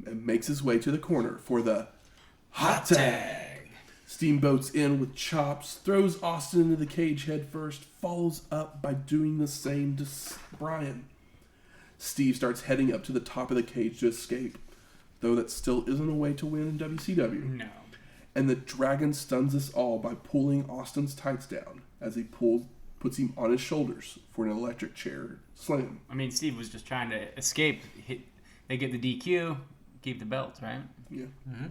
and makes his way to the corner for the hot tag. Steamboat's in with chops, throws Austin into the cage head first, follows up by doing the same to Brian. Steve starts heading up to the top of the cage to escape, though that still isn't a way to win in WCW. No. And the Dragon stuns us all by pulling Austin's tights down as he puts him on his shoulders for an electric chair slam. I mean, Steve was just trying to escape. They get the DQ, keep the belt, right? Yeah. Mm-hmm.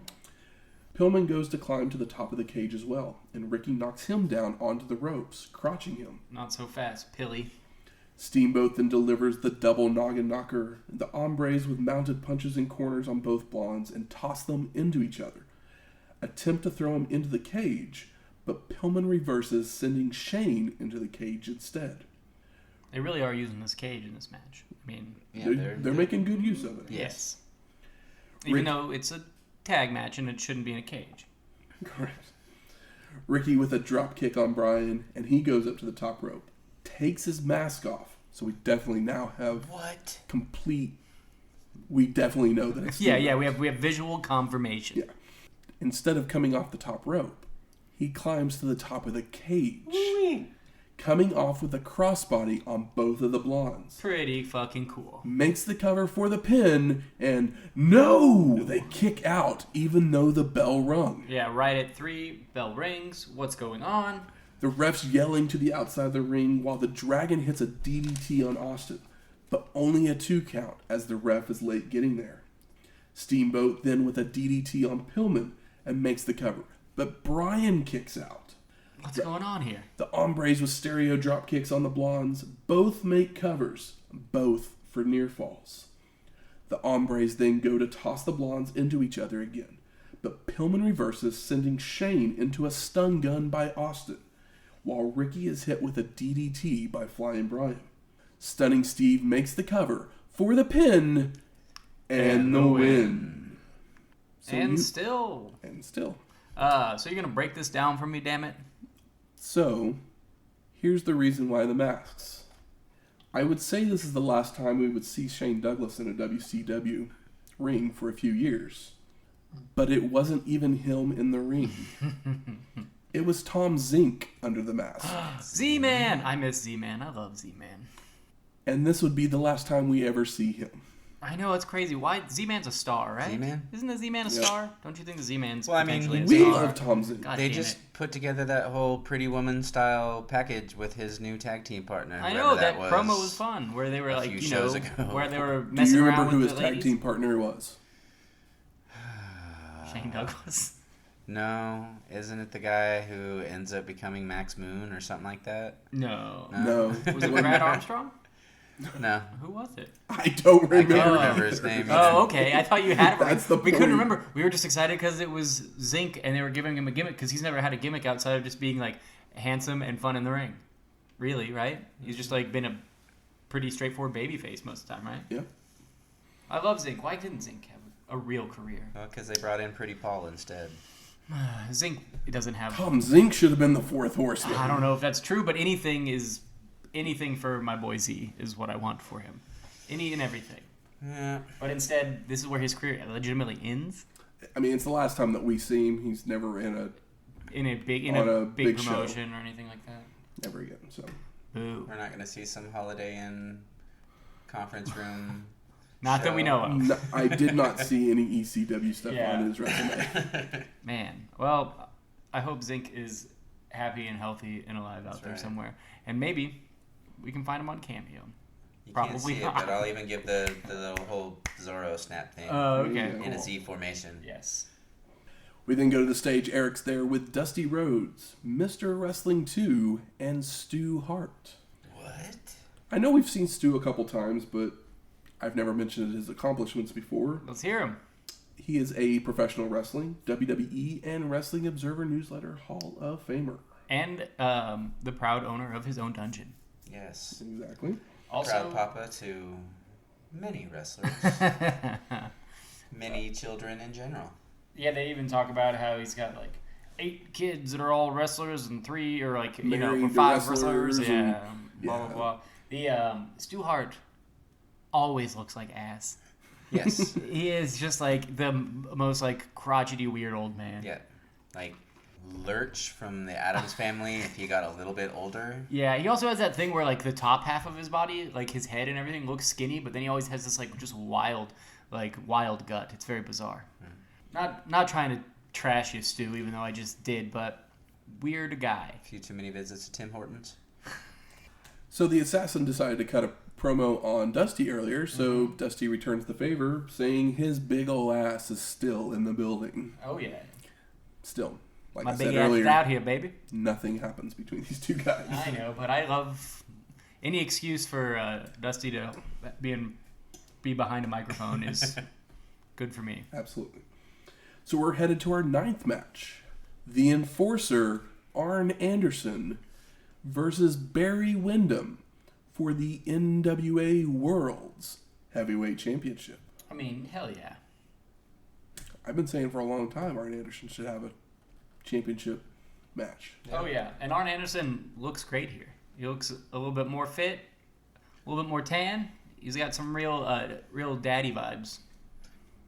Pillman goes to climb to the top of the cage as well, and Ricky knocks him down onto the ropes, crotching him. Not so fast, Pilly. Steamboat then delivers the double noggin knocker, the hombres with mounted punches in corners on both Blondes and toss them into each other. Attempt to throw him into the cage, but Pillman reverses, sending Shane into the cage instead. They really are using this cage in this match. I mean, yeah, they're making good use of it. Yes. Even though it's a tag match and it shouldn't be in a cage. Correct. Ricky with a drop kick on Brian, and he goes up to the top rope. Takes his mask off, so we definitely now have complete. We definitely know that it's yeah. We have visual confirmation. Yeah. Instead of coming off the top rope, he climbs to the top of the cage, coming off with a crossbody on both of the Blondes. Pretty fucking cool. Makes the cover for the pin, and no, they kick out even though the bell rung. Yeah, right at 3, bell rings. What's going on? The ref's yelling to the outside of the ring while the Dragon hits a DDT on Austin, but only a 2 count as the ref is late getting there. Steamboat then with a DDT on Pillman and makes the cover, but Brian kicks out. What's going on here? The hombres with stereo drop kicks on the Blondes both make covers, both for near falls. The hombres then go to toss the Blondes into each other again, but Pillman reverses, sending Shane into a stun gun by Austin, while Ricky is hit with a DDT by Flying Brian. Stunning Steve makes the cover for the pin and the win. Still. So you're going to break this down for me, damn it? So, here's the reason why the masks. I would say this is the last time we would see Shane Douglas in a WCW ring for a few years. But it wasn't even him in the ring. It was Tom Zink under the mask. Z-Man! I miss Z-Man. I love Z-Man. And this would be the last time we ever see him. I know, it's crazy. Why? Z-Man's a star, right? Z-Man? Isn't the Z-Man a star? Don't you think the Z-Man's potentially a we star? love Tom Zink. They just put together that whole Pretty Woman style package with his new tag team partner. I know, that promo was fun, where they were like, where they were messing around with the ladies. Do you remember who his tag team partner was? Shane Douglas. No, isn't it the guy who ends up becoming Max Moon or something like that? No. No. Was it Brad Armstrong? No. Who was it? I don't I remember. can't remember his name. Oh, okay. I thought you had it. That's the We couldn't point. remember. We were just excited because it was Zinc, and they were giving him a gimmick because he's never had a gimmick outside of just being like handsome and fun in the ring. Really, right? He's just like been a pretty straightforward babyface most of the time, right? Yeah. I love Zinc. Why didn't Zinc have a real career? Well, because they brought in Pretty Paul instead. Zinc doesn't have. Tom Zink should have been the fourth horseman. I don't know if that's true, but anything for my boy Z is what I want for him. Any and everything. Yeah. But instead, this is where his career legitimately ends. I mean, it's the last time that we see him. He's never in a In a big big show. promotion or anything like that. never again. So Boo. We're not going to see some Holiday Inn conference room. Not that we know of. no, I did not see any ECW stuff Yeah. on his resume. Man. Well, I hope Zinc is happy and healthy and alive out there right. somewhere. And maybe we can find him on Cameo. You Probably can't see it, not. but I'll even give the whole Zorro snap thing Oh, okay. in a Cool. Z formation. Yes. We then go to the stage. Eric's there with Dusty Rhodes, Mr. Wrestling 2, and Stu Hart. What? I know we've seen Stu a couple times, but I've never mentioned his accomplishments before. Let's hear him. He is a professional wrestling, WWE, and Wrestling Observer Newsletter Hall of Famer. And the proud owner of his own dungeon. Yes. Exactly. Also, Proud papa to many wrestlers, many children in general. yeah, they even talk about how he's got like 8 kids that are all wrestlers and 3 or like Married to 5 wrestlers wrestlers. and- Yeah, blah yeah. blah blah. The Stu Hart always looks like ass. Yes. He is just like the most like crotchety weird old man. Yeah. Like Lurch from the Addams Family if he got a little bit older. Yeah, he also has that thing where like the top half of his body, like his head and everything, looks skinny, but then he always has this like just wild gut. It's very bizarre. Not trying to trash you, Stu, even though I just did, but weird guy. A few too many visits to Tim Hortons. So the assassin decided to cut a promo on Dusty earlier, so Dusty returns the favor, saying his big ol' ass is still in the building. Oh yeah, Still, like my I big said ass is earlier, out here, baby. nothing happens between these two guys. I know, but I love any excuse for Dusty to be behind a microphone is good for me. Absolutely. So we're headed to our 9th match. The Enforcer, Arn Anderson, versus Barry Windham for the NWA World's Heavyweight Championship. I mean, hell yeah. I've been saying for a long time Arn Anderson should have a championship match. Oh yeah, and Arn Anderson looks great here. He looks a little bit more fit, a little bit more tan. He's got some real daddy vibes.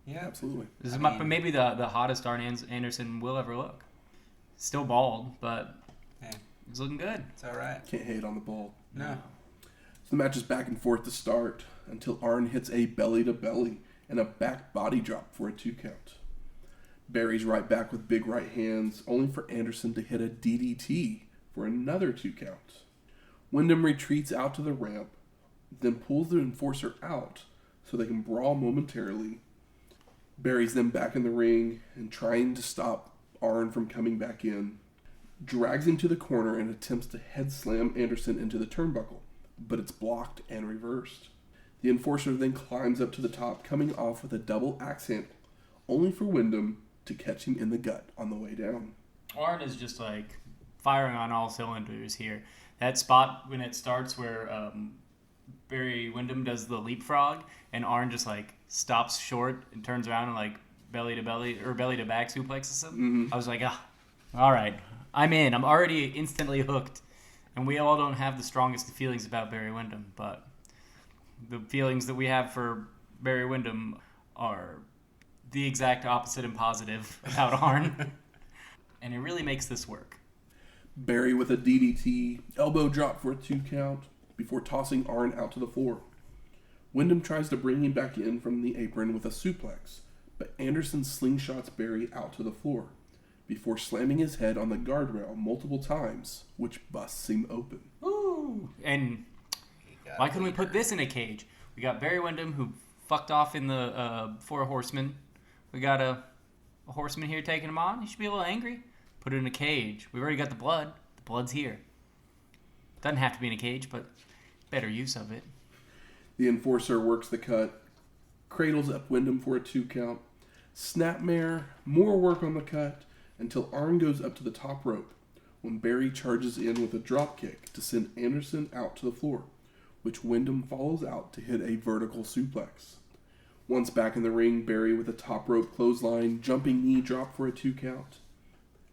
Yeah. Absolutely. This is I mean- maybe the hottest Arn Anderson will ever look. Still bald, but Yeah. he's looking good. It's all right. Can't hate on the ball. No. So the match is back and forth to start until Arn hits a belly-to-belly and a back body drop for a 2 count. Barry's right back with big right hands, only for Anderson to hit a DDT for another 2 count. Windham retreats out to the ramp, then pulls the Enforcer out so they can brawl momentarily. Barry's then back in the ring and trying to stop Arn from coming back in. Drags him to the corner and attempts to head slam Anderson into the turnbuckle, but it's blocked and reversed. The Enforcer then climbs up to the top, coming off with a double axe handle, only for Windham to catch him in the gut on the way down. Arn is just like firing on all cylinders here. That spot when it starts where Barry Windham does the leapfrog and Arn just like stops short and turns around and like belly to belly or belly to back suplexes him. I was like, all right, I'm in. I'm already instantly hooked. And we all don't have the strongest feelings about Barry Windham, but the feelings that we have for Barry Windham are the exact opposite and positive about Arn. And it really makes this work. Barry with a DDT, elbow drop for a 2 count, before tossing Arn out to the floor. Windham tries to bring him back in from the apron with a suplex, but Anderson slingshots Barry out to the floor, before slamming his head on the guardrail multiple times, which busts him open. Woo! And why couldn't we put this in a cage? We got Barry Windham, who fucked off in the Four Horsemen. We got a a horseman here taking him on. He should be a little angry. Put it in a cage. We've already got the blood. The blood's here. Doesn't have to be in a cage, but better use of it. The enforcer works the cut, cradles up Wyndham for a 2 count. Snapmare, more work on the cut, until Arn goes up to the top rope, when Barry charges in with a drop kick to send Anderson out to the floor, which Wyndham follows out to hit a vertical suplex. Once back in the ring, Barry with a top rope clothesline, jumping knee drop for a 2 count.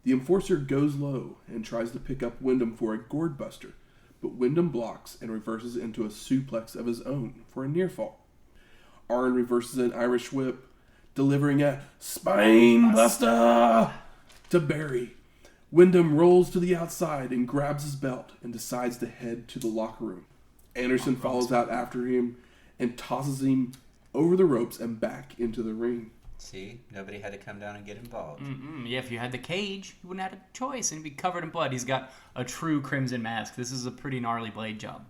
The enforcer goes low and tries to pick up Wyndham for a gourd buster, but Wyndham blocks and reverses into a suplex of his own for a near fall. Arn reverses an Irish whip, delivering a spine buster to Barry. Wyndham rolls to the outside and grabs his belt and decides to head to the locker room. Anderson follows out after him and tosses him over the ropes and back into the ring. See? Nobody had to come down and get involved. Yeah, if you had the cage, you wouldn't have had a choice and be covered in blood. He's got a true crimson mask. This is a pretty gnarly blade job.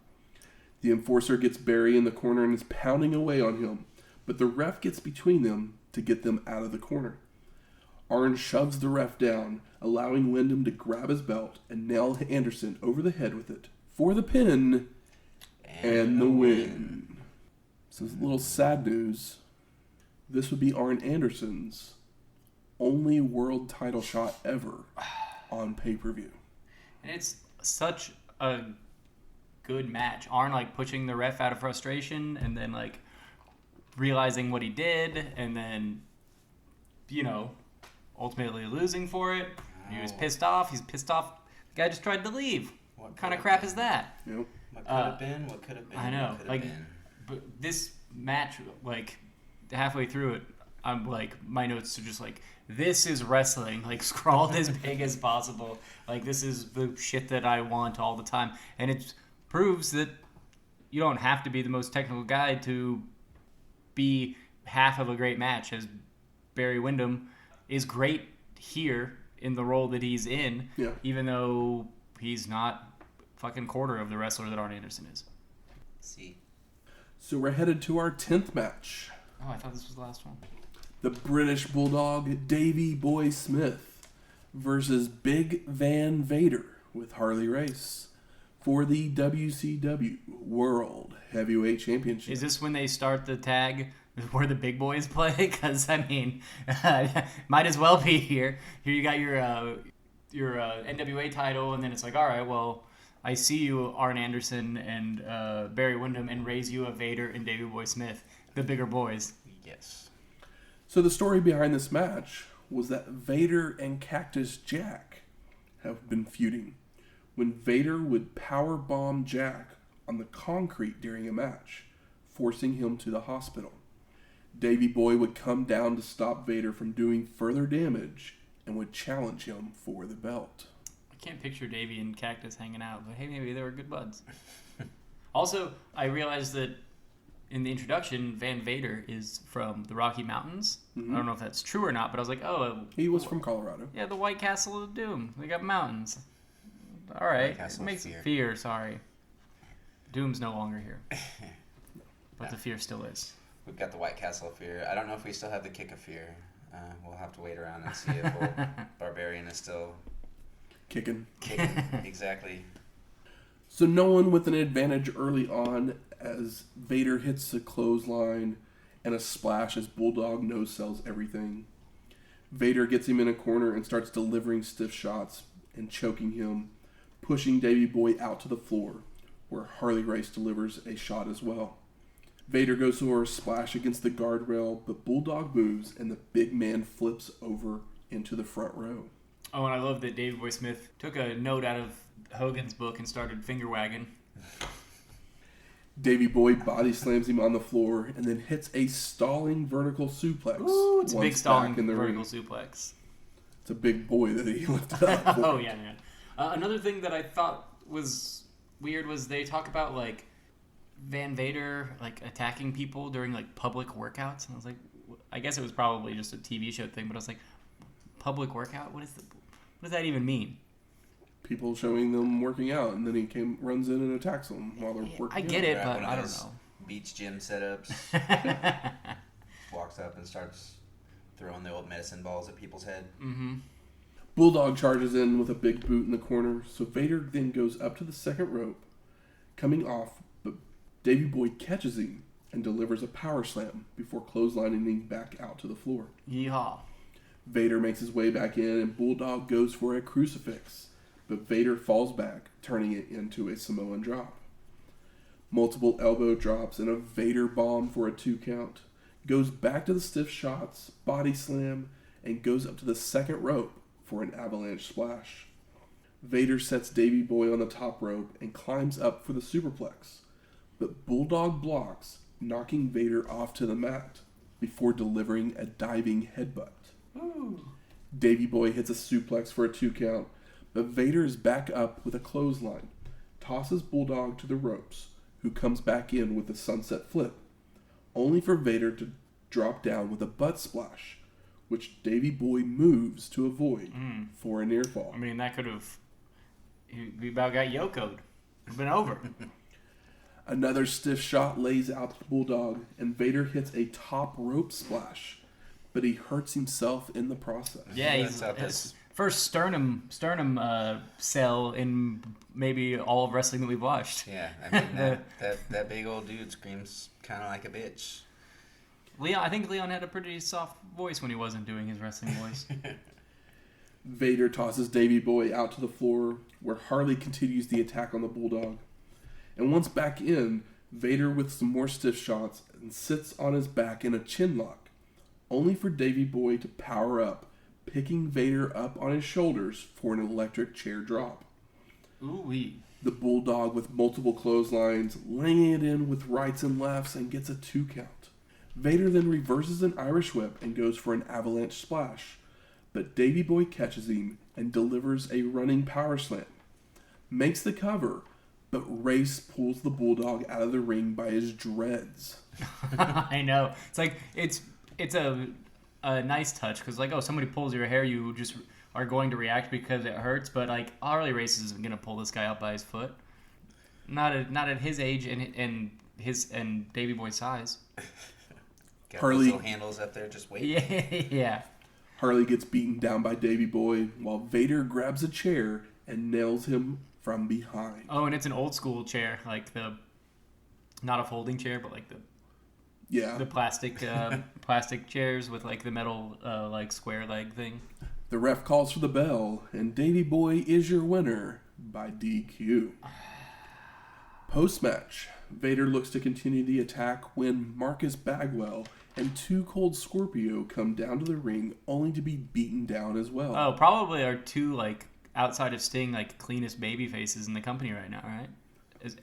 The enforcer gets Barry in the corner and is pounding away on him, but the ref gets between them to get them out of the corner. Arn shoves the ref down, allowing Wyndham to grab his belt and nail Anderson over the head with it for the pin and the win. So it's a little sad news. This would be Arn Anderson's only world title shot ever on pay-per-view. And it's such a good match. Arn pushing the ref out of frustration and then realizing what he did and then, ultimately losing for it. He was pissed off. He's pissed off. The guy just tried to leave. What kind of crap is that? Yep. What could have been? What could have been? I know. But this match, halfway through it, I'm my notes are just this is wrestling, scrawled as big as possible. This is the shit that I want all the time. And it proves that you don't have to be the most technical guy to be half of a great match, as Barry Windham is great here in the role that he's in, even though he's not fucking quarter of the wrestler that Arn Anderson is. See. So we're headed to our 10th match. Oh, I thought this was the last one. The British Bulldog Davey Boy Smith versus Big Van Vader with Harley Race for the WCW World Heavyweight Championship. Is this when they start the tag where the big boys play? Because, might as well be here. Here you got your NWA title, and then it's all right, well, I see you, Arn Anderson and Barry Windham, and raise you a Vader and Davey Boy Smith, the bigger boys. Yes. So the story behind this match was that Vader and Cactus Jack have been feuding when Vader would power bomb Jack on the concrete during a match, forcing him to the hospital. Davey Boy would come down to stop Vader from doing further damage and would challenge him for the belt. I can't picture Davey and Cactus hanging out, but hey, maybe they were good buds. Also, I realized that in the introduction, Van Vader is from the Rocky Mountains. Mm-hmm. I don't know if that's true or not, but I was oh. He was from Colorado. Yeah, the White Castle of Doom. They got mountains. All right. It makes fear, sorry. Doom's no longer here. But the fear still is. We've got the White Castle of Fear. I don't know if we still have the Kick of Fear. We'll have to wait around and see if Barbarian is still kicking. Exactly. So no one with an advantage early on, as Vader hits a clothesline and a splash as Bulldog no-sells everything. Vader gets him in a corner and starts delivering stiff shots and choking him, pushing Davey Boy out to the floor, where Harley Race delivers a shot as well. Vader goes for a splash against the guardrail, but Bulldog moves and the big man flips over into the front row. Oh, and I love that Davey Boy Smith took a note out of Hogan's book and started finger wagging. Davey Boy body slams him on the floor and then hits a stalling vertical suplex. Ooh, it's a big stalling vertical suplex. It's a big boy that he lifted up. Oh, yeah, man. Another thing that I thought was weird was they talk about, Van Vader, attacking people during, public workouts. And I was I guess it was probably just a TV show thing, but I was public workout? What does that even mean? People showing them working out, and then he runs in and attacks them while they're working I get it, but I don't know. Beach gym setups. Walks up and starts throwing the old medicine balls at people's head. Mm-hmm. Bulldog charges in with a big boot in the corner, so Vader then goes up to the second rope, coming off, but Davey Boy catches him and delivers a power slam before clotheslining him back out to the floor. Yeehaw. Vader makes his way back in, and Bulldog goes for a crucifix, but Vader falls back, turning it into a Samoan drop. Multiple elbow drops and a Vader bomb for a 2 count. Goes back to the stiff shots, body slam, and goes up to the second rope for an avalanche splash. Vader sets Davey Boy on the top rope and climbs up for the superplex, but Bulldog blocks, knocking Vader off to the mat before delivering a diving headbutt. Ooh. Davey Boy hits a suplex for a 2 count, but Vader is back up with a clothesline, tosses Bulldog to the ropes, who comes back in with a sunset flip, only for Vader to drop down with a butt splash, which Davey Boy moves to avoid for a near fall. I mean, that could have... We about got Yoko'd. It's been over. Another stiff shot lays out the Bulldog, and Vader hits a top rope splash, but he hurts himself in the process. Yeah, he's his first sternum cell in maybe all of wrestling that we've watched. Yeah, I mean, that big old dude screams kind of like a bitch. I think Leon had a pretty soft voice when he wasn't doing his wrestling voice. Vader tosses Davey Boy out to the floor, where Harley continues the attack on the Bulldog. And once back in, Vader with some more stiff shots and sits on his back in a chin lock, only for Davey Boy to power up, picking Vader up on his shoulders for an electric chair drop. Ooh-wee. The Bulldog with multiple clotheslines, laying it in with rights and lefts, and gets a 2 count. Vader then reverses an Irish whip and goes for an avalanche splash, but Davey Boy catches him and delivers a running power slam. Makes the cover, but Race pulls the Bulldog out of the ring by his dreads. I know. It's like, it's a nice touch, because like, oh, somebody pulls your hair, you just are going to react because it hurts, but like, Harley Race isn't going to pull this guy out by his foot. Not at his age and Davey Boy's size. Got Harley those little handles up there just waiting. Yeah. Harley gets beaten down by Davey Boy, while Vader grabs a chair and nails him from behind. Oh, and it's an old school chair, like not a folding chair, but like the plastic chairs with like the metal like square leg thing. The ref calls for the bell, and Davey Boy is your winner by DQ. Post-match, Vader looks to continue the attack when Marcus Bagwell and Too Cold Scorpio come down to the ring, only to be beaten down as well. Oh, probably our two, like, outside of Sting, like, cleanest baby faces in the company right now, right?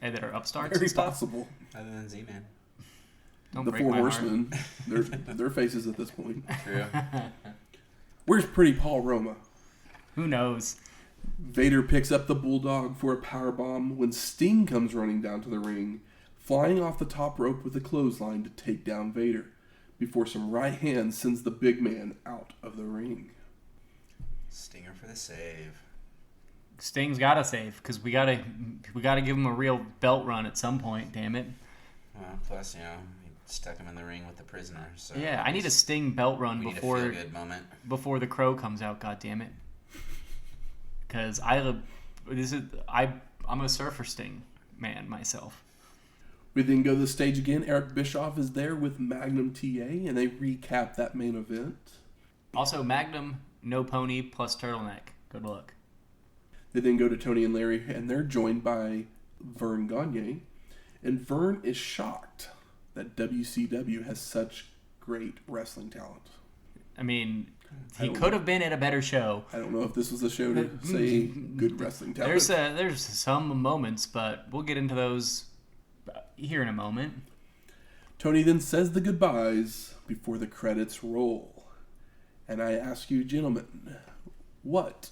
That are upstarts Very and stuff? possible. Other than Z-Man. Don't The break Four my heart. Horsemen, their faces at this point. True. Where's pretty Paul Roma? Who knows? Vader picks up the Bulldog for a powerbomb when Sting comes running down to the ring, flying off the top rope with a clothesline to take down Vader, before some right hand sends the big man out of the ring. Stinger for the save. Sting's gotta save, because we gotta give him a real belt run at some point, damn it. Well, plus, he stuck him in the ring with the prisoner. So Yeah, I need a Sting belt run we before need a feel-good moment. before the Crow comes out, god damn it. Because I'm a surfer Sting man myself. We then go to the stage again. Eric Bischoff is there with Magnum TA, and they recap that main event. Also, Magnum, no pony, plus turtleneck. Good luck. They then go to Tony and Larry, and they're joined by Verne Gagne. And Verne is shocked that WCW has such great wrestling talent. I mean, he could have been at a better show. I don't know if this was a show to say good wrestling talent. There's some moments, but we'll get into those here in a moment. Tony then says the goodbyes before the credits roll. And I ask you, gentlemen, what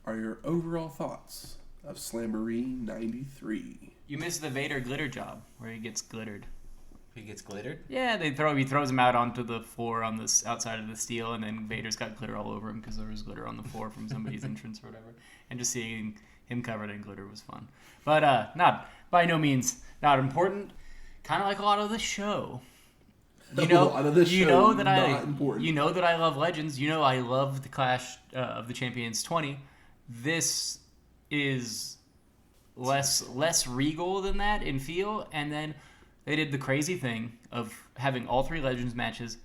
are your overall thoughts of Slamboree 93? You missed the Vader glitter job, where he gets glittered. He gets glittered? Yeah, he throws him out onto the floor on this outside of the steel, and then Vader's got glitter all over him because there was glitter on the floor from somebody's entrance or whatever. And just seeing him covered in glitter was fun. But not by no means not important. Kind of like a lot of the show. You know, a lot of this you show know that not important. you know that I love Legends. You know I love the Clash of the Champions 20. This is less regal than that in feel, and then they did the crazy thing of having all 3 Legends matches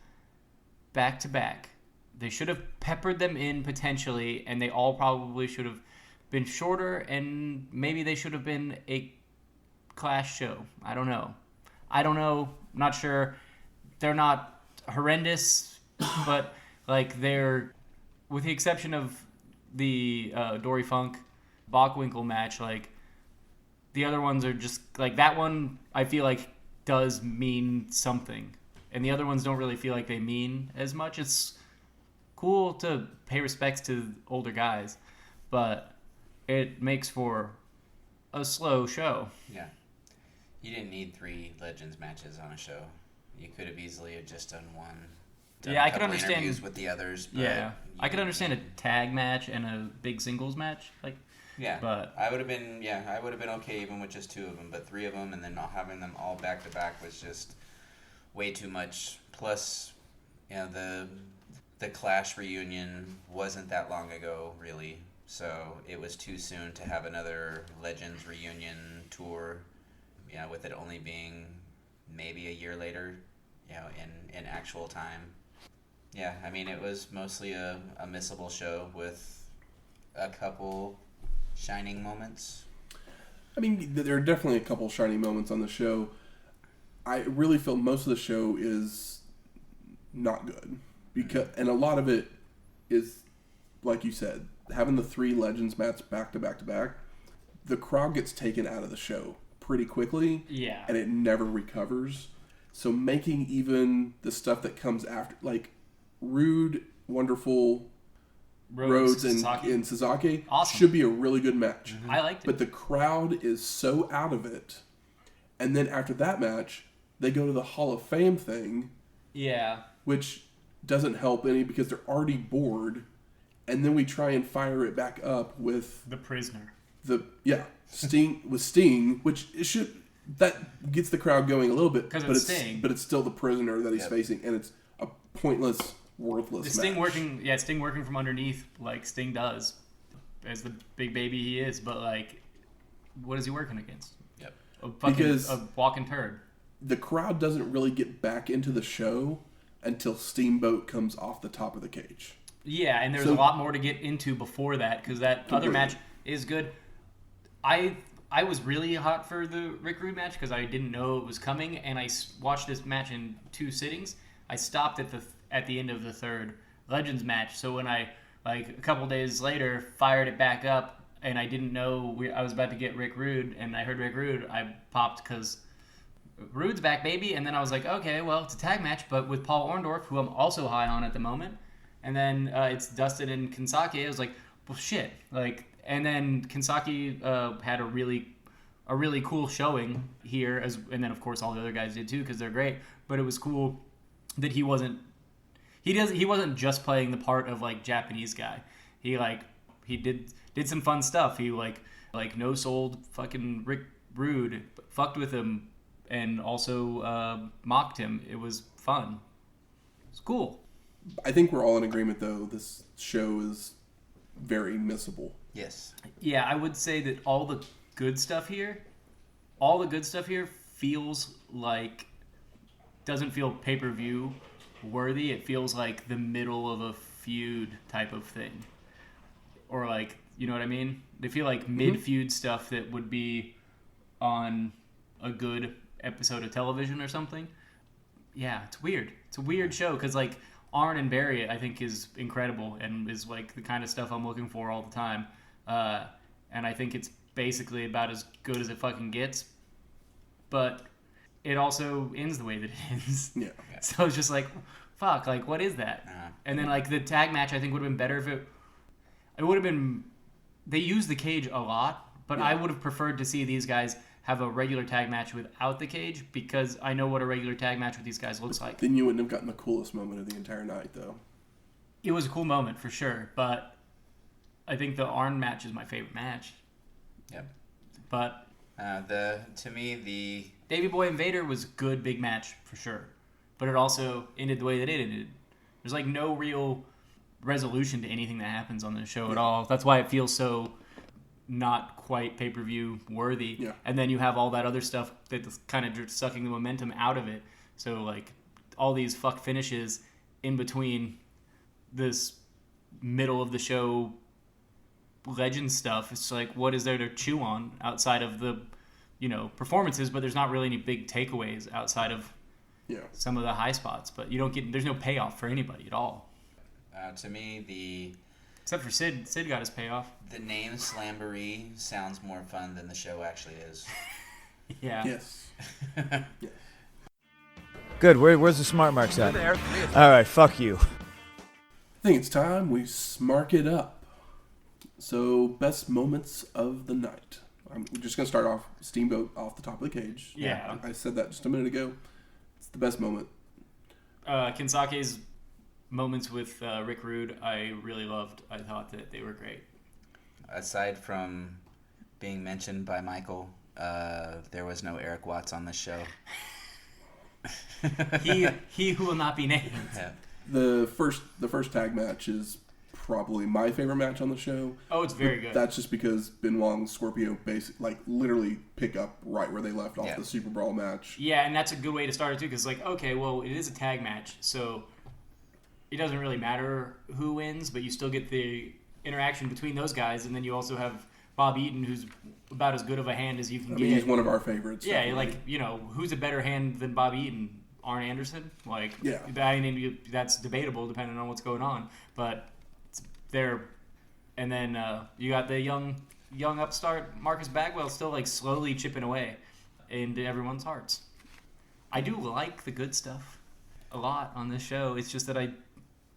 back to back. They should have peppered them in potentially, and they all probably should have been shorter, and maybe they should have been a Clash show. I don't know. Not sure. They're not horrendous, but like they're, with the exception of the Dory Funk Bockwinkel match, like the other ones are just like that one. I feel like does mean something, and the other ones don't really feel like they mean as much. It's cool to pay respects to older guys, but it makes for a slow show. Yeah. You didn't need 3 Legends matches on a show. You could have easily just done one. Yeah, I could understand interviews with the others. But yeah, I could understand a tag match and a big singles match, like. Yeah, but I would have been okay even with just 2 of them, but 3 of them and then not having them all back to back was just way too much. Plus, you know, the Clash reunion wasn't that long ago, really, so it was too soon to have another Legends reunion tour. You know, with it only being maybe a year later, you know, in actual time. Yeah, I mean, it was mostly a missable show with a couple shining moments. I mean, there are definitely a couple shining moments on the show. I really feel most of the show is not good, and a lot of it is, like you said, having the 3 Legends matches back to back to back. The crowd gets taken out of the show pretty quickly, yeah, and it never recovers. So making even the stuff that comes after, like Rude, Wonderful, Rhodes and Sasaki, awesome, should be a really good match. Mm-hmm. I liked it. But the crowd is so out of it. And then after that match, they go to the Hall of Fame thing. Yeah. Which doesn't help any because they're already bored. And then we try and fire it back up with The Prisoner. Sting, which it should, that gets the crowd going a little bit, but it's Sting. But it's still the prisoner that he's facing, and it's a pointless, worthless Sting match. Sting working from underneath like Sting does, as the big baby he is. But like, what is he working against? Yep. A walking turd. The crowd doesn't really get back into the show until Steamboat comes off the top of the cage. Yeah, and there's a lot more to get into before that because that other match is good. I was really hot for the Rick Rude match because I didn't know it was coming, and I watched this match in 2 sittings. I stopped at the end of the 3rd Legends match, so when I, like, a couple days later, fired it back up, and I didn't know I was about to get Rick Rude, and I heard Rick Rude, I popped because Rude's back, baby, and then I was like, okay, well, it's a tag match, but with Paul Orndorff, who I'm also high on at the moment, and then it's Dustin and Kiniski. I was like, well, shit, like. And then Kiniski had a really cool showing here, and then of course all the other guys did too because they're great. But it was cool that he wasn't just playing the part of like Japanese guy. He did some fun stuff. He like no sold fucking Rick Rude, fucked with him, and also mocked him. It was fun. It's cool. I think we're all in agreement though. This show is very missable. Yes. Yeah, I would say that all the good stuff here feels like, doesn't feel pay-per-view worthy. It feels like the middle of a feud type of thing. Or like, you know what I mean? They feel like mid-feud stuff that would be on a good episode of television or something. Yeah, it's weird. It's a weird show because like Arn and Barry, I think, is incredible and is like the kind of stuff I'm looking for all the time. And I think it's basically about as good as it fucking gets. But it also ends the way that it ends. Yeah. So it's just like, fuck, like, what is that? And then, like, the tag match, I think, would have been better if it would have been... They use the cage a lot, but I would have preferred to see these guys have a regular tag match without the cage because I know what a regular tag match with these guys looks like. Then you wouldn't have gotten the coolest moment of the entire night, though. It was a cool moment, for sure, but I think the Arn match is my favorite match. Yep. But... to me, the... Davey Boy and Vader was good big match, for sure. but it also ended the way that it ended. There's like no real resolution to anything that happens on the show at all. That's why it feels so not quite pay-per-view worthy. Yeah. And then you have all that other stuff that's kind of just sucking the momentum out of it. So like all these fuck finishes in between this middle of the show legend stuff. It's like, what is there to chew on outside of the, performances? But there's not really any big takeaways outside of some of the high spots. But there's no payoff for anybody at all. To me, except for Sid. Sid got his payoff. The name Slamboree sounds more fun than the show actually is. Yeah. Yes. Yes. Good. Where's the smart marks at? There. All right. Fuck you. I think it's time we smark it up. So, best moments of the night. We're just going to start off Steamboat off the top of the cage. Yeah. I said that just a minute ago. It's the best moment. Kinsake's moments with Rick Rude, I really loved. I thought that they were great. Aside from being mentioned by Michael, there was no Eric Watts on this show. he who will not be named. Yeah. The first tag match is probably my favorite match on the show. Oh, it's very good. That's just because Benoit and Scorpio literally pick up right where they left off the Super Brawl match. Yeah, and that's a good way to start it too, because okay, well, it is a tag match, so it doesn't really matter who wins, but you still get the interaction between those guys, and then you also have Bob Eaton, who's about as good of a hand as you can get. He's one of our favorites. Yeah, definitely. who's a better hand than Bob Eaton? Arn Anderson? That's debatable depending on what's going on, but they're, and then you got the young upstart Marcus Bagwell still slowly chipping away into everyone's hearts. I do like the good stuff a lot on this show. It's just that I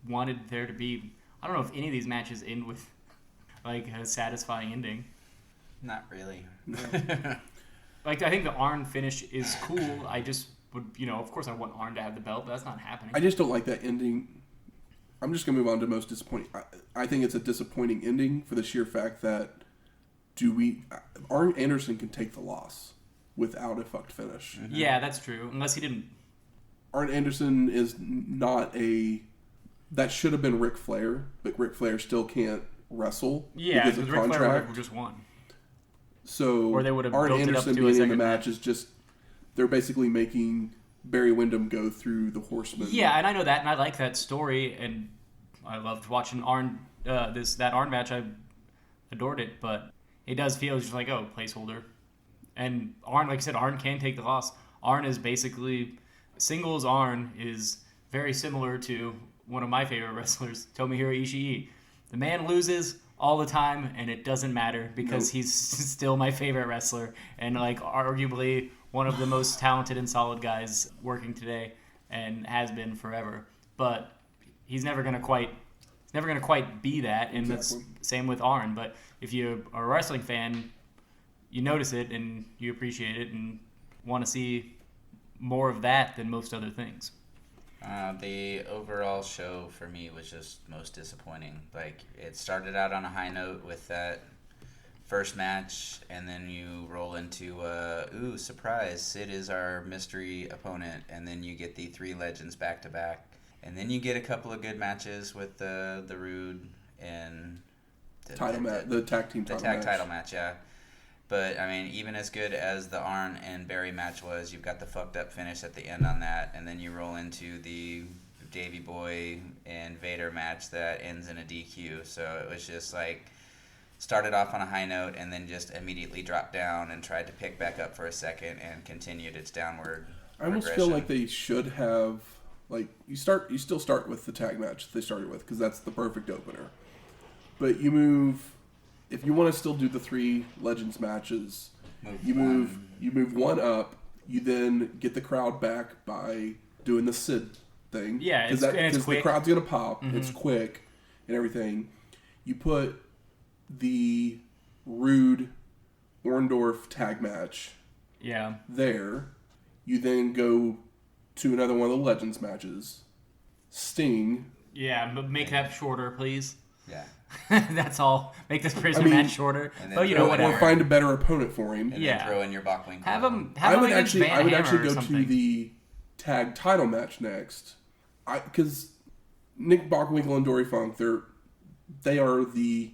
wanted there to be, I don't know if any of these matches end with a satisfying ending. Not really. No. I think the Arn finish is cool. I just would, of course I want Arn to have the belt, but that's not happening. I just don't like that ending. I'm just going to move on to most disappointing. I think it's a disappointing ending for the sheer fact that Arn Anderson can take the loss without a fucked finish. Mm-hmm. Yeah, that's true. Unless he didn't. Arn Anderson is not that should have been Ric Flair, but Ric Flair still can't wrestle because of Ric contract. Flair just won. So or they would have Arn built Anderson it up to being a in the match match is just, they're basically making Barry Windham go through the Horsemen. Yeah, and I know that, and I like that story, and I loved watching Arn that Arn match. I adored it, but it does feel just placeholder. And Arn, like I said, Arn can take the loss. Arn is basically singles. Arn is very similar to one of my favorite wrestlers, Tomohiro Ishii. The man loses all the time, and it doesn't matter because he's still my favorite wrestler, and arguably one of the most talented and solid guys working today, and has been forever. But he's never gonna quite be that, and that's same with Arn. But if you are a wrestling fan, you notice it and you appreciate it and want to see more of that than most other things. The overall show for me was just most disappointing. It started out on a high note with that first match, and then you roll into surprise, Sid is our mystery opponent, and then you get the three legends back to back, and then you get a couple of good matches with the Rude and the tag team title match. Yeah. But, even as good as the Arn and Barry match was, you've got the fucked up finish at the end on that, and then you roll into the Davey Boy and Vader match that ends in a DQ. So it was just started off on a high note and then just immediately dropped down and tried to pick back up for a second and continued its downward I almost feel like they should have, you still start with the tag match they started with because that's the perfect opener. But you move... If you want to still do the three Legends matches, you move one up. You then get the crowd back by doing the Sid thing. Yeah, it's quick. The crowd's gonna pop. Mm-hmm. It's quick and everything. You put the Rude Orndorff tag match. Yeah. There, you then go to another one of the Legends matches. Sting. Yeah, but make that shorter, please. Yeah. That's all. Make this prisoner match shorter. But whatever. Or find a better opponent for him. And then throw in your Bockwinkel. Have him. I would actually go to tag title match next, because Nick Bockwinkel and Dory Funk, they are the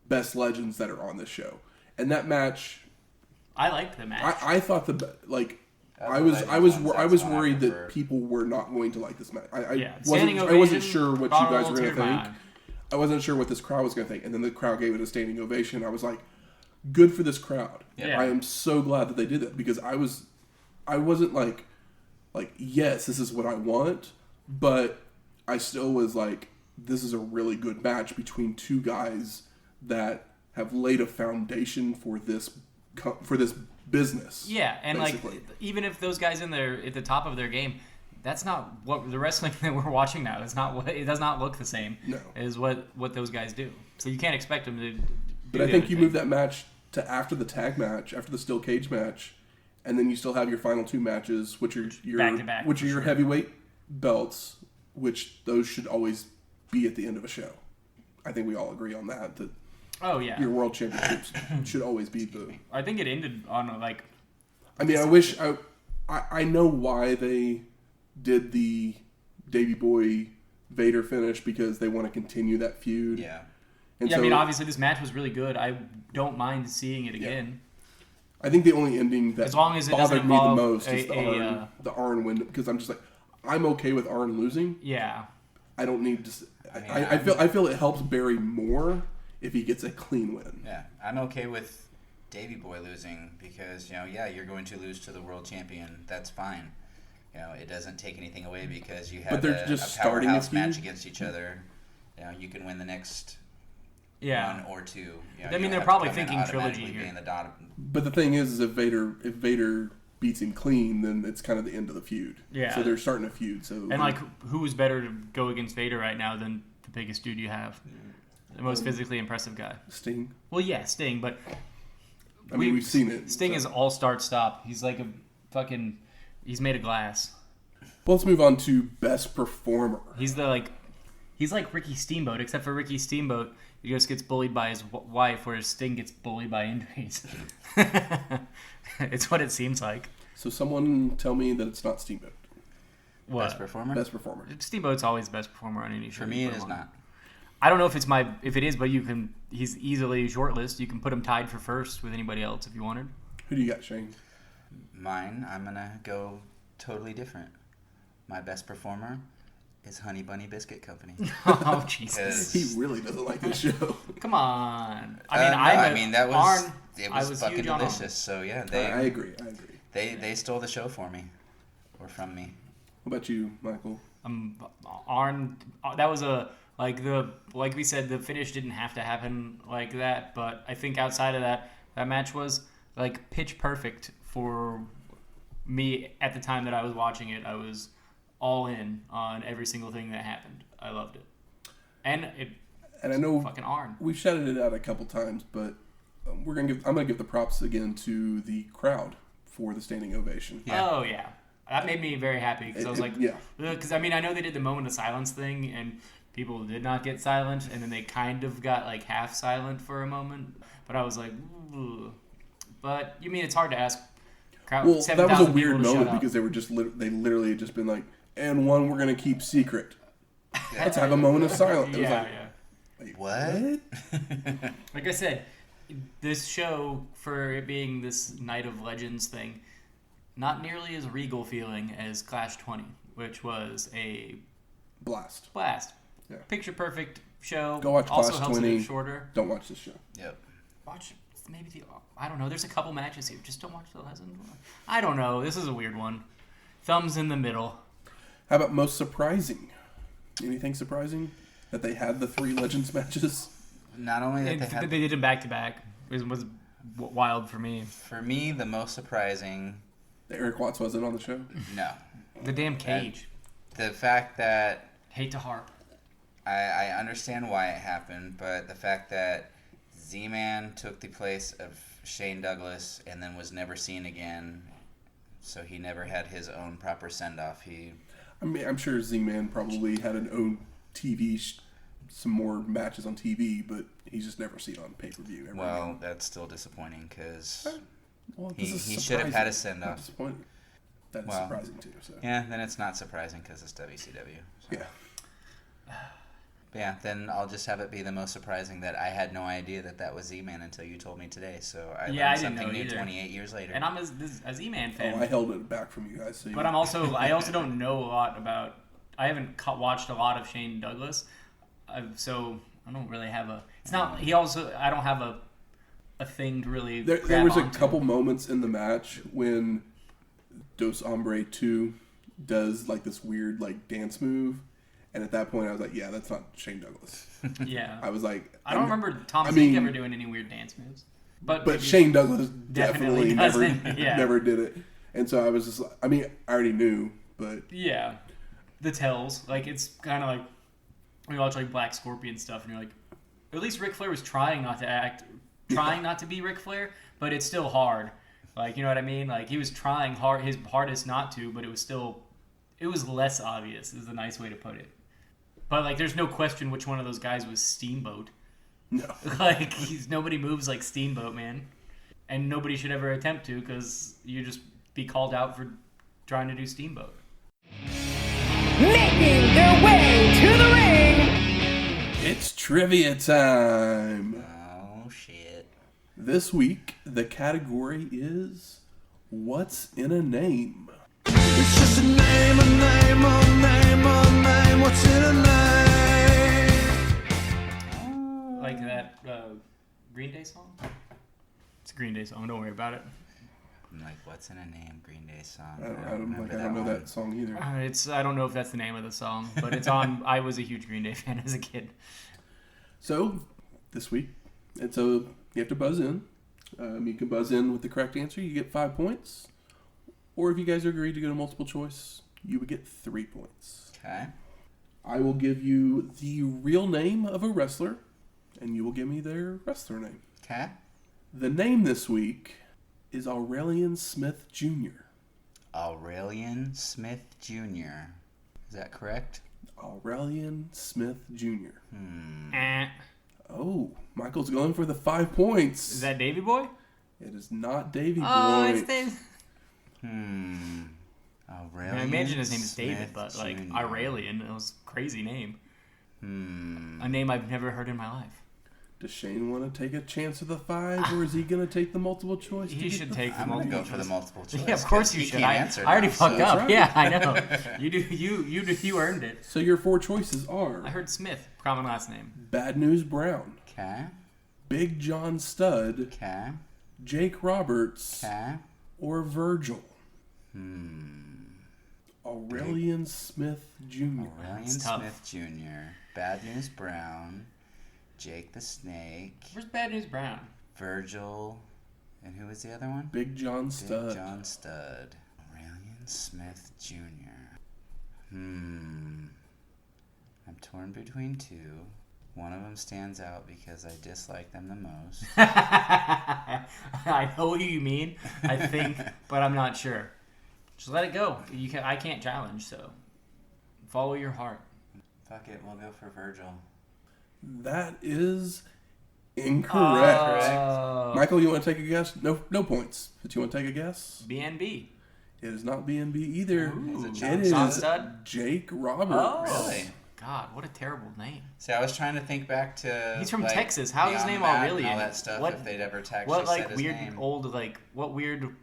best legends that are on this show, and that match. I liked the match. I thought I was worried that people were not going to like this match. I wasn't sure what you guys were going to think. I wasn't sure what this crowd was going to think, and then the crowd gave it a standing ovation. I was like, good for this crowd. Yeah. I am so glad that they did that, because I wasn't like yes, this is what I want, but I still was like, this is a really good match between two guys that have laid a foundation for this business. Yeah, and basically. like, even if those guys at the top of their game, that's not what the wrestling that we're watching now. It does not look the same as what those guys do. So you can't expect them to. But I think you move that match to after the tag match, after the steel cage match, and then you still have your final two matches, which are your back-to-back, which are your heavyweight belts, which those should always be at the end of a show. I think we all agree on that. Oh yeah, your world championships should always be the. I think it ended on like. I mean, I know why they did the Davey Boy Vader finish, because they want to continue that feud. Yeah. And I mean, obviously this match was really good. I don't mind seeing it again. I think the only ending that as long as it bothered me the most is the Arn win, because I'm just like, I'm okay with Arn losing. Yeah. I don't need to. I feel it helps Barry more if he gets a clean win. Yeah, I'm okay with Davey Boy losing, because you're going to lose to the world champion. That's fine. It doesn't take anything away, because you have a powerhouse match against each other. You can win the next one or two. I mean, they're probably thinking trilogy here. But the thing is if Vader beats him clean, then it's kind of the end of the feud. Yeah. So they're starting a feud. And like, who's better to go against Vader right now than the biggest dude you have? The most physically impressive guy. Sting. Well, yeah, Sting, but we've seen it. Sting is all start stop. He's like a fucking. He's made of glass. Well, let's move on to best performer. He's like Ricky Steamboat, except for Ricky Steamboat, he just gets bullied by his wife, whereas Sting gets bullied by injuries. It's what it seems like. So someone tell me that it's not Steamboat. What? Best performer? Best performer. Steamboat's always the best performer on any show. For me, it is not. I don't know if it is, but he's easily shortlist. You can put him tied for first with anybody else if you wanted. Who do you got, Shane? Mine, I'm going to go totally different. My best performer is Honey Bunny Biscuit Company. Oh, Jesus. He really doesn't like this show. Come on. That was fucking delicious. So, yeah. I agree. They stole the show for me. Or from me. What about you, Michael? Arn, that was like we said, the finish didn't have to happen like that, but I think outside of that match was like pitch perfect for me at the time that I was watching it. I was all in on every single thing that happened. I loved it. And I know fucking Arn. We've shouted it out a couple times, but I'm gonna give the props again to the crowd for the standing ovation. Yeah. Oh yeah, that made me very happy, because I was because I know they did the moment of silence thing, and people did not get silent, and then they kind of got like half silent for a moment, but I was like, ooh. But you mean it's hard to ask. Well, that was a weird moment, because they were they literally had just been like, and one we're gonna keep secret. Let's have a moment of silence. Wait, what? Like I said, this show, for it being this Night of Legends thing, not nearly as regal feeling as Clash 20, which was a blast. Yeah. Picture perfect show. Go watch also Clash helps 20. It shorter. Don't watch this show. Yep. Watch maybe I don't know. There's a couple matches here. Just don't watch the Legends. I don't know. This is a weird one. Thumbs in the middle. How about most surprising? Anything surprising? That they had the 3 Legends matches? Not only that they did them back to back. It was wild for me. For me, the most surprising... That Eric Watts wasn't on the show? No. The damn cage. The fact that... Hate to harp. I understand why it happened, but the fact that Z-Man took the place of Shane Douglas and then was never seen again, so he never had his own proper send-off. I'm sure Z-Man probably had an own TV, some more matches on TV, but he's just never seen on pay-per-view. Well, that's still disappointing, because well, he should have had a send-off. that is surprising too. So. Yeah, then it's not surprising because it's WCW. So. Yeah. But yeah, then I'll just have it be the most surprising that I had no idea that was Z-Man until you told me today. So I learned something new 28 years later. And I'm a Z-Man fan. Oh, I held it back from you guys. So but I also don't know a lot about. I haven't watched a lot of Shane Douglas, so I don't really have a. It's not. He also. I don't have a thing to really. There was a couple moments in the match when Dos Hombre 2 does like this weird like dance move. And at that point, I was like, yeah, that's not Shane Douglas. Yeah. I was like... I don't remember Tom Zink ever doing any weird dance moves. But Shane Douglas definitely never did it. And so I was just like... I mean, I already knew, but... Yeah. The tells. Like, it's kind of like... When you watch, like, Black Scorpion stuff, and you're like... At least Ric Flair was trying not to be Ric Flair, but it's still hard. Like, you know what I mean? Like, he was trying his hardest not to, but it was still... It was less obvious, is the nice way to put it. But, like, there's no question which one of those guys was Steamboat. No. Like, nobody moves like Steamboat, man. And nobody should ever attempt to, because you just be called out for trying to do Steamboat. Making their way to the ring! It's trivia time! Oh, shit. This week, the category is... What's in a name? It's just a name, what's in a name? Like that Green Day song? It's a Green Day song, don't worry about it. I'm like, what's in a name? Green Day song. I don't know that song either. I don't know if that's the name of the song, but it's on. I was a huge Green Day fan as a kid. So, this week, and so you have to buzz in. You can buzz in with the correct answer, you get 5 points. Or if you guys agree to go to multiple choice, you would get 3 points. Okay. I will give you the real name of a wrestler, and you will give me their wrestler name. Okay. The name this week is Aurelian Smith Jr. Aurelian Smith Jr. Is that correct? Aurelian Smith Jr. Eh. Oh, Michael's going for the 5 points. Is that Davey Boy? It is not Davey Boy. Oh, it's Davey. Aurelian I imagine his name is Smith David, but like Jr. Aurelian, it was a crazy name. A name I've never heard in my life. Does Shane want to take a chance with the 5, or is he going to take the multiple choice? He should take the I'm going to multiple go for the choice. multiple choice. Yeah, of course you he should. can't I answer already now, fucked so- up. right. Yeah, I know. You earned it. So your 4 choices are I heard Smith, common last name. Bad News Brown, Okay. Big John Studd, Okay. Jake Roberts, Okay. or Virgil. Aurelian Smith Jr. Aurelian tough. Smith Jr. Bad News Brown. Jake the Snake. Where's Bad News Brown? Virgil. And who was the other one? Big John Studd. Big John Studd. Aurelian Smith Jr. I'm torn between 2. One of them stands out because I dislike them the most. I know what you mean, I think, but I'm not sure. Just let it go. I can't challenge, so follow your heart. Fuck it, we'll go for Virgil. That is incorrect. Oh. Michael, you want to take a guess? No points. But you want to take a guess? BNB. It is not B&B either. Is it It John is Studd? Jake Roberts. Oh. Really? God, what a terrible name. See, I was trying to think back to. He's from like, Texas. How is his Beyond name the Mat Aurelian? And all that stuff. What- if they'd ever actually What said like his weird name. old what weird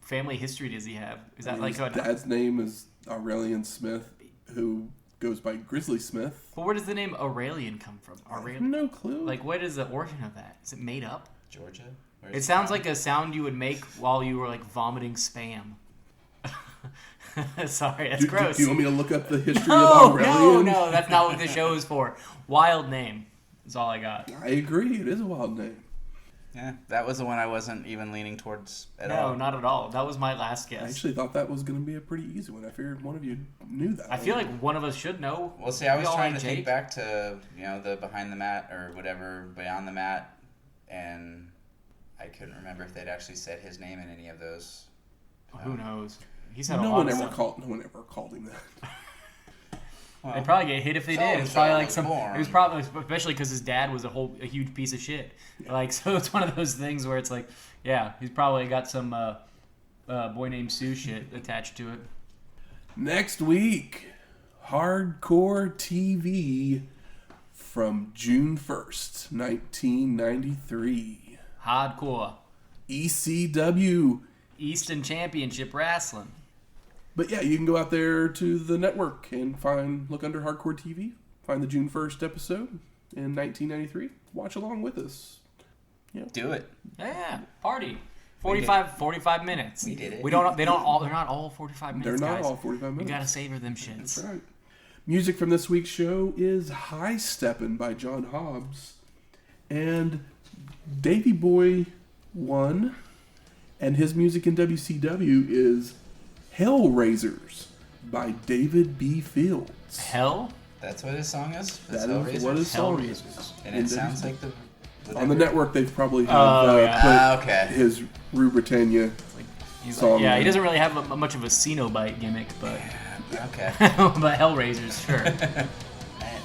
family history does he have? Is that like His a dad's name is Aurelian Smith, who goes by Grizzly Smith. Well, where does the name Aurelian come from? Aurelian? No clue. Like, what is the origin of that? Is it made up? Georgia? Where's It sounds like a sound you would make while you were like vomiting spam. Sorry, that's gross. Do you want me to look up the history No, of Aurelian? no, that's not what the show is for. Wild name is all I got. I agree. It is a wild name. Yeah, that was the one I wasn't even leaning towards at all. No, not at all. That was my last I guess. actually thought that was going to be a pretty easy one. I figured one of you knew that. I feel like one of us should know. Well, see, I We was all trying like to think Jake. back to, the behind the mat or whatever, beyond the mat, and I couldn't remember if they'd actually said his name in any of those. Who knows? He's had a no lot one of ever stuff. called. No one ever called him that. Well, They'd probably get hit if they So did. It's and probably so like was some. born. It was probably especially because his dad was a huge piece of shit. Like so, it's one of those things where it's like, yeah, he's probably got some Boy Named Sue shit attached to it. Next week, Hardcore TV from June 1st, 1993. Hardcore. ECW. Easton Championship Wrestling. But yeah, you can go out there to the network and look under Hardcore TV, find the June 1st episode in 1993. Watch along with us. Yeah. Do it. Yeah, party. 45 minutes. We did it. They're not all 45 minutes. They're not guys. all 45 minutes. You gotta savor them shits. That's right. Music from this week's show is High Steppin' by John Hobbs. And Davey Boy 1 and his music in WCW is Hellraisers by David B. Fields. Hell? That's what his song is? It's That is what his song is. Hellraisers. And it sounds like the... On the network, they've probably Oh, yeah. put okay. his Rue Britannia song. Yeah, he doesn't really have much of a Cenobite gimmick, but Okay. but Hellraisers, sure. I didn't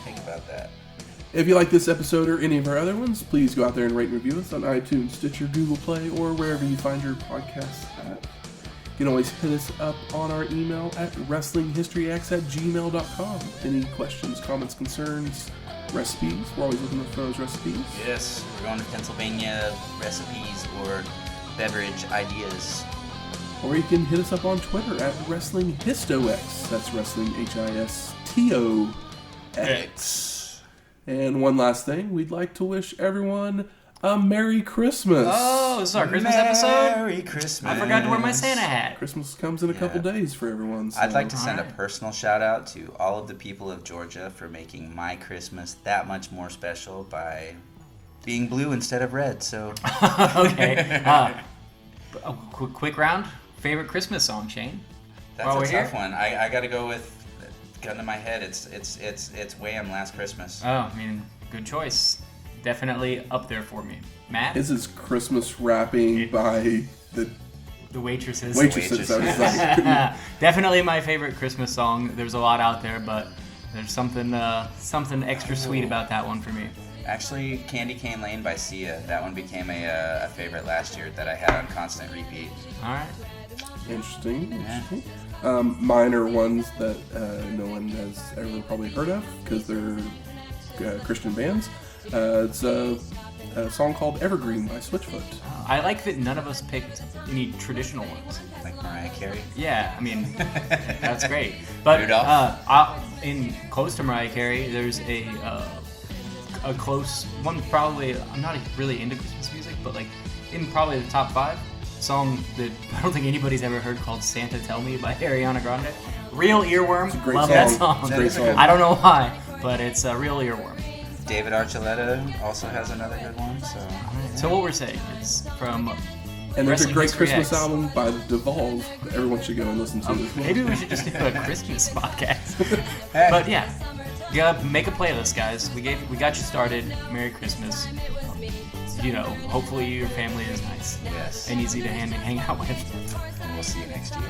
think about that. If you like this episode or any of our other ones, please go out there and rate and review us on iTunes, Stitcher, Google Play, or wherever you find your podcasts at. You can always hit us up on our email at wrestlinghistoryx@gmail.com. Any questions, comments, concerns, recipes? We're always looking for those recipes. Yes, we're going to Pennsylvania. Recipes or beverage ideas. Or you can hit us up on Twitter at WrestlingHistoX. That's Wrestling HISTOX. And one last thing, we'd like to wish everyone a Merry Christmas. Oh, this is our Christmas episode? Merry Christmas. I forgot to wear my Santa hat. Christmas comes in a couple days for everyone. So. I'd like to send a Alright. personal shout out to all of the people of Georgia for making my Christmas that much more special by being blue instead of red. So Okay. A quick round. Favorite Christmas song, Shane? that's While a we're tough here? one. I got to go with gun to my head. It's Wham! Last Christmas. Oh, I mean, good choice. Definitely up there for me. Matt? This is Christmas rapping by the The Waitresses. waitresses. I was like, Definitely my favorite Christmas song. There's a lot out there, but there's something extra sweet about that one for me. Actually, Candy Cane Lane by Sia. That one became a favorite last year that I had on constant repeat. All right. interesting. Minor ones that no one has ever probably heard of because they're Christian bands. It's a song called Evergreen by Switchfoot. I like that none of us picked any traditional ones. Like Mariah Carey. Yeah, I mean, that's great. But Rudolph? in close to Mariah Carey, there's a close one. Probably, I'm not really into Christmas music, but like in probably the top 5 song that I don't think anybody's ever heard called "Santa Tell Me" by Ariana Grande. Real earworm. It's a great Love song. that song. It's a great song. I don't know why, but it's a real earworm. David Archuleta also has another good one. So what we're saying is from. And there's a Wrestling great History Christmas X. album by the Devolve that everyone should go and listen to. as well. Maybe we should just do a Christmas podcast. Hey. But yeah, you gotta make a playlist, guys. We got you started. Merry Christmas. You know, hopefully your family is nice Yes. and easy to hang out with. And we'll see you next year.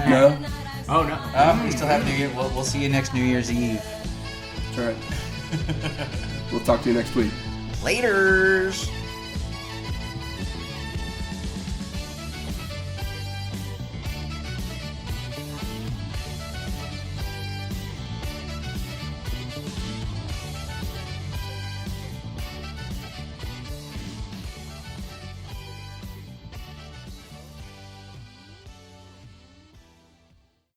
No? Oh no. We still have New Year. We'll see you next New Year's Eve. That's right. We'll talk to you next week. Laters.